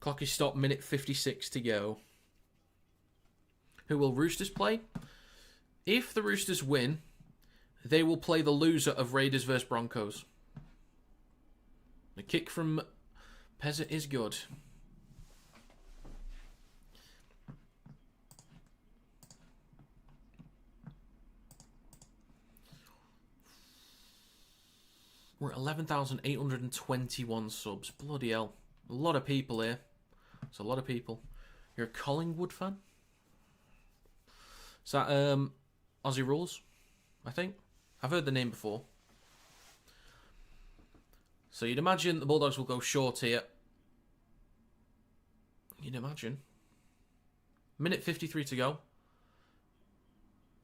Clock is stopped, minute 56 to go. Who will Roosters play? If the Roosters win, they will play the loser of Raiders versus Broncos. The kick from Pezzett is good. We're at 11,821 subs. Bloody hell. A lot of people here. It's a lot of people. You're a Collingwood fan? Is that Aussie Rules? I think. I've heard the name before. So you'd imagine the Bulldogs will go short here. You'd imagine. Minute 53 to go.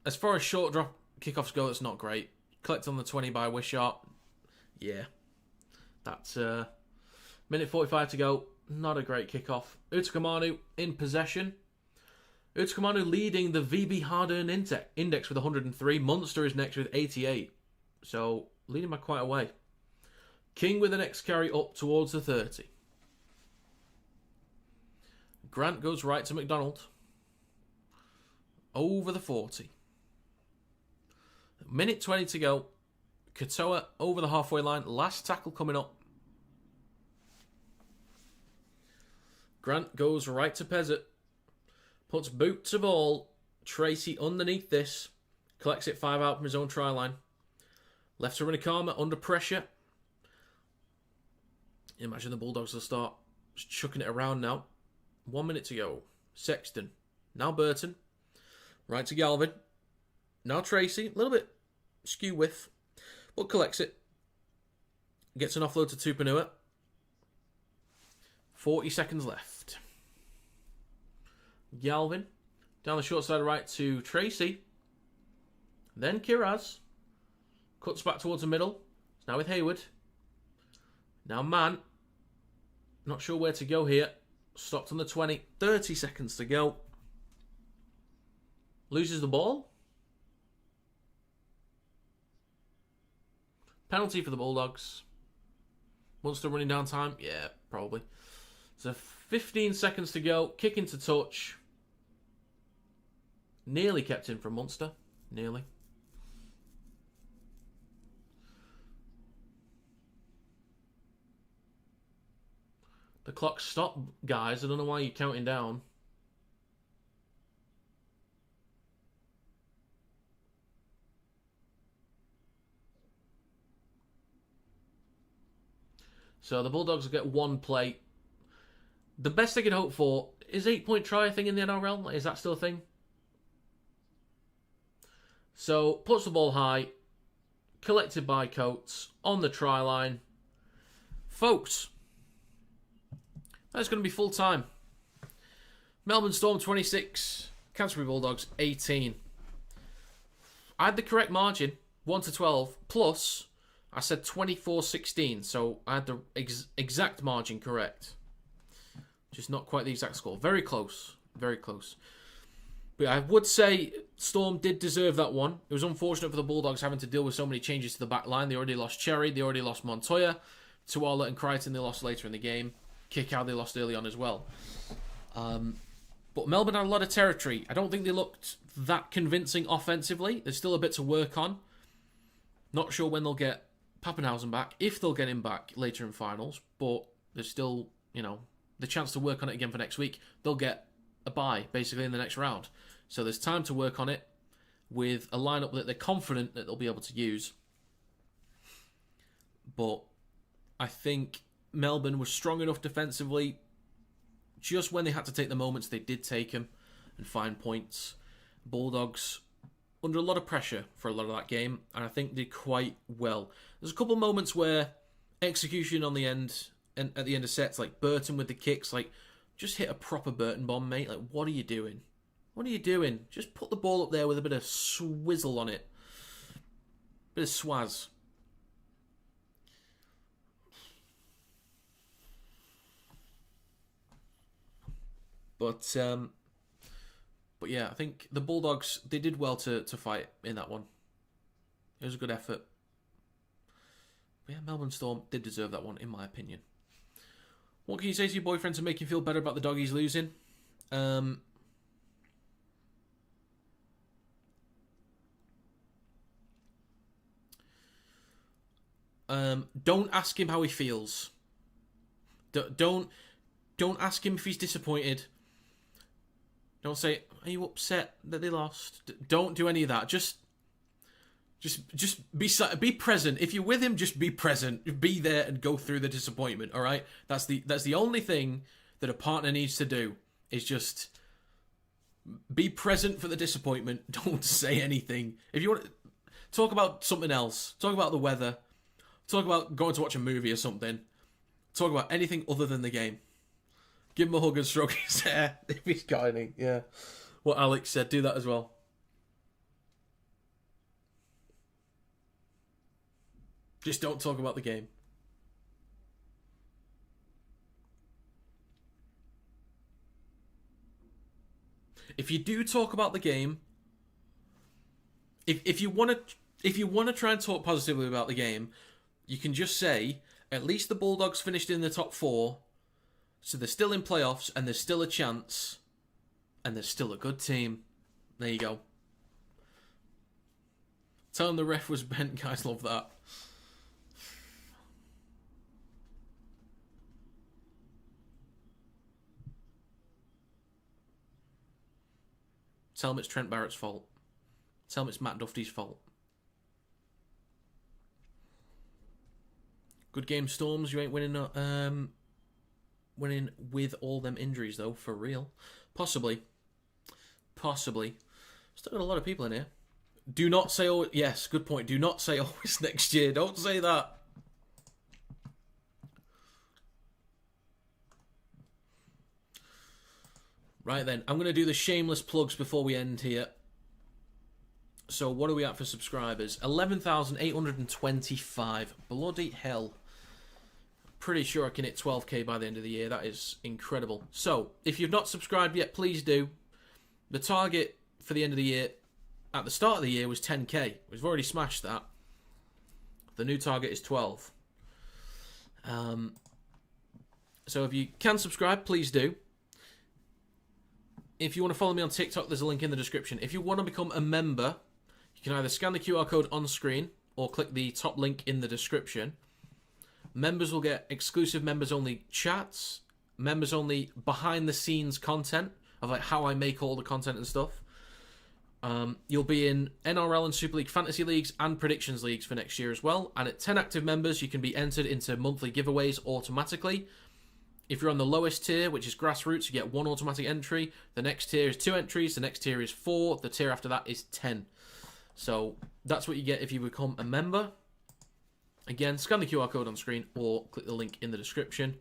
As far as short drop kickoffs go, it's not great. Collect on the 20 by Wishart. Yeah. That's minute 45 to go. Not a great kickoff. Utakamanu in possession. Utakamanu leading the VB hard-earned index with 103. Munster is next with 88. So, leading by quite a way. King with the next carry up towards the 30. Grant goes right to McDonald. Over the 40. Minute 20 to go. Katoa over the halfway line. Last tackle coming up. Grant goes right to Pezzett. Puts boot to ball. Tracy underneath this. Collects it 5 out from his own try line. Left to Rinikama under pressure. Imagine the Bulldogs will start just chucking it around now. 1 minute to go. Sexton. Now Burton. Right to Galvin. Now Tracy. A little bit skew width. But collects it. Gets an offload to Tupanua. 40 seconds left. Galvin. Down the short side right to Tracy. Then Kiraz. Cuts back towards the middle. It's now with Hayward. Now Mann. Not sure where to go here. Stopped on the 20. 30 seconds to go. Loses the ball. Penalty for the Bulldogs. Munster running down time? Yeah, probably. So 15 seconds to go. Kick into touch. Nearly kept in from Munster. Nearly. The clock stopped, guys. I don't know why you're counting down. So the Bulldogs will get 1 play. The best they can hope for is 8-point try thing in the NRL. Is that still a thing? So puts the ball high. Collected by Coates on the try line. Folks, that's going to be full time. Melbourne Storm 26. Canterbury Bulldogs 18. I had the correct margin. 1-12. Plus, I said 24-16. So I had the exact margin correct. Just not quite the exact score. Very close. Very close. But I would say Storm did deserve that one. It was unfortunate for the Bulldogs having to deal with so many changes to the back line. They already lost Cherry. They already lost Montoya. Tuala and Crichton they lost later in the game. Kick-out they lost early on as well. But Melbourne had a lot of territory. I don't think they looked that convincing offensively. There's still a bit to work on. Not sure when they'll get Pappenhausen back, if they'll get him back later in finals. But there's still, the chance to work on it again for next week. They'll get a bye, basically, in the next round. So there's time to work on it with a lineup that they're confident that they'll be able to use. But I think Melbourne was strong enough defensively. Just when they had to take the moments, they did take them and find points. Bulldogs under a lot of pressure for a lot of that game, and I think did quite well. There's a couple of moments where execution on the end and at the end of sets, like Burton with the kicks, like just hit a proper Burton bomb, mate. Like, what are you doing? What are you doing? Just put the ball up there with a bit of swizzle on it, bit of swaz. But yeah, I think the Bulldogs, they did well to fight in that one. It was a good effort. But yeah, Melbourne Storm did deserve that one, in my opinion. What can you say to your boyfriend to make you feel better about the Doggies losing? Don't ask him how he feels. Don't ask him if he's disappointed. Don't say, are you upset that they lost? Don't do any of that. Just be present. If you're with him, just be present. Be there and go through the disappointment, all right? That's the only thing that a partner needs to do, is just be present for the disappointment. Don't say anything. If you want to talk about something else, talk about the weather, talk about going to watch a movie or something, talk about anything other than the game. Give him a hug and stroke his hair if he's got any. Yeah. What Alex said, do that as well. Just don't talk about the game. If you do talk about the game, if you want to try and talk positively about the game, you can just say, At least the Bulldogs finished in the top 4. So they're still in playoffs and there's still a chance. And there's still a good team. There you go. Tell them the ref was bent. Guys love that. Tell them it's Trent Barrett's fault. Tell them it's Matt Duffy's fault. Good game, Storms. You ain't winning winning with all them injuries, though, for real. Possibly. Possibly. Still got a lot of people in here. Do not say always. Yes, good point. Do not say always next year. Don't say that. Right then, I'm going to do the shameless plugs before we end here. So what are we at for subscribers? 11,825. Bloody hell. Pretty sure I can hit 12k by the end of the year. That is incredible. So, if you've not subscribed yet, please do. The target for the end of the year, at the start of the year, was 10k. We've already smashed that. The new target is 12. So if you can subscribe, please do. If you want to follow me on TikTok, there's a link in the description. If you want to become a member, you can either scan the QR code on screen or click the top link in the description. Members will get exclusive members-only chats, members-only behind-the-scenes content of like how I make all the content and stuff. You'll be in NRL and Super League Fantasy Leagues and Predictions Leagues for next year as well. And at 10 active members, you can be entered into monthly giveaways automatically. If you're on the lowest tier, which is grassroots, you get 1 automatic entry. The next tier is 2 entries. The next tier is 4. The tier after that is 10. So that's what you get if you become a member. Again, scan the QR code on screen or click the link in the description.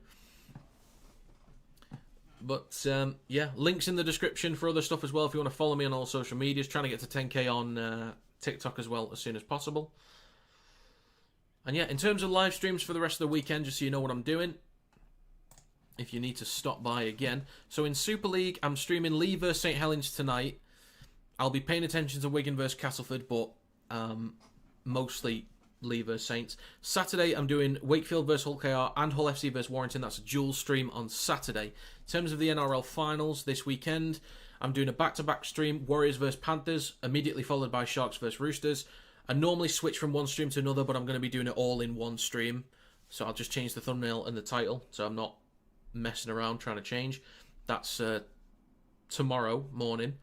But, yeah, links in the description for other stuff as well if you want to follow me on all social medias. Trying to get to 10k on TikTok as well as soon as possible. And, yeah, in terms of live streams for the rest of the weekend, just so you know what I'm doing, if you need to stop by again. So in Super League, I'm streaming Lee vs St Helens tonight. I'll be paying attention to Wigan vs Castleford, but mostly Lee vs Saints. Saturday, I'm doing Wakefield vs Hull KR and Hull FC vs Warrington. That's a dual stream on Saturday. In terms of the NRL finals this weekend, I'm doing a back-to-back stream, Warriors vs Panthers, immediately followed by Sharks vs Roosters. I normally switch from one stream to another, but I'm going to be doing it all in one stream. So I'll just change the thumbnail and the title, so I'm not messing around trying to change. That's tomorrow morning.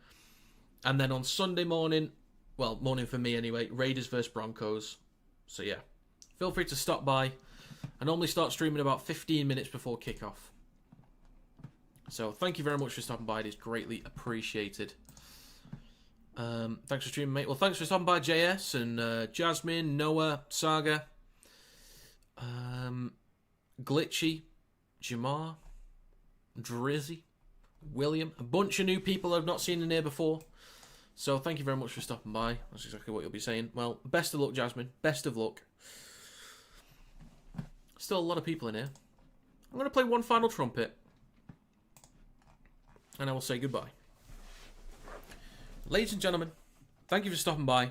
And then on Sunday morning, well, morning for me anyway, Raiders vs Broncos. So yeah, feel free to stop by. I normally start streaming about 15 minutes before kickoff. So thank you very much for stopping by. It is greatly appreciated. Thanks for streaming, mate. Well, thanks for stopping by, JS and Jasmine, Noah, Saga, Glitchy, Jamar, Drizzy, William. A bunch of new people I've not seen in here before. So thank you very much for stopping by. That's exactly what you'll be saying. Well, best of luck, Jasmine. Best of luck. Still a lot of people in here. I'm going to play one final trumpet. And I will say goodbye. Ladies and gentlemen, thank you for stopping by.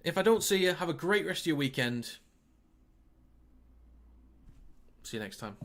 If I don't see you, have a great rest of your weekend. See you next time.